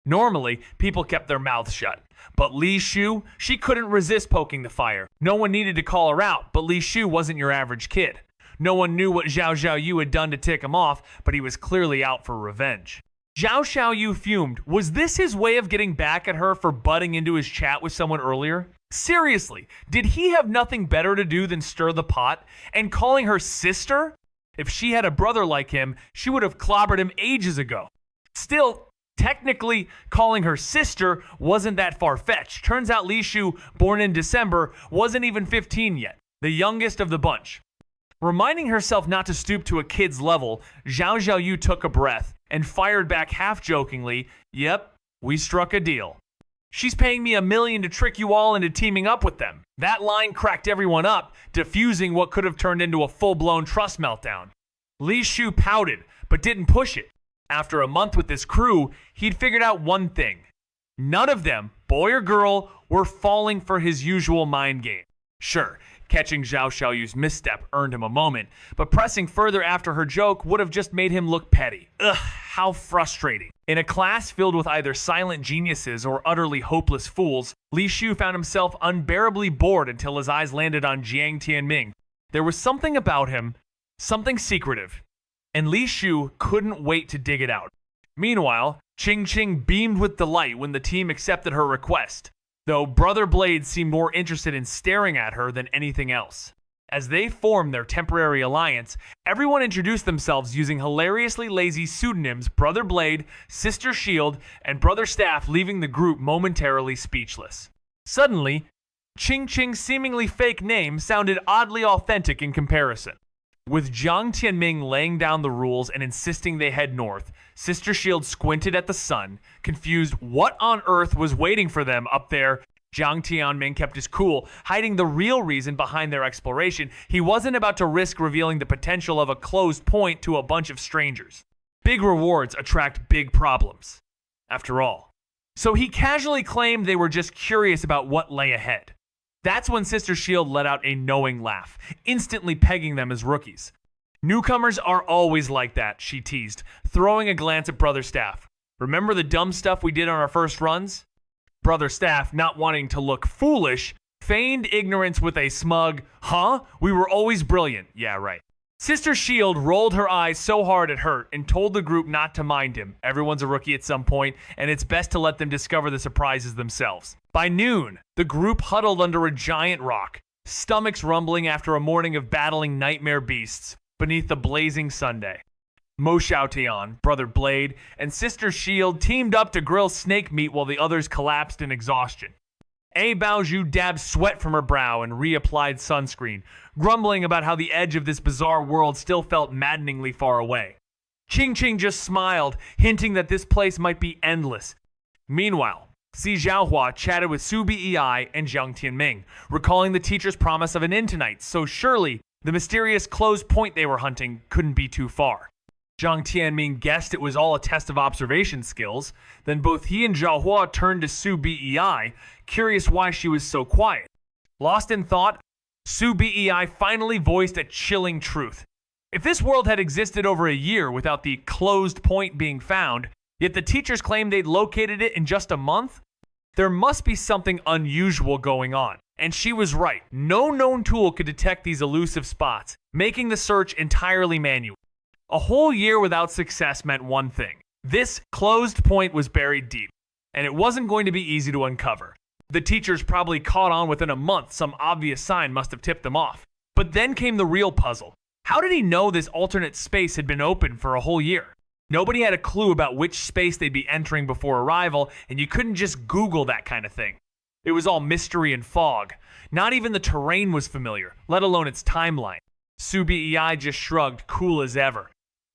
Normally, people kept their mouths shut. But Li Shu, she couldn't resist poking the fire. No one needed to call her out, but Li Shu wasn't your average kid. No one knew what Zhao Xiaoyu had done to tick him off, but he was clearly out for revenge. Zhao Xiaoyu fumed. Was this his way of getting back at her for butting into his chat with someone earlier? Seriously, did he have nothing better to do than stir the pot? And calling her sister? If she had a brother like him, she would have clobbered him ages ago. Still, technically, calling her sister wasn't that far-fetched. Turns out Li Shu, born in December, wasn't even 15 yet, the youngest of the bunch. Reminding herself not to stoop to a kid's level, Zhao Xiaoyu took a breath and fired back half-jokingly, "Yep, we struck a deal. She's paying me $1 million to trick you all into teaming up with them." That line cracked everyone up, diffusing what could have turned into a full-blown trust meltdown. Li Shu pouted, but didn't push it. After a month with this crew, he'd figured out one thing. None of them, boy or girl, were falling for his usual mind game. Sure, catching Zhao Xiaoyu's misstep earned him a moment, but pressing further after her joke would have just made him look petty. Ugh, how frustrating. In a class filled with either silent geniuses or utterly hopeless fools, Li Shu found himself unbearably bored until his eyes landed on Jiang Tianming. There was something about him, something secretive, and Li Shu couldn't wait to dig it out. Meanwhile, Qing Qing beamed with delight when the team accepted her request, though Brother Blade seemed more interested in staring at her than anything else. As they formed their temporary alliance, everyone introduced themselves using hilariously lazy pseudonyms Brother Blade, Sister Shield, and Brother Staff, leaving the group momentarily speechless. Suddenly, Qing Qing's seemingly fake name sounded oddly authentic in comparison. With Jiang Tianming laying down the rules and insisting they head north, Sister Shield squinted at the sun, confused what on earth was waiting for them up there. Jiang Tianming kept his cool, hiding the real reason behind their exploration. He wasn't about to risk revealing the potential of a closed point to a bunch of strangers. Big rewards attract big problems, after all. So he casually claimed they were just curious about what lay ahead. That's when Sister Shield let out a knowing laugh, instantly pegging them as rookies. Newcomers are always like that, she teased, throwing a glance at Brother Staff. Remember the dumb stuff we did on our first runs? Brother Staff, not wanting to look foolish, feigned ignorance with a smug, "Huh? We were always brilliant." Yeah, right. Sister Shield rolled her eyes so hard it hurt and told the group not to mind him. Everyone's a rookie at some point, and it's best to let them discover the surprises themselves. By noon, the group huddled under a giant rock, stomachs rumbling after a morning of battling nightmare beasts beneath the blazing Sunday. Mo Xiaotian, Brother Blade, and Sister Shield teamed up to grill snake meat while the others collapsed in exhaustion. Ai Baozhu dabbed sweat from her brow and reapplied sunscreen, grumbling about how the edge of this bizarre world still felt maddeningly far away. Qing Qing just smiled, hinting that this place might be endless. Meanwhile, Si Xiaohua chatted with Su Bei and Jiang Tianming, recalling the teacher's promise of an inn tonight, so surely the mysterious closed point they were hunting couldn't be too far. Jiang Tianming guessed it was all a test of observation skills. Then both he and Xiaohua turned to Su Bei, curious why she was so quiet. Lost in thought, Su Bei finally voiced a chilling truth. If this world had existed over a year without the closed point being found, yet the teachers claimed they'd located it in just a month, there must be something unusual going on. And she was right. No known tool could detect these elusive spots, making the search entirely manual. A whole year without success meant one thing. This closed point was buried deep, and it wasn't going to be easy to uncover. The teachers probably caught on within a month. Some obvious sign must have tipped them off. But then came the real puzzle. How did he know this alternate space had been open for a whole year? Nobody had a clue about which space they'd be entering before arrival, and you couldn't just Google that kind of thing. It was all mystery and fog. Not even the terrain was familiar, let alone its timeline. Subei just shrugged, cool as ever.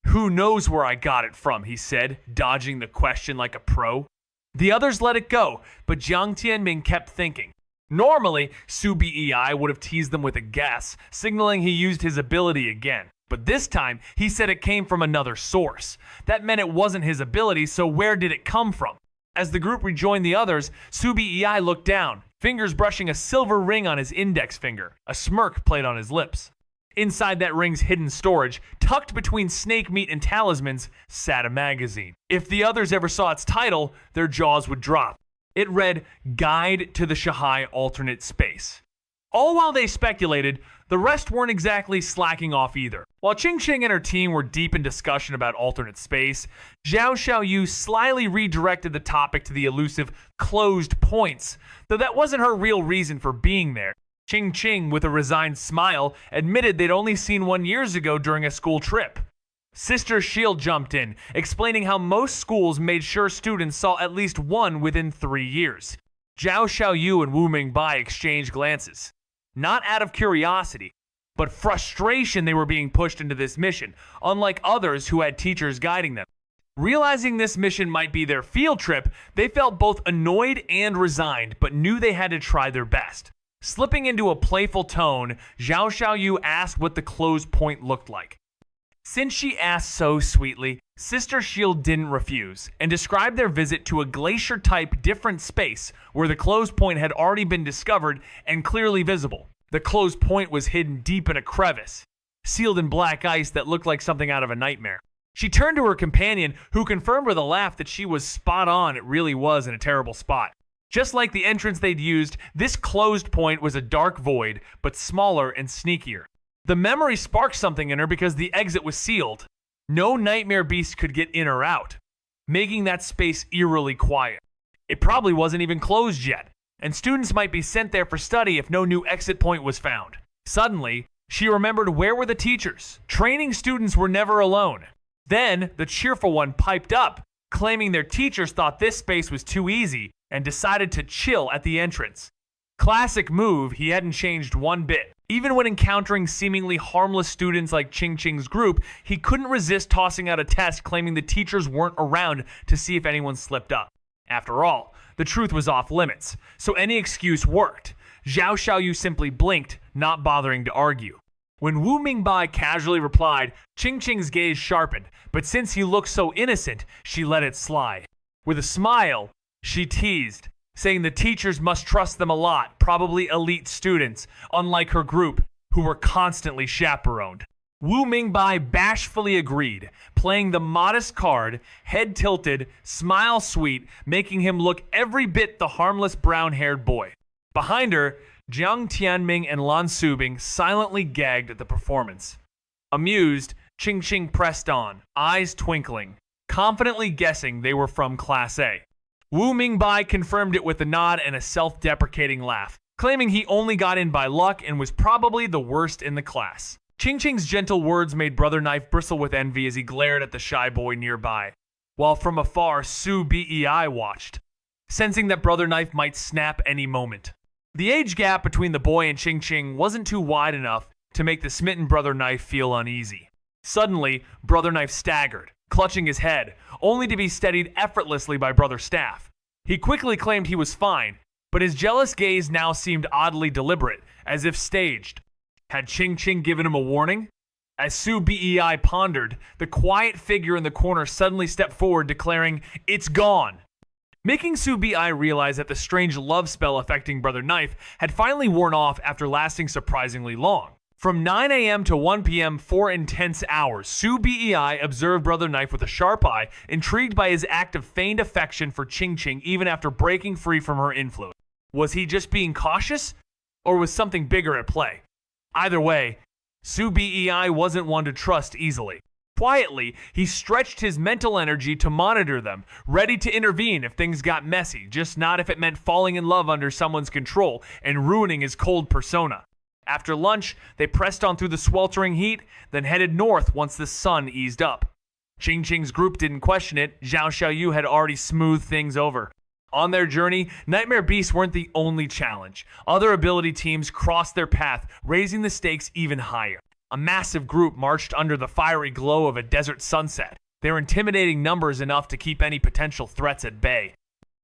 Who knows where I got it from, he said, dodging the question like a pro. The others let it go, but Jiang Tianming kept thinking. Normally, Subei would have teased them with a guess, signaling he used his ability again. But this time, he said it came from another source. That meant it wasn't his ability, so where did it come from? As the group rejoined the others, Subei looked down, fingers brushing a silver ring on his index finger. A smirk played on his lips. Inside that ring's hidden storage, tucked between snake meat and talismans, sat a magazine. If the others ever saw its title, their jaws would drop. It read, Guide to the Shahai Alternate Space. All while they speculated, the rest weren't exactly slacking off either. While Qing Qing and her team were deep in discussion about alternate space, Zhao Xiaoyu slyly redirected the topic to the elusive closed points, though that wasn't her real reason for being there. Qing Qing, with a resigned smile, admitted they'd only seen one years ago during a school trip. Sister Shield jumped in, explaining how most schools made sure students saw at least one within 3 years. Zhao Xiaoyu and Wu Mingbai exchanged glances. Not out of curiosity, but frustration they were being pushed into this mission, unlike others who had teachers guiding them. Realizing this mission might be their field trip, they felt both annoyed and resigned, but knew they had to try their best. Slipping into a playful tone, Zhao Xiaoyu asked what the closed point looked like. Since she asked so sweetly, Sister Shield didn't refuse, and described their visit to a glacier-type different space where the closed point had already been discovered and clearly visible. The closed point was hidden deep in a crevice, sealed in black ice that looked like something out of a nightmare. She turned to her companion, who confirmed with a laugh that she was spot on. It really was in a terrible spot. Just like the entrance they'd used, this closed point was a dark void, but smaller and sneakier. The memory sparked something in her because the exit was sealed. No nightmare beast could get in or out, making that space eerily quiet. It probably wasn't even closed yet, and students might be sent there for study if no new exit point was found. Suddenly, she remembered where were the teachers. Training students were never alone. Then, the cheerful one piped up, claiming their teachers thought this space was too easy and decided to chill at the entrance. Classic move, he hadn't changed one bit. Even when encountering seemingly harmless students like Qing Qing's group, he couldn't resist tossing out a test claiming the teachers weren't around to see if anyone slipped up. After all, the truth was off limits, so any excuse worked. Zhao Xiaoyu simply blinked, not bothering to argue. When Wu Mingbai casually replied, Qing Qing's gaze sharpened, but since he looked so innocent, she let it slide. With a smile, she teased, saying the teachers must trust them a lot, probably elite students, unlike her group, who were constantly chaperoned. Wu Mingbai bashfully agreed, playing the modest card, head tilted, smile sweet, making him look every bit the harmless brown-haired boy. Behind her, Jiang Tianming and Lan Subing silently gagged at the performance. Amused, Qing Qing pressed on, eyes twinkling, confidently guessing they were from Class A. Wu Mingbai confirmed it with a nod and a self-deprecating laugh, claiming he only got in by luck and was probably the worst in the class. Qing Qing's gentle words made Brother Knife bristle with envy as he glared at the shy boy nearby, while from afar Subei watched, sensing that Brother Knife might snap any moment. The age gap between the boy and Qing Qing wasn't too wide enough to make the smitten Brother Knife feel uneasy. Suddenly, Brother Knife staggered, clutching his head, only to be steadied effortlessly by Brother Staff. He quickly claimed he was fine, but his jealous gaze now seemed oddly deliberate, as if staged. Had Qing Qing given him a warning? As Subei pondered, the quiet figure in the corner suddenly stepped forward, declaring, "It's gone!" Making Subei realize that the strange love spell affecting Brother Knife had finally worn off after lasting surprisingly long. From 9 a.m. to 1 p.m., 4 intense hours, Subei observed Brother Knife with a sharp eye, intrigued by his act of feigned affection for Qing Qing even after breaking free from her influence. Was he just being cautious? or was something bigger at play? Either way, Su Bei wasn't one to trust easily. Quietly, he stretched his mental energy to monitor them, ready to intervene if things got messy, just not if it meant falling in love under someone's control and ruining his cold persona. After lunch, they pressed on through the sweltering heat, then headed north once the sun eased up. Ching Ching's group didn't question it. Zhao Xiaoyu had already smoothed things over. On their journey, Nightmare Beasts weren't the only challenge. Other ability teams crossed their path, raising the stakes even higher. A massive group marched under the fiery glow of a desert sunset, their intimidating numbers enough to keep any potential threats at bay.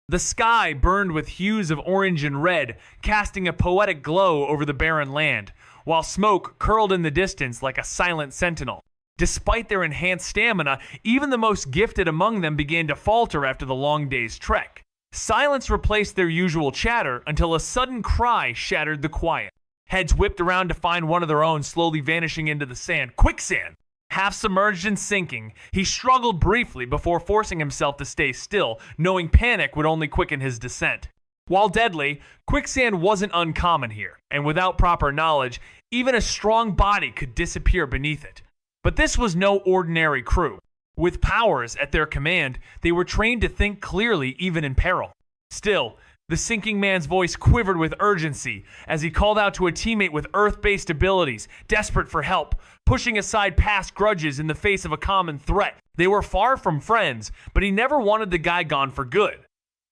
The sky burned with hues of orange and red, casting a poetic glow over the barren land, while smoke curled in the distance like a silent sentinel. Despite their enhanced stamina, even the most gifted among them began to falter after the long day's trek. Silence replaced their usual chatter until a sudden cry shattered the quiet. Heads whipped around to find one of their own slowly vanishing into the sand. Quicksand! Half submerged and sinking, he struggled briefly before forcing himself to stay still, knowing panic would only quicken his descent. While deadly, quicksand wasn't uncommon here, and without proper knowledge, even a strong body could disappear beneath it. But this was no ordinary crew. With powers at their command, they were trained to think clearly even in peril. Still, the sinking man's voice quivered with urgency as he called out to a teammate with earth-based abilities, desperate for help, pushing aside past grudges in the face of a common threat. They were far from friends, but he never wanted the guy gone for good.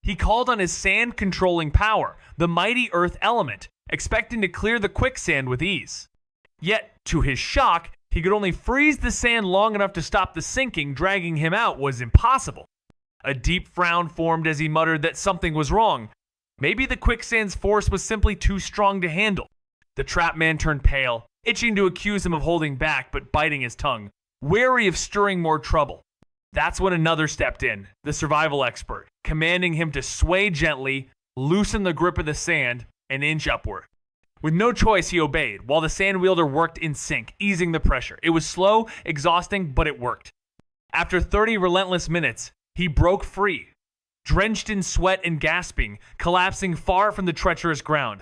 He called on his sand-controlling power, the mighty earth element, expecting to clear the quicksand with ease. Yet, to his shock, he could only freeze the sand long enough to stop the sinking. Dragging him out was impossible. A deep frown formed as he muttered that something was wrong. Maybe the quicksand's force was simply too strong to handle. The trap man turned pale, itching to accuse him of holding back but biting his tongue, wary of stirring more trouble. That's when another stepped in, the survival expert, commanding him to sway gently, loosen the grip of the sand, and inch upward. With no choice, he obeyed, while the sand wielder worked in sync, easing the pressure. It was slow, exhausting, but it worked. After 30 relentless minutes, he broke free, drenched in sweat and gasping, collapsing far from the treacherous ground.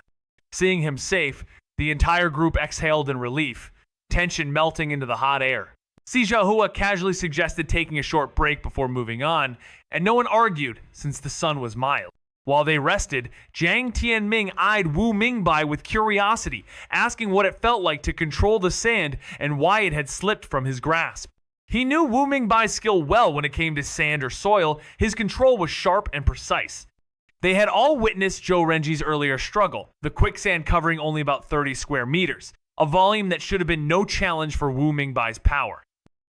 Seeing him safe, the entire group exhaled in relief, tension melting into the hot air. Si Xiaohua casually suggested taking a short break before moving on, and no one argued since the sun was mild. While they rested, Jiang Tianming eyed Wu Mingbai with curiosity, asking what it felt like to control the sand and why it had slipped from his grasp. He knew Wu Mingbai's skill well when it came to sand or soil. His control was sharp and precise. They had all witnessed Zhou Renji's earlier struggle, the quicksand covering only about 30 square meters, a volume that should have been no challenge for Wu Mingbai's power.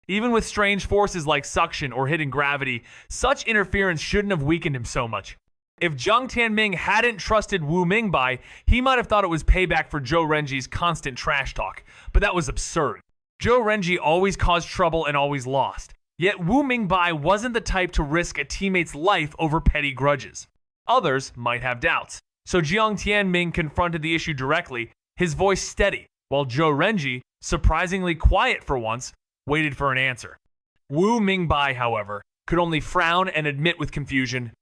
Even with strange forces like suction or hidden gravity, such interference shouldn't have weakened him so much. If Jiang Tianming hadn't trusted Wu Mingbai, he might have thought it was payback for Zhou Renji's constant trash talk, but that was absurd. Zhou Renji always caused trouble and always lost. Yet Wu Mingbai wasn't the type to risk a teammate's life over petty grudges. Others might have doubts, so Jiang Tianming confronted the issue directly, his voice steady, while Zhou Renji, surprisingly quiet for once, waited for an answer. Wu Mingbai, however, could only frown and admit with confusion,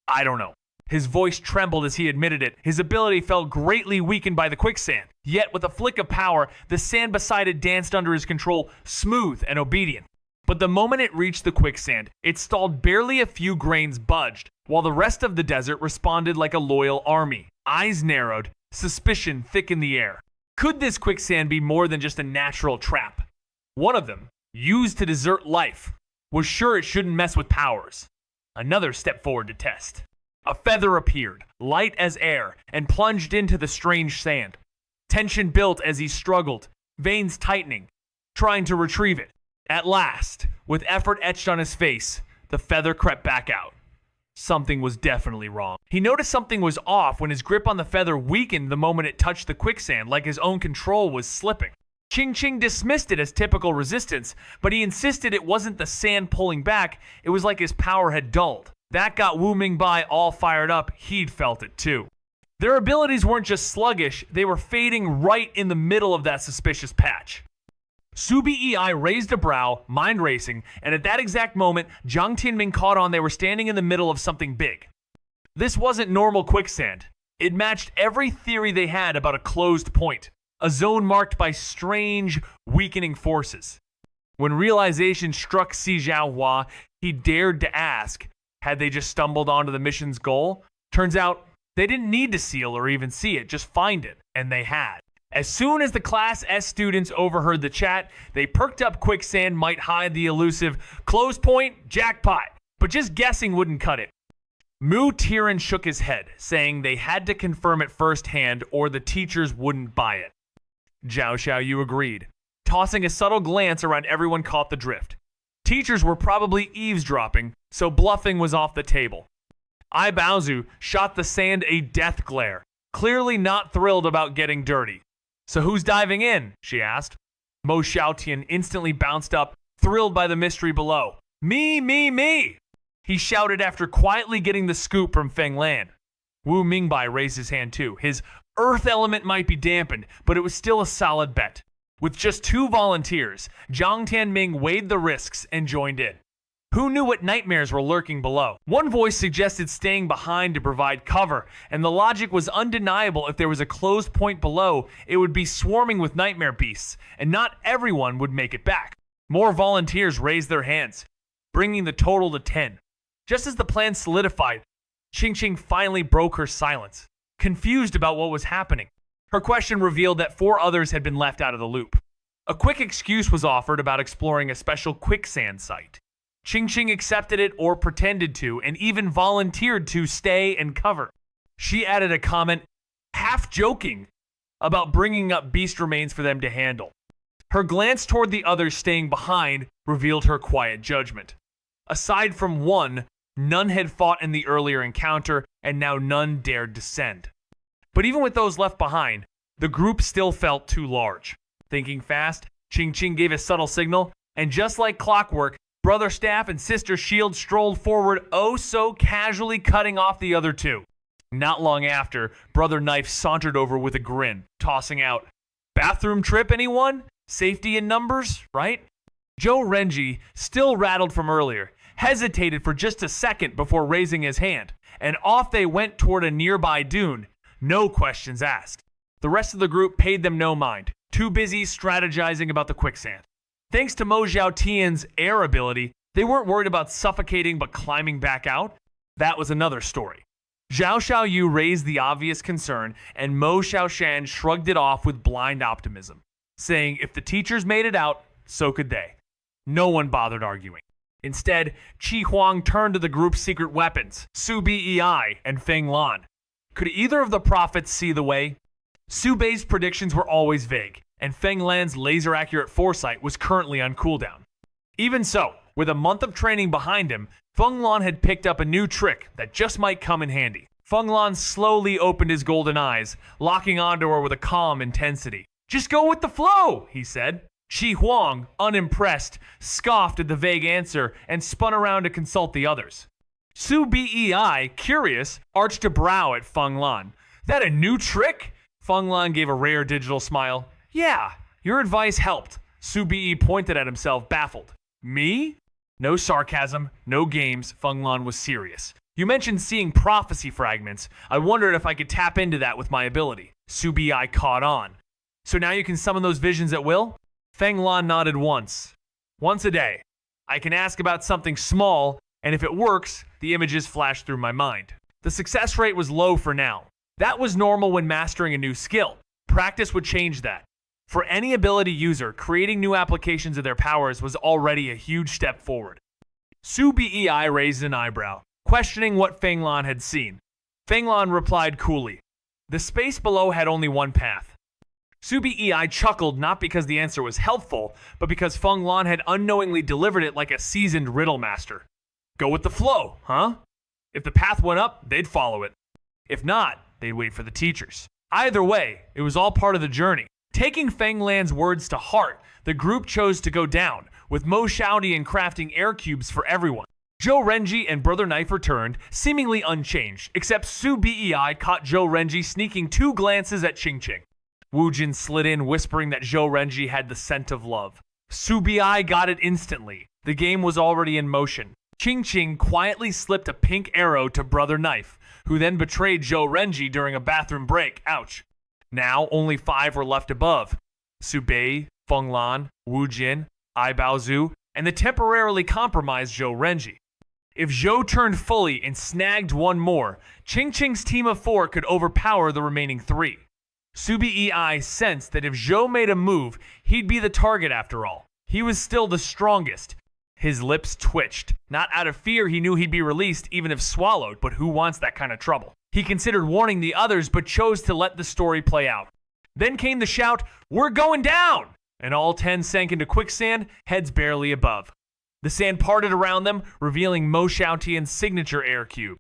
"I don't know." His voice trembled as he admitted it. His ability felt greatly weakened by the quicksand. Yet, with a flick of power, the sand beside it danced under his control, smooth and obedient. But the moment it reached the quicksand, it stalled barely a few grains budged, while the rest of the desert responded like a loyal army. Eyes narrowed, suspicion thick in the air. Could this quicksand be more than just a natural trap? One of them, used to desert life, was sure it shouldn't mess with powers. Another stepped forward to test. A feather appeared, light as air, and plunged into the strange sand. Tension built as he struggled, veins tightening, trying to retrieve it. At last, with effort etched on his face, the feather crept back out. Something was definitely wrong. He noticed something was off when his grip on the feather weakened the moment it touched the quicksand, like his own control was slipping. Ching Ching dismissed it as typical resistance, but he insisted it wasn't the sand pulling back, it was like his power had dulled. That got Wu Mingbai all fired up. He'd felt it too. Their abilities weren't just sluggish, they were fading right in the middle of that suspicious patch. Su Bei raised a brow, mind racing, and at that exact moment, Jiang Tianming caught on they were standing in the middle of something big. This wasn't normal quicksand. It matched every theory they had about a closed point, a zone marked by strange, weakening forces. When realization struck Si Zhaohua, he dared to ask, had they just stumbled onto the mission's goal? Turns out, they didn't need to seal or even see it, just find it, and they had. As soon as the Class S students overheard the chat, they perked up. Quicksand might hide the elusive close point, jackpot, but just guessing wouldn't cut it. Mu Tiran shook his head, saying they had to confirm it firsthand or the teachers wouldn't buy it. Zhao Xiaoyu agreed. Tossing a subtle glance around, everyone caught the drift. Teachers were probably eavesdropping, so bluffing was off the table. Ai Baozu shot the sand a death glare, clearly not thrilled about getting dirty. So who's diving in? She asked. Mo Xiaotian instantly bounced up, thrilled by the mystery below. Me, me, me! He shouted after quietly getting the scoop from Feng Lan. Wu Mingbai raised his hand too. His earth element might be dampened, but it was still a solid bet. With just 2 volunteers, Zhang Tianming weighed the risks and joined in. Who knew what nightmares were lurking below? One voice suggested staying behind to provide cover, and the logic was undeniable. If there was a closed point below, it would be swarming with nightmare beasts, and not everyone would make it back. More volunteers raised their hands, bringing the total to 10. Just as the plan solidified, Qingqing finally broke her silence, confused about what was happening. Her question revealed that 4 others had been left out of the loop. A quick excuse was offered about exploring a special quicksand site. Qingqing accepted it or pretended to, and even volunteered to stay and cover. She added a comment, half joking, about bringing up beast remains for them to handle. Her glance toward the others staying behind revealed her quiet judgment. Aside from one, none had fought in the earlier encounter, and now none dared descend. But even with those left behind, the group still felt too large. Thinking fast, Qingqing gave a subtle signal, and just like clockwork, Brother Staff and Sister Shield strolled forward, oh so casually, cutting off the other 2. Not long after, Brother Knife sauntered over with a grin, tossing out, bathroom trip, anyone? Safety in numbers, right? Zhou Renji, still rattled from earlier, hesitated for just a second before raising his hand, and off they went toward a nearby dune, no questions asked. The rest of the group paid them no mind, too busy strategizing about the quicksand. Thanks to Mo Xiaotian's air ability, they weren't worried about suffocating but climbing back out. That was another story. Zhao Xiaoyu raised the obvious concern, and Mo Xiaoshan shrugged it off with blind optimism, saying if the teachers made it out, so could they. No one bothered arguing. Instead, Qi Huang turned to the group's secret weapons, Su Bei and Feng Lan. Could either of the prophets see the way? Su Bei's predictions were always vague, and Feng Lan's laser-accurate foresight was currently on cooldown. Even so, with a month of training behind him, Feng Lan had picked up a new trick that just might come in handy. Feng Lan slowly opened his golden eyes, locking onto her with a calm intensity. Just go with the flow, he said. Qi Huang, unimpressed, scoffed at the vague answer and spun around to consult the others. Su Bei, curious, arched a brow at Feng Lan. That a new trick? Feng Lan gave a rare digital smile. Yeah, your advice helped. Su Bei pointed at himself, baffled. Me? No sarcasm, no games. Feng Lan was serious. You mentioned seeing prophecy fragments. I wondered if I could tap into that with my ability. Su Bei caught on. So now you can summon those visions at will? Feng Lan nodded once. Once a day. I can ask about something small, and if it works, the images flash through my mind. The success rate was low for now. That was normal when mastering a new skill. Practice would change that. For any ability user, creating new applications of their powers was already a huge step forward. Su Bei raised an eyebrow, questioning what Feng Lan had seen. Feng Lan replied coolly. The space below had only one path. Su Bei chuckled not because the answer was helpful, but because Feng Lan had unknowingly delivered it like a seasoned riddle master. Go with the flow, huh? If the path went up, they'd follow it. If not, they'd wait for the teachers. Either way, it was all part of the journey. Taking Feng Lan's words to heart, the group chose to go down, with Mo Xiaotian crafting air cubes for everyone. Zhou Renji and Brother Knife returned, seemingly unchanged, except Su Bei caught Zhou Renji sneaking 2 glances at Qingqing. Wu Jin slid in, whispering that Zhou Renji had the scent of love. Su Bei got it instantly. The game was already in motion. Qingqing quietly slipped a pink arrow to Brother Knife, who then betrayed Joe Renji during a bathroom break. Ouch. Now, only 5 were left above. Subei, Fenglan, Wu Jin, Ai Baozu, and the temporarily compromised Joe Renji. If Zhou turned fully and snagged one more, Ching Ching's team of 4 could overpower the remaining 3. Subi Ei sensed that if Zhou made a move, he'd be the target after all. He was still the strongest. His lips twitched. Not out of fear, he knew he'd be released even if swallowed, but who wants that kind of trouble? He considered warning the others, but chose to let the story play out. Then came the shout, "We're going down!" And all 10 sank into quicksand, heads barely above. The sand parted around them, revealing Mo Xiaotian's signature air cube.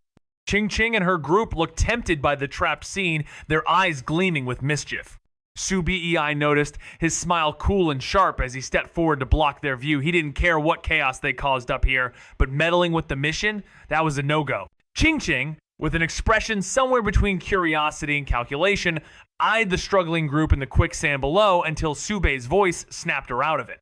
Ching Ching and her group looked tempted by the trapped scene, their eyes gleaming with mischief. Subi Ei noticed, his smile cool and sharp as he stepped forward to block their view. He didn't care what chaos they caused up here, but meddling with the mission, that was a no-go. Ching Ching, with an expression somewhere between curiosity and calculation, eyed the struggling group in the quicksand below until Subei's voice snapped her out of it.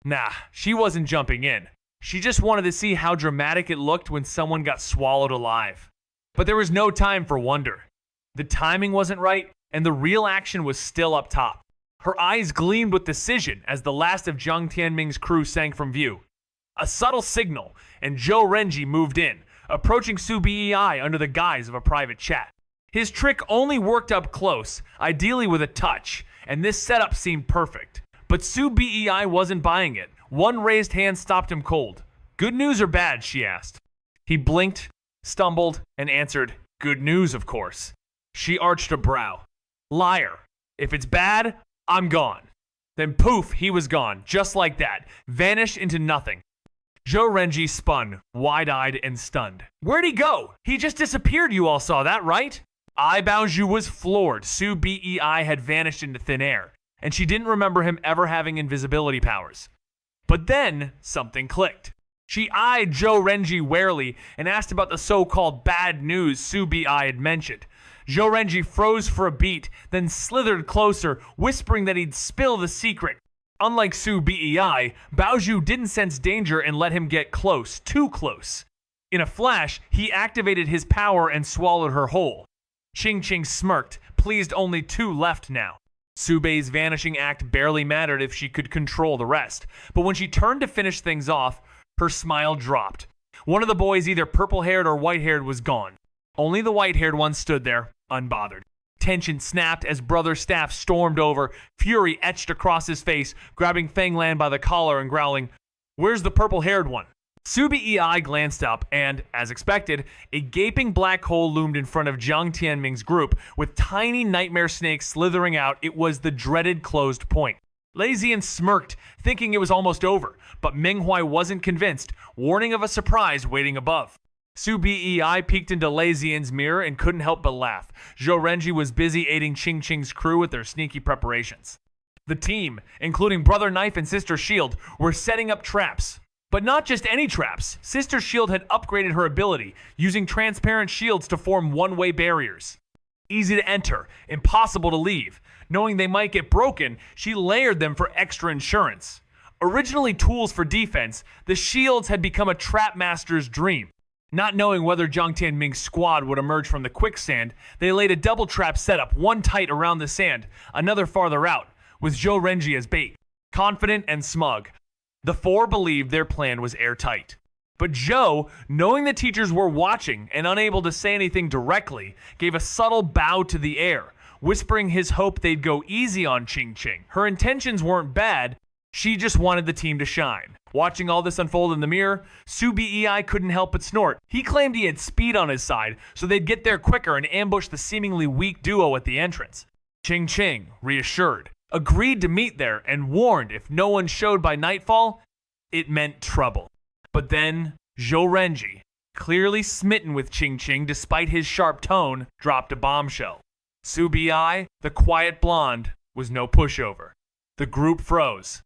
Nah, she wasn't jumping in. She just wanted to see how dramatic it looked when someone got swallowed alive. But there was no time for wonder. The timing wasn't right, and the real action was still up top. Her eyes gleamed with decision as the last of Jiang Tianming's crew sank from view. A subtle signal, and Joe Renji moved in, approaching Subi Ei under the guise of a private chat. His trick only worked up close, ideally with a touch, and this setup seemed perfect. But Subi Ei wasn't buying it. One raised hand stopped him cold. "Good news or bad?" she asked. He blinked, stumbled, and answered, "Good news, of course." She arched a brow. "Liar. If it's bad, I'm gone." Then poof, he was gone, just like that, vanished into nothing. Joe Renji spun, wide-eyed and stunned. "Where'd he go? He just disappeared, you all saw that, right?" Ai Baozu was floored. Subi Ei had vanished into thin air, and she didn't remember him ever having invisibility powers. But then, something clicked. She eyed Joe Renji warily and asked about the so-called bad news Subi Ei had mentioned. Joe Renji froze for a beat, then slithered closer, whispering that he'd spill the secret. Unlike Subi Ei, Baozu didn't sense danger and let him get close, too close. In a flash, he activated his power and swallowed her whole. Ching Ching smirked, pleased only 2 left now. Subei's vanishing act barely mattered if she could control the rest, but when she turned to finish things off, her smile dropped. One of the boys, either purple-haired or white-haired, was gone. Only the white-haired one stood there, unbothered. Tension snapped as Brother Staff stormed over, fury etched across his face, grabbing Fenglan by the collar and growling, "Where's the purple-haired one?" Subi Ei glanced up and, as expected, a gaping black hole loomed in front of Jiang Tianming's group, with tiny nightmare snakes slithering out. It was the dreaded closed point. Lazian smirked, thinking it was almost over, but Minghui wasn't convinced, warning of a surprise waiting above. Subi Ei peeked into Lazian's mirror and couldn't help but laugh. Zhou Renji was busy aiding Ching Ching's crew with their sneaky preparations. The team, including Brother Knife and Sister Shield, were setting up traps. But not just any traps. Sister Shield had upgraded her ability, using transparent shields to form one-way barriers. Easy to enter, impossible to leave. Knowing they might get broken, she layered them for extra insurance. Originally tools for defense, the shields had become a trap master's dream. Not knowing whether Jiang Tianming's squad would emerge from the quicksand, they laid a double trap setup, one tight around the sand, another farther out, with Zhou Renji as bait. Confident and smug, the 4 believed their plan was airtight. But Zhou, knowing the teachers were watching and unable to say anything directly, gave a subtle bow to the air, whispering his hope they'd go easy on Ching Ching. Her intentions weren't bad, she just wanted the team to shine. Watching all this unfold in the mirror, Subi Ei couldn't help but snort. He claimed he had speed on his side, so they'd get there quicker and ambush the seemingly weak duo at the entrance. Ching Ching, reassured, agreed to meet there and warned if no one showed by nightfall, it meant trouble. But then, Zhou Renji, clearly smitten with Ching Ching despite his sharp tone, dropped a bombshell. Subi Ei, the quiet blonde, was no pushover. The group froze.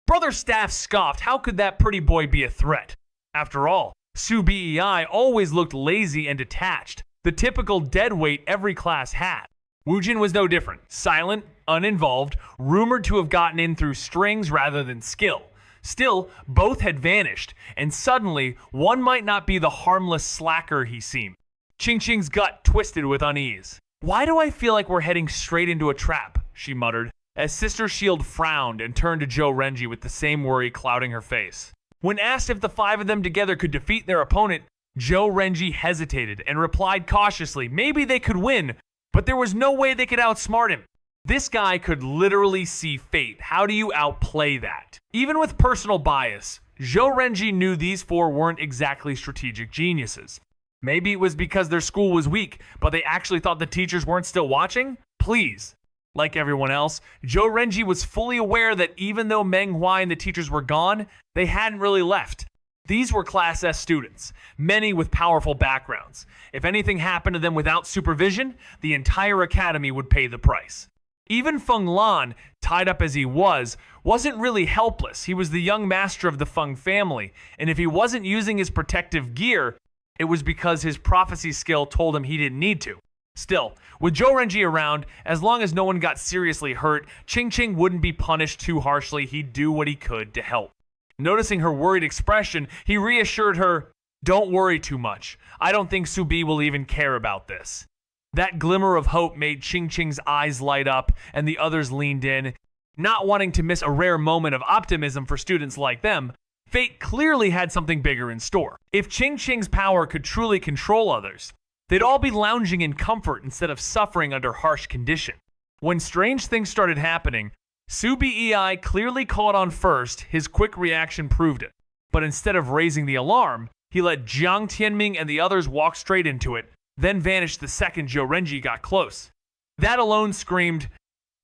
Brother Staff scoffed. How could that pretty boy be a threat? After all, Subi Ei always looked lazy and detached, the typical deadweight every class had. Wu Jin was no different, silent, uninvolved, rumored to have gotten in through strings rather than skill. Still, both had vanished, and suddenly, one might not be the harmless slacker he seemed. Ching's gut twisted with unease. Why do I feel like we're heading straight into a trap? She muttered, as Sister Shield frowned and turned to Joe Renji with the same worry clouding her face. When asked if the 5 of them together could defeat their opponent, Joe Renji hesitated and replied cautiously maybe they could win, but there was no way they could outsmart him. This guy could literally see fate. How do you outplay that? Even with personal bias, Joe Renji knew these 4 weren't exactly strategic geniuses. Maybe it was because their school was weak, but they actually thought the teachers weren't still watching? Please. Like everyone else, Joe Renji was fully aware that even though manhwa and the teachers were gone, they hadn't really left. These were Class S students, many with powerful backgrounds. If anything happened to them without supervision, the entire academy would pay the price. Even Feng Lan, tied up as he wasn't really helpless. He was the young master of the Feng family, and if he wasn't using his protective gear, it was because his prophecy skill told him he didn't need to. Still, with Joe Renji around, as long as no one got seriously hurt, Ching wouldn't be punished too harshly. He'd do what he could to help. Noticing her worried expression, he reassured her, "Don't worry too much. I don't think Subi will even care about this." That glimmer of hope made Ching's eyes light up, and the others leaned in. Not wanting to miss a rare moment of optimism for students like them, fate clearly had something bigger in store. If Ching's power could truly control others, they'd all be lounging in comfort instead of suffering under harsh condition. When strange things started happening, Subi clearly caught on first. His quick reaction proved it. But instead of raising the alarm, he let Jiang Tianming and the others walk straight into it, then vanished the second Joe Renji got close. That alone screamed,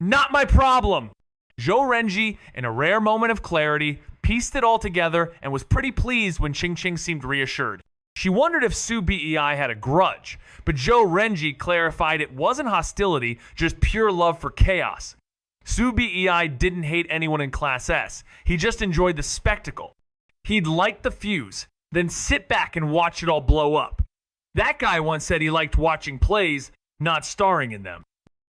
"Not my problem!" Joe Renji, in a rare moment of clarity, pieced it all together and was pretty pleased when Ching seemed reassured. She wondered if Subi had a grudge, but Joe Renji clarified it wasn't hostility, just pure love for chaos. Subi didn't hate anyone in Class S. He just enjoyed the spectacle. He'd light the fuse, then sit back and watch it all blow up. That guy once said he liked watching plays, not starring in them.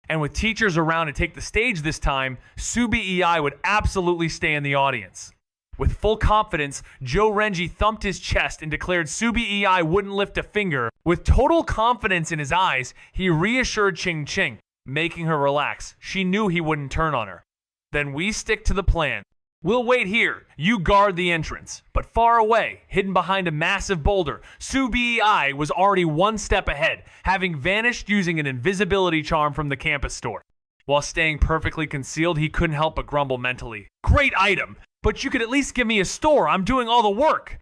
And with teachers around to take the stage this time, Subi would absolutely stay in the audience. With full confidence, Joe Renji thumped his chest and declared Subi wouldn't lift a finger. With total confidence in his eyes, he reassured Ching, making her relax. She knew he wouldn't turn on her. "Then we stick to the plan. We'll wait here. You guard the entrance." But far away, hidden behind a massive boulder, Subi was already one step ahead, having vanished using an invisibility charm from the campus store. While staying perfectly concealed, he couldn't help but grumble mentally. "Great item, but you could at least give me a store. I'm doing all the work."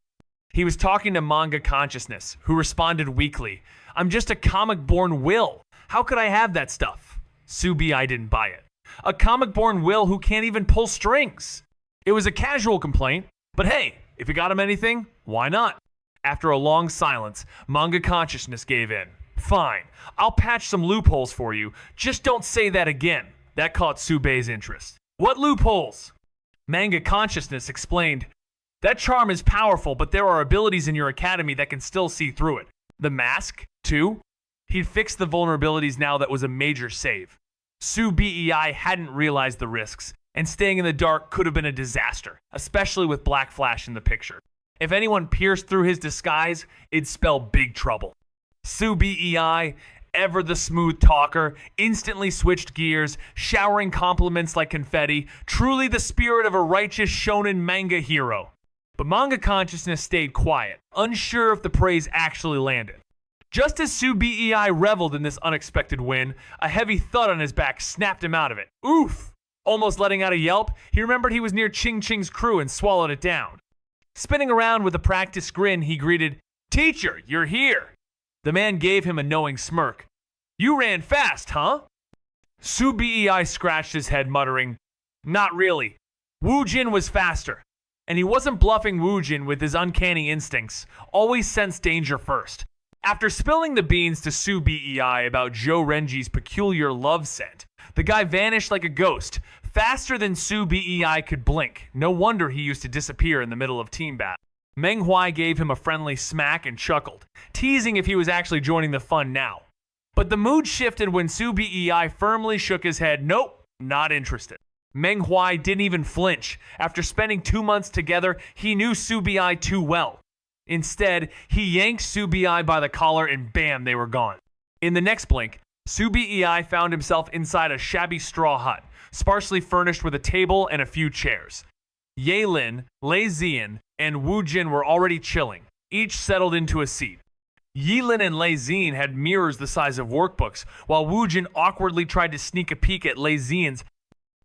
He was talking to Manga Consciousness, who responded weakly, "I'm just a comic-born will. How could I have that stuff?" Subi didn't buy it. A comic-born will who can't even pull strings. It was a casual complaint, but hey, if you got him anything, why not? After a long silence, Manga Consciousness gave in. "Fine, I'll patch some loopholes for you. Just don't say that again." That caught Subi's interest. "What loopholes?" Manga Consciousness explained, "That charm is powerful, but there are abilities in your academy that can still see through it. The mask, too?" He'd fixed the vulnerabilities now. That was a major save. Subi hadn't realized the risks, and staying in the dark could have been a disaster, especially with Black Flash in the picture. If anyone pierced through his disguise, it'd spell big trouble. Subi, ever the smooth talker, instantly switched gears, showering compliments like confetti, truly the spirit of a righteous shonen manga hero. But Manga Consciousness stayed quiet, unsure if the praise actually landed. Just as Subi reveled in this unexpected win, a heavy thud on his back snapped him out of it. Oof! Almost letting out a yelp, he remembered he was near Ching's crew and swallowed it down. Spinning around with a practiced grin, he greeted, "Teacher, you're here." The man gave him a knowing smirk. "You ran fast, huh?" Subi scratched his head, muttering, "Not really. Wu Jin was faster." And he wasn't bluffing. Wu Jin, with his uncanny instincts, always sensed danger first. After spilling the beans to Subi about Joe Renji's peculiar love scent, the guy vanished like a ghost, faster than Subi could blink. No wonder he used to disappear in the middle of team battle. Manghua gave him a friendly smack and chuckled, teasing if he was actually joining the fun now. But the mood shifted when Subi firmly shook his head. Nope, not interested. Manghua didn't even flinch. After spending 2 months together, he knew Subi too well. Instead, he yanked Su Bei by the collar and bam, they were gone. In the next blink, Su Bei found himself inside a shabby straw hut, sparsely furnished with a table and a few chairs. Yaelin, Lei Zian, and Wu Jin were already chilling, each settled into a seat. Yaelin and Lei Zian had mirrors the size of workbooks, while Wu Jin awkwardly tried to sneak a peek at Lei Zian's.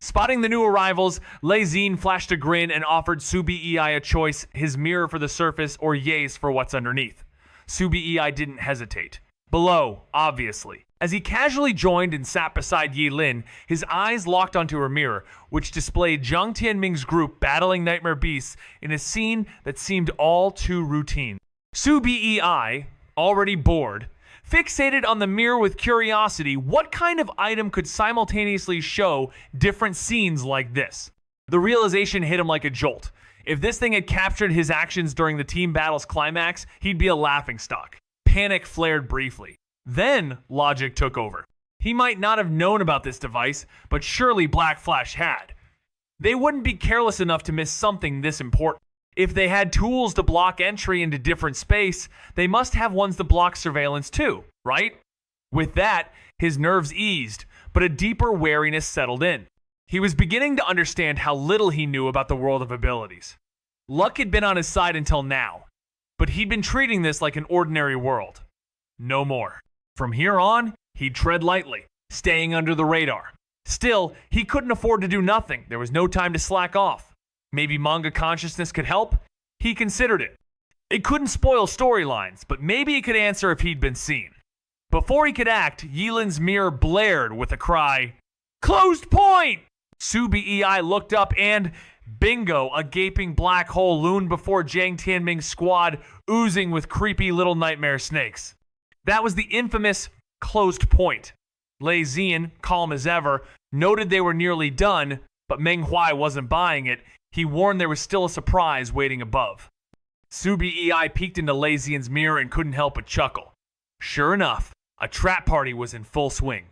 Spotting the new arrivals, Lei Zian flashed a grin and offered Su Bei a choice, his mirror for the surface or Ye's for what's underneath. Su Bei didn't hesitate. Below, obviously. As he casually joined and sat beside Yaelin, his eyes locked onto her mirror, which displayed Jiang Tianming's group battling nightmare beasts in a scene that seemed all too routine. Su Bei, already bored, fixated on the mirror with curiosity. What kind of item could simultaneously show different scenes like this? The realization hit him like a jolt. If this thing had captured his actions during the team battle's climax, he'd be a laughingstock. Panic flared briefly. Then logic took over. He might not have known about this device, but surely Black Flash had. They wouldn't be careless enough to miss something this important. If they had tools to block entry into different space, they must have ones to block surveillance too, right? With that, his nerves eased, but a deeper wariness settled in. He was beginning to understand how little he knew about the world of abilities. Luck had been on his side until now, but he'd been treating this like an ordinary world. No more. From here on, he'd tread lightly, staying under the radar. Still, he couldn't afford to do nothing. There was no time to slack off. Maybe manga consciousness could help? He considered it. It couldn't spoil storylines, but maybe it could answer if he'd been seen. Before he could act, Yeelin's mirror blared with a cry, "Closed point!" Su Bei looked up and, bingo, a gaping black hole loomed before Jiang Tianming's squad, oozing with creepy little nightmare snakes. That was the infamous closed point. Lei Zian, calm as ever, noted they were nearly done, but Meng Huai wasn't buying it. He warned there was still a surprise waiting above. Su Bei peeked into Lei Zian's mirror and couldn't help but chuckle. Sure enough, a trap party was in full swing.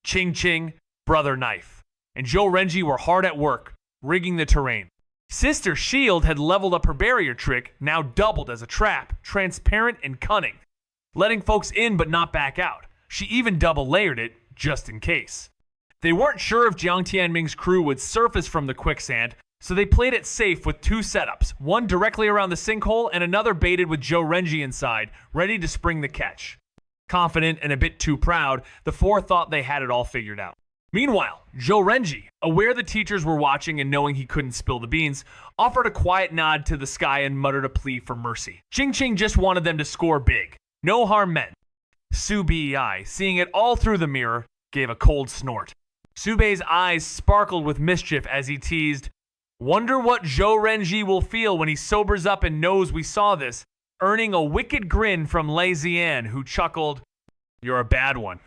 Ching Ching, Brother Knife, and Zhou Renji were hard at work, rigging the terrain. Sister Shield had leveled up her barrier trick, now doubled as a trap, transparent and cunning, letting folks in but not back out. She even double-layered it, just in case. They weren't sure if Jiang Tianming's crew would surface from the quicksand, so they played it safe with two setups, one directly around the sinkhole and another baited with Zhou Renji inside, ready to spring the catch. Confident and a bit too proud, the four thought they had it all figured out. Meanwhile, Zhou Renji, aware the teachers were watching and knowing he couldn't spill the beans, offered a quiet nod to the sky and muttered a plea for mercy. Ching Ching just wanted them to score big. No harm meant. Su Bei, seeing it all through the mirror, gave a cold snort. Su Bei's eyes sparkled with mischief as he teased, "Wonder what Zhou Renji will feel when he sobers up and knows we saw this," earning a wicked grin from Lei Zian, who chuckled, "You're a bad one."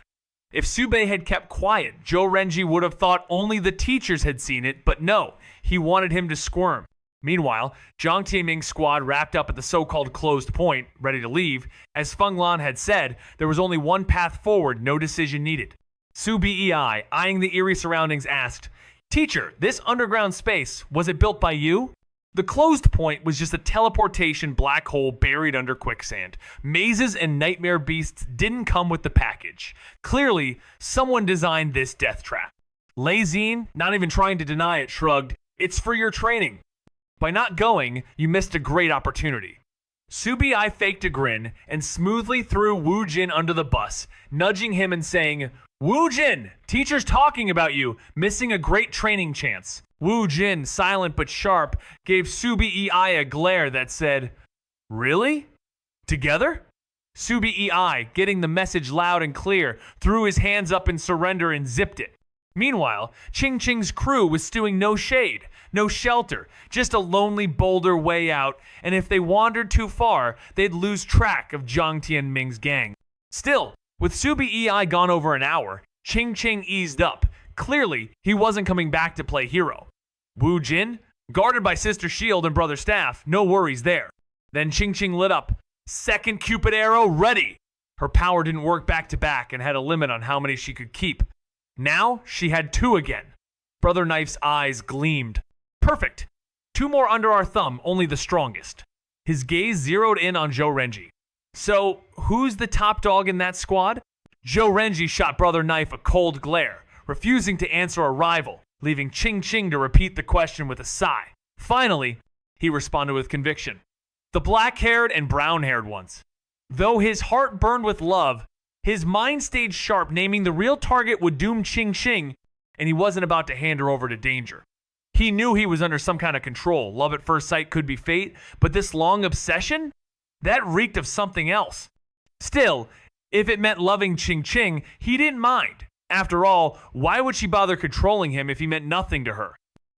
If Su Bei had kept quiet, Zhou Renji would have thought only the teachers had seen it, but no, he wanted him to squirm. Meanwhile, Jiang Tianming's squad wrapped up at the so-called closed point, ready to leave. As Feng Lan had said, there was only one path forward, no decision needed. Su Bei, eyeing the eerie surroundings, asked, "Teacher, this underground space, was it built by you?" The closed point was just a teleportation black hole buried under quicksand. Mazes and nightmare beasts didn't come with the package. Clearly, someone designed this death trap. Lei Zian, not even trying to deny it, shrugged, "It's for your training. By not going, you missed a great opportunity." Su Bei faked a grin and smoothly threw Wu Jin under the bus, nudging him and saying, "Wu Jin, teacher's talking about you, missing a great training chance." Wu Jin, silent but sharp, gave Su Bei a glare that said, "Really? Together?" Su Bei, getting the message loud and clear, threw his hands up in surrender and zipped it. Meanwhile, Ching Ching's crew was stewing no shade, no shelter, just a lonely boulder way out, and if they wandered too far, they'd lose track of Jiang Tianming's gang. Still, with Su Bei gone over an hour, Ching Ching eased up. Clearly, he wasn't coming back to play hero. Wu Jin, guarded by Sister Shield and Brother Staff, no worries there. Then Ching Ching lit up. Second Cupid arrow ready. Her power didn't work back to back and had a limit on how many she could keep. Now she had two again. Brother Knife's eyes gleamed. Perfect. Two more under our thumb, only the strongest. His gaze zeroed in on Joe Renji. So, who's the top dog in that squad? Joe Renji shot Brother Knife a cold glare, refusing to answer a rival, leaving Ching Ching to repeat the question with a sigh. Finally, he responded with conviction. The black-haired and brown-haired ones. Though his heart burned with love, his mind stayed sharp, naming the real target would doom Ching Ching, and he wasn't about to hand her over to danger. He knew he was under some kind of control. Love at first sight could be fate, but this long obsession? That reeked of something else. Still, if it meant loving Ching Ching, he didn't mind. After all, why would she bother controlling him if he meant nothing to her?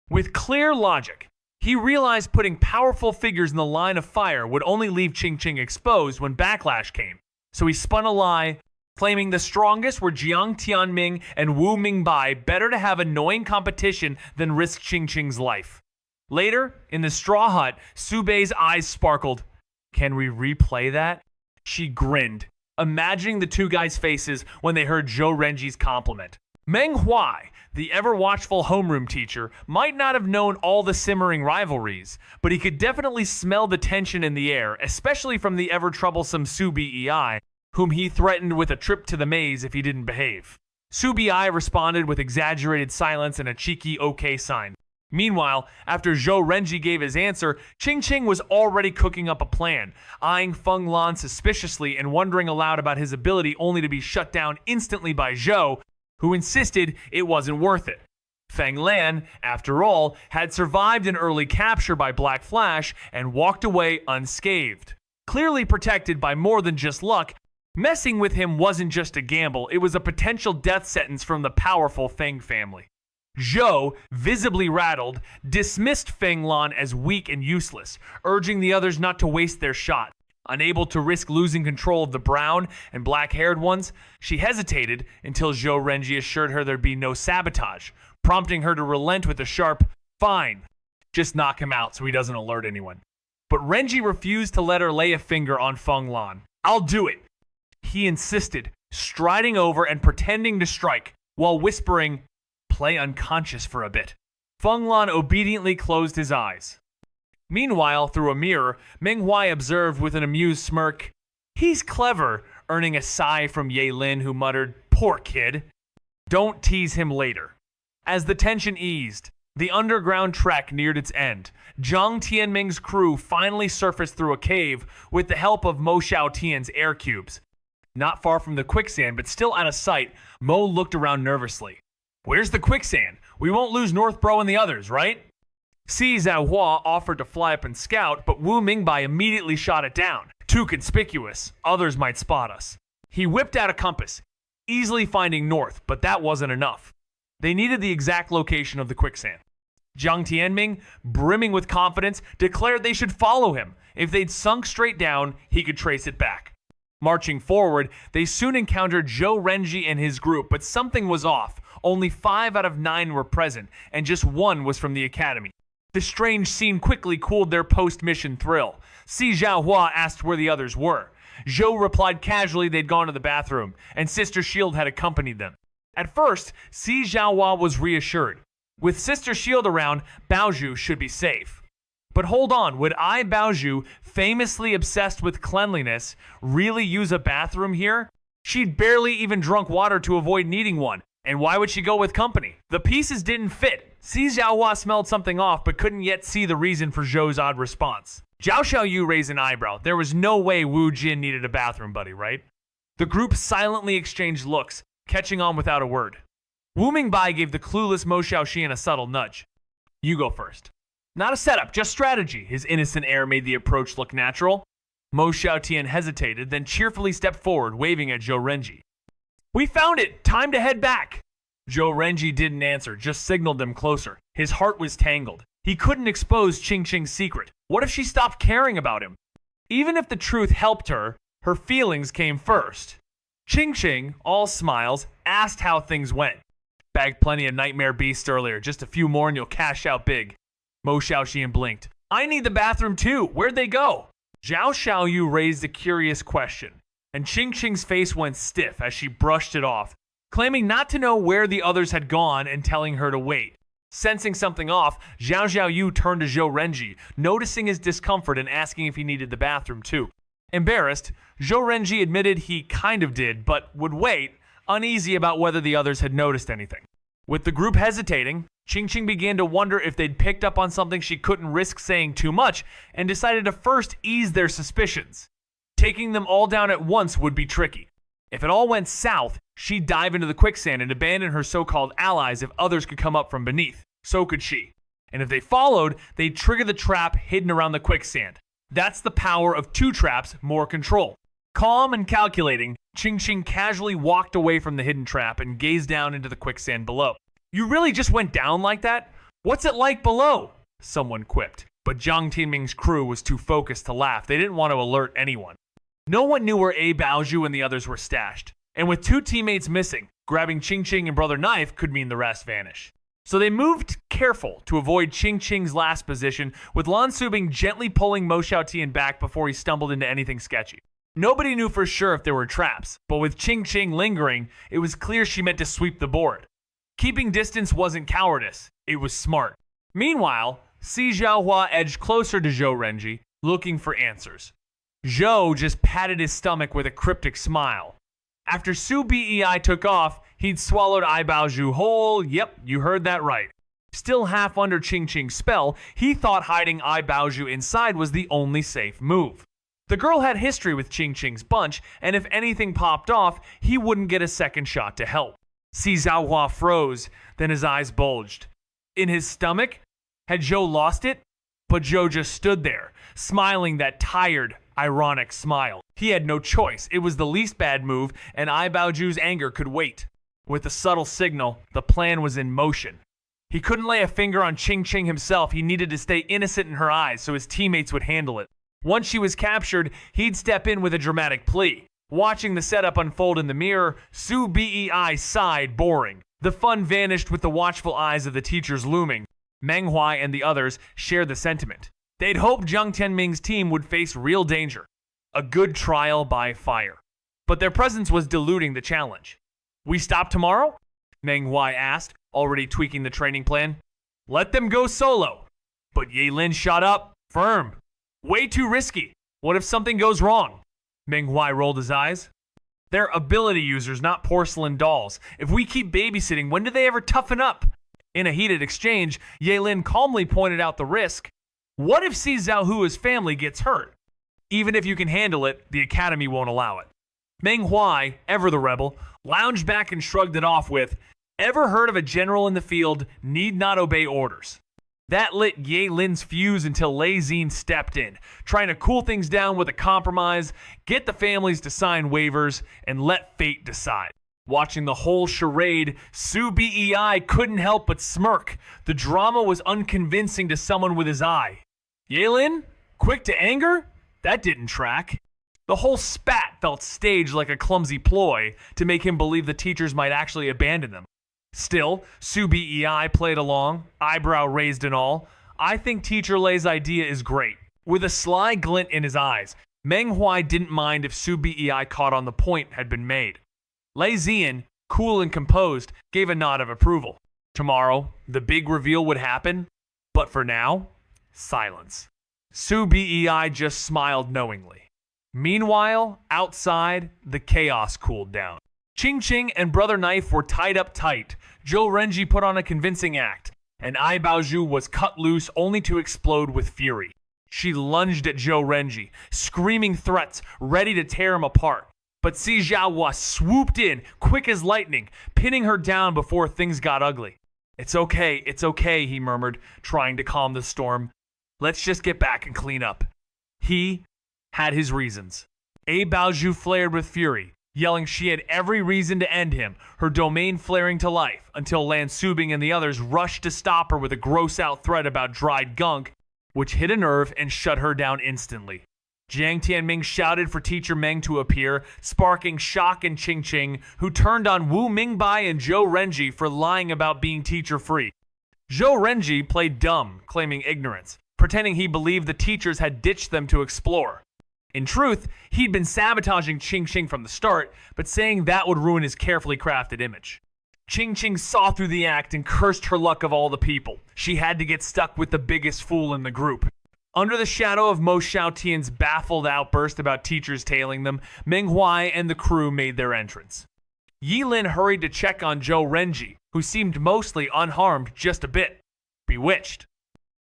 With clear logic, he realized putting powerful figures in the line of fire would only leave Ching Ching exposed when backlash came. So he spun a lie, claiming the strongest were Jiang Tianming and Wu Mingbai, better to have annoying competition than risk Ching Ching's life. Later, in the straw hut, Su Bei's eyes sparkled. Can we replay that? She grinned, imagining the two guys' faces when they heard Joe Renji's compliment. Meng Huai, the ever-watchful homeroom teacher, might not have known all the simmering rivalries, but he could definitely smell the tension in the air, especially from the ever-troublesome Su Bei, whom he threatened with a trip to the maze if he didn't behave. Su Bei responded with exaggerated silence and a cheeky okay sign. Meanwhile, after Zhou Renji gave his answer, Ching Ching was already cooking up a plan, eyeing Feng Lan suspiciously and wondering aloud about his ability only to be shut down instantly by Zhou, who insisted it wasn't worth it. Feng Lan, after all, had survived an early capture by Black Flash and walked away unscathed. Clearly protected by more than just luck, messing with him wasn't just a gamble, it was a potential death sentence from the powerful Feng family. Zhou, visibly rattled, dismissed Feng Lan as weak and useless, urging the others not to waste their shot. Unable to risk losing control of the brown and black-haired ones, she hesitated until Zhou Renji assured her there'd be no sabotage, prompting her to relent with a sharp, "Fine, just knock him out so he doesn't alert anyone." But Renji refused to let her lay a finger on Feng Lan. "I'll do it," he insisted, striding over and pretending to strike, while whispering, "Play unconscious for a bit." Feng Lan obediently closed his eyes. Meanwhile, through a mirror, Meng Huai observed with an amused smirk, "He's clever," earning a sigh from Ye Lin, who muttered, "Poor kid. Don't tease him later." As the tension eased, the underground trek neared its end. Jiang Tianming's crew finally surfaced through a cave with the help of Mo Xiaotian's air cubes. Not far from the quicksand, but still out of sight, Mo looked around nervously. "Where's the quicksand? We won't lose North Bro and the others, right?" Si Zhaohua offered to fly up and scout, but Wu Mingbai immediately shot it down. Too conspicuous. Others might spot us. He whipped out a compass, easily finding north, but that wasn't enough. They needed the exact location of the quicksand. Jiang Tianming, brimming with confidence, declared they should follow him. If they'd sunk straight down, he could trace it back. Marching forward, they soon encountered Zhou Renji and his group, but something was off. Only 5 out of 9 were present, and just 1 was from the academy. The strange scene quickly cooled their post-mission thrill. Si Zhaohua asked where the others were. Zhou replied casually they'd gone to the bathroom, and Sister Shield had accompanied them. At first, Si Zhaohua was reassured. With Sister Shield around, Baozhu should be safe. But hold on, would Baozhu, famously obsessed with cleanliness, really use a bathroom here? She'd barely even drunk water to avoid needing one. And why would she go with company? The pieces didn't fit. Si Zhaohua smelled something off, but couldn't yet see the reason for Zhou's odd response. Zhao Xiaoyu raised an eyebrow. There was no way Wu Jin needed a bathroom buddy, right? The group silently exchanged looks, catching on without a word. Wu Mingbai gave the clueless Mo Xiaoxian a subtle nudge. "You go first." "Not a setup, just strategy." His innocent air made the approach look natural. Mo Xiaotian hesitated, then cheerfully stepped forward, waving at Zhou Renji. "We found it! Time to head back!" Zhou Renji didn't answer, just signaled them closer. His heart was tangled. He couldn't expose Ching Ching's secret. What if she stopped caring about him? Even if the truth helped her, her feelings came first. Ching Ching, all smiles, asked how things went. "Bagged plenty of nightmare beasts earlier. Just a few more and you'll cash out big." Mo Xiaoxian blinked. "I need the bathroom too. Where'd they go?" Zhao Xiaoyu raised a curious question, and Ching Ching's face went stiff as she brushed it off, claiming not to know where the others had gone and telling her to wait. Sensing something off, Zhao Xiaoyu turned to Zhou Renji, noticing his discomfort and asking if he needed the bathroom too. Embarrassed, Zhou Renji admitted he kind of did, but would wait, uneasy about whether the others had noticed anything. With the group hesitating, Qingqing began to wonder if they'd picked up on something she couldn't risk saying too much, and decided to first ease their suspicions. Taking them all down at once would be tricky. If it all went south, she'd dive into the quicksand and abandon her so-called allies if others could come up from beneath. So could she. And if they followed, they'd trigger the trap hidden around the quicksand. That's the power of two traps, more control. Calm and calculating, Qingqing casually walked away from the hidden trap and gazed down into the quicksand below. "You really just went down like that? What's it like below?" someone quipped. But Jiang Tianming's crew was too focused to laugh. They didn't want to alert anyone. No one knew where A Baozhu and the others were stashed. And with two teammates missing, grabbing Qingqing and Brother Knife could mean the rest vanish. So they moved careful to avoid Qingqing's last position, with Lan Subing gently pulling Mo Xiaotian back before he stumbled into anything sketchy. Nobody knew for sure if there were traps, but with Qingqing lingering, it was clear she meant to sweep the board. Keeping distance wasn't cowardice, it was smart. Meanwhile, Si Zhaohua edged closer to Zhou Renji, looking for answers. Zhou just patted his stomach with a cryptic smile. After Su Bei took off, he'd swallowed Ai Baozhu whole. Yep, you heard that right. Still half under Qingqing's spell, he thought hiding Ai Baozhu inside was the only safe move. The girl had history with Qingqing's bunch, and if anything popped off, he wouldn't get a second shot to help. Si Zhaohua froze, then his eyes bulged. In his stomach? Had Zhou lost it? But Zhou just stood there, smiling that tired, ironic smile. He had no choice. It was the least bad move, and Ai Baozhu's anger could wait. With a subtle signal, the plan was in motion. He couldn't lay a finger on Qingqing himself. He needed to stay innocent in her eyes so his teammates would handle it. Once she was captured, he'd step in with a dramatic plea. Watching the setup unfold in the mirror, Su Bei sighed, boring. The fun vanished with the watchful eyes of the teachers looming. Manhwa and the others shared the sentiment. They'd hoped Jiang Tianming's team would face real danger. A good trial by fire. But their presence was diluting the challenge. "We stop tomorrow?" Manhwa asked, already tweaking the training plan. "Let them go solo." But Ye Lin shot up, firm. "Way too risky. What if something goes wrong?" Manhwa rolled his eyes. "They're ability users, not porcelain dolls. If we keep babysitting, when do they ever toughen up?" In a heated exchange, Ye Lin calmly pointed out the risk. "What if Si Zhaohua's family gets hurt? Even if you can handle it, the academy won't allow it." Meng Huai, ever the rebel, lounged back and shrugged it off with, "Ever heard of a general in the field need not obey orders?" That lit Ye Lin's fuse until Lei Xin stepped in, trying to cool things down with a compromise, get the families to sign waivers, and let fate decide. Watching the whole charade, Su Bei couldn't help but smirk. The drama was unconvincing to someone with his eye. Ye Lin? Quick to anger? That didn't track. The whole spat felt staged like a clumsy ploy to make him believe the teachers might actually abandon them. Still, Su Bei played along, eyebrow raised and all. "I think Teacher Lei's idea is great." With a sly glint in his eyes, Meng Huai didn't mind if Su Bei caught on the point had been made. Lei Zian, cool and composed, gave a nod of approval. Tomorrow, the big reveal would happen, but for now, silence. Su Bei just smiled knowingly. Meanwhile, outside, the chaos cooled down. Qingqing and Brother Knife were tied up tight. Zhou Renji put on a convincing act, and Ai Baozhu was cut loose only to explode with fury. She lunged at Zhou Renji, screaming threats, ready to tear him apart. But Si Zhaohua swooped in, quick as lightning, pinning her down before things got ugly. It's okay, he murmured, trying to calm the storm. "Let's just get back and clean up." He had his reasons. A Baozhu flared with fury, yelling she had every reason to end him, her domain flaring to life, until Lan Subing and the others rushed to stop her with a gross-out threat about dried gunk, which hit a nerve and shut her down instantly. Jiang Tianming shouted for Teacher Meng to appear, sparking shock in Qingqing, who turned on Wu Mingbai and Zhou Renji for lying about being teacher-free. Zhou Renji played dumb, claiming ignorance, pretending he believed the teachers had ditched them to explore. In truth, he'd been sabotaging Qingqing from the start, but saying that would ruin his carefully crafted image. Ching Ching saw through the act and cursed her luck of all the people. She had to get stuck with the biggest fool in the group. Under the shadow of Mo Xiaotian's baffled outburst about teachers tailing them, Meng Huai and the crew made their entrance. Yi Lin hurried to check on Zhou Renji, who seemed mostly unharmed just a bit. Bewitched.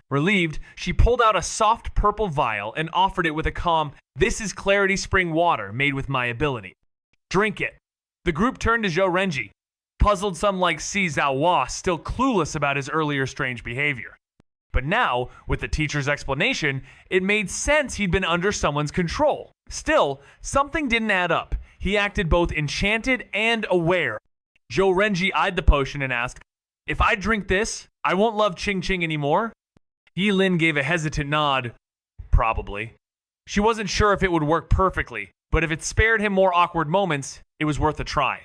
Relieved, she pulled out a soft purple vial and offered it with a calm, "This is Clarity Spring water made with my ability. Drink it." The group turned to Zhou Renji, puzzled some like Si Zhaohua, still clueless about his earlier strange behavior. But now, with the teacher's explanation, it made sense he'd been under someone's control. Still, something didn't add up. He acted both enchanted and aware. Zhou Renji eyed the potion and asked, "If I drink this, I won't love Ching Ching anymore?" Yi Lin gave a hesitant nod. Probably. She wasn't sure if it would work perfectly, but if it spared him more awkward moments, it was worth a try.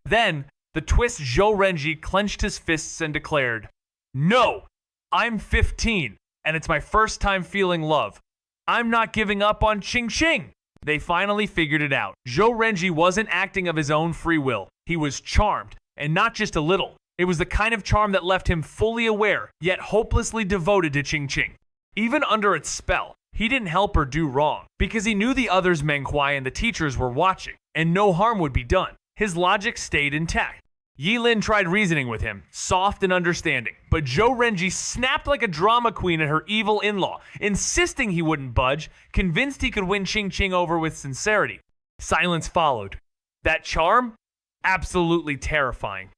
Then, the twist Zhou Renji clenched his fists and declared, "No! I'm 15, and it's my first time feeling love. I'm not giving up on Ching Ching." They finally figured it out. Zhou Renji wasn't acting of his own free will. He was charmed, and not just a little. It was the kind of charm that left him fully aware, yet hopelessly devoted to Ching Ching. Even under its spell, he didn't help her do wrong, because he knew the others Meng Huai and the teachers were watching, and no harm would be done. His logic stayed intact. Yi Lin tried reasoning with him, soft and understanding, but Zhou Renji snapped like a drama queen at her evil in-law, insisting he wouldn't budge, convinced he could win Ching Ching over with sincerity. Silence followed. That charm? Absolutely terrifying.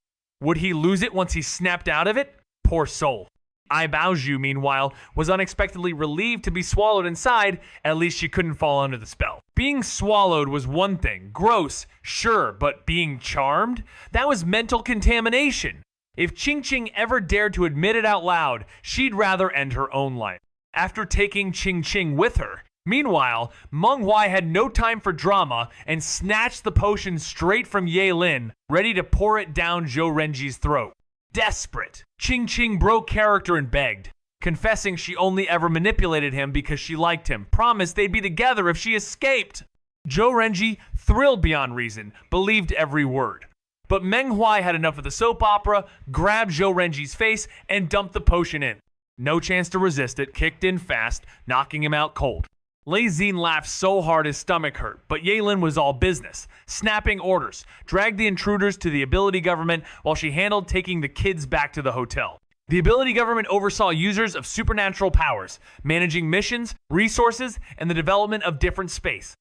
Would he lose it once he snapped out of it? Poor soul. Ai Baozhu, meanwhile, was unexpectedly relieved to be swallowed inside. At least she couldn't fall under the spell. Being swallowed was one thing. Gross, sure, but being charmed? That was mental contamination. If Ching Ching ever dared to admit it out loud, she'd rather end her own life. After taking Ching Ching with her. Meanwhile, Meng Huai had no time for drama and snatched the potion straight from Yi Lin, ready to pour it down Zhou Renji's throat. Desperate, Ching Ching broke character and begged, confessing she only ever manipulated him because she liked him, promised they'd be together if she escaped. Zhou Renji, thrilled beyond reason, believed every word. But Meng Huai had enough of the soap opera, grabbed Zhou Renji's face, and dumped the potion in. No chance to resist it, kicked in fast, knocking him out cold. Lei Xin laughed so hard his stomach hurt, but Yi Lin was all business, snapping orders, dragged the intruders to the ability government while she handled taking the kids back to the hotel. The ability government oversaw users of supernatural powers, managing missions, resources, and the development of different space.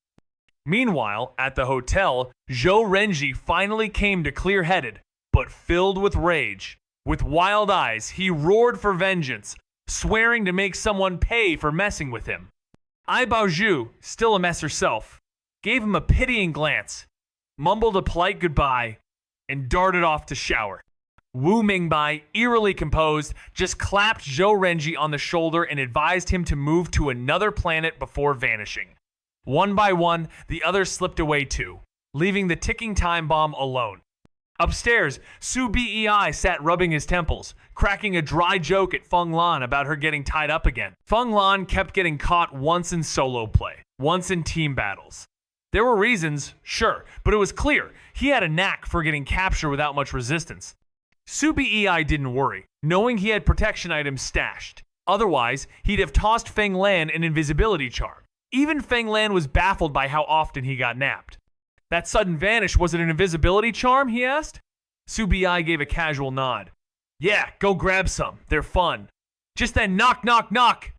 Meanwhile, at the hotel, Zhou Renji finally came to clear-headed, but filled with rage. With wild eyes, he roared for vengeance, swearing to make someone pay for messing with him. Ai Baozhu, still a mess herself, gave him a pitying glance, mumbled a polite goodbye, and darted off to shower. Wu Mingbai, eerily composed, just clapped Zhou Renji on the shoulder and advised him to move to another planet before vanishing. One by one, the others slipped away too, leaving the ticking time bomb alone. Upstairs, Su Bei sat rubbing his temples, cracking a dry joke at Feng Lan about her getting tied up again. Feng Lan kept getting caught once in solo play, once in team battles. There were reasons, sure, but it was clear he had a knack for getting captured without much resistance. Su Bei didn't worry, knowing he had protection items stashed. Otherwise, he'd have tossed Feng Lan an invisibility charm. Even Feng Lan was baffled by how often he got napped. "That sudden vanish, was it an invisibility charm?" he asked. Su Bei gave a casual nod. "Yeah, go grab some. They're fun." Just then, knock, knock, knock.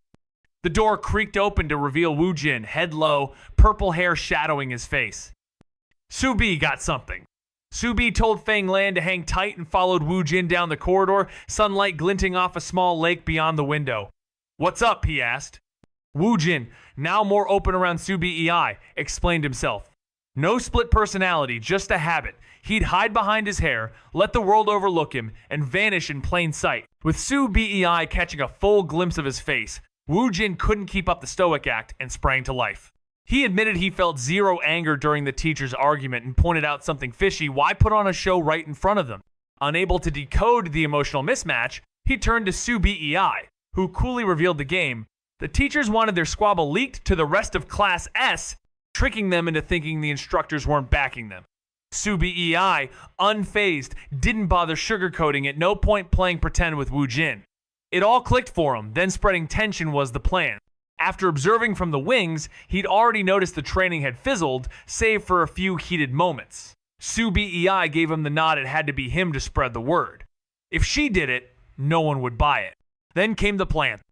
The door creaked open to reveal Wu Jin, head low, purple hair shadowing his face. Su Bei got something. Su Bei told Feng Lan to hang tight and followed Wu Jin down the corridor, sunlight glinting off a small lake beyond the window. "What's up?" he asked. Wu Jin, now more open around Su Bei, explained himself. No split personality, just a habit. He'd hide behind his hair, let the world overlook him, and vanish in plain sight. With Su Bei catching a full glimpse of his face, Wu Jin couldn't keep up the stoic act and sprang to life. He admitted he felt zero anger during the teacher's argument and pointed out something fishy. Why put on a show right in front of them? Unable to decode the emotional mismatch, he turned to Su Bei, who coolly revealed the game. The teachers wanted their squabble leaked to the rest of Class S, tricking them into thinking the instructors weren't backing them. Su Bei, unfazed, didn't bother sugarcoating at no point playing pretend with Wu Jin. It all clicked for him, then spreading tension was the plan. After observing from the wings, he'd already noticed the training had fizzled, save for a few heated moments. Su Bei gave him the nod it had to be him to spread the word. If she did it, no one would buy it. Then came the plan.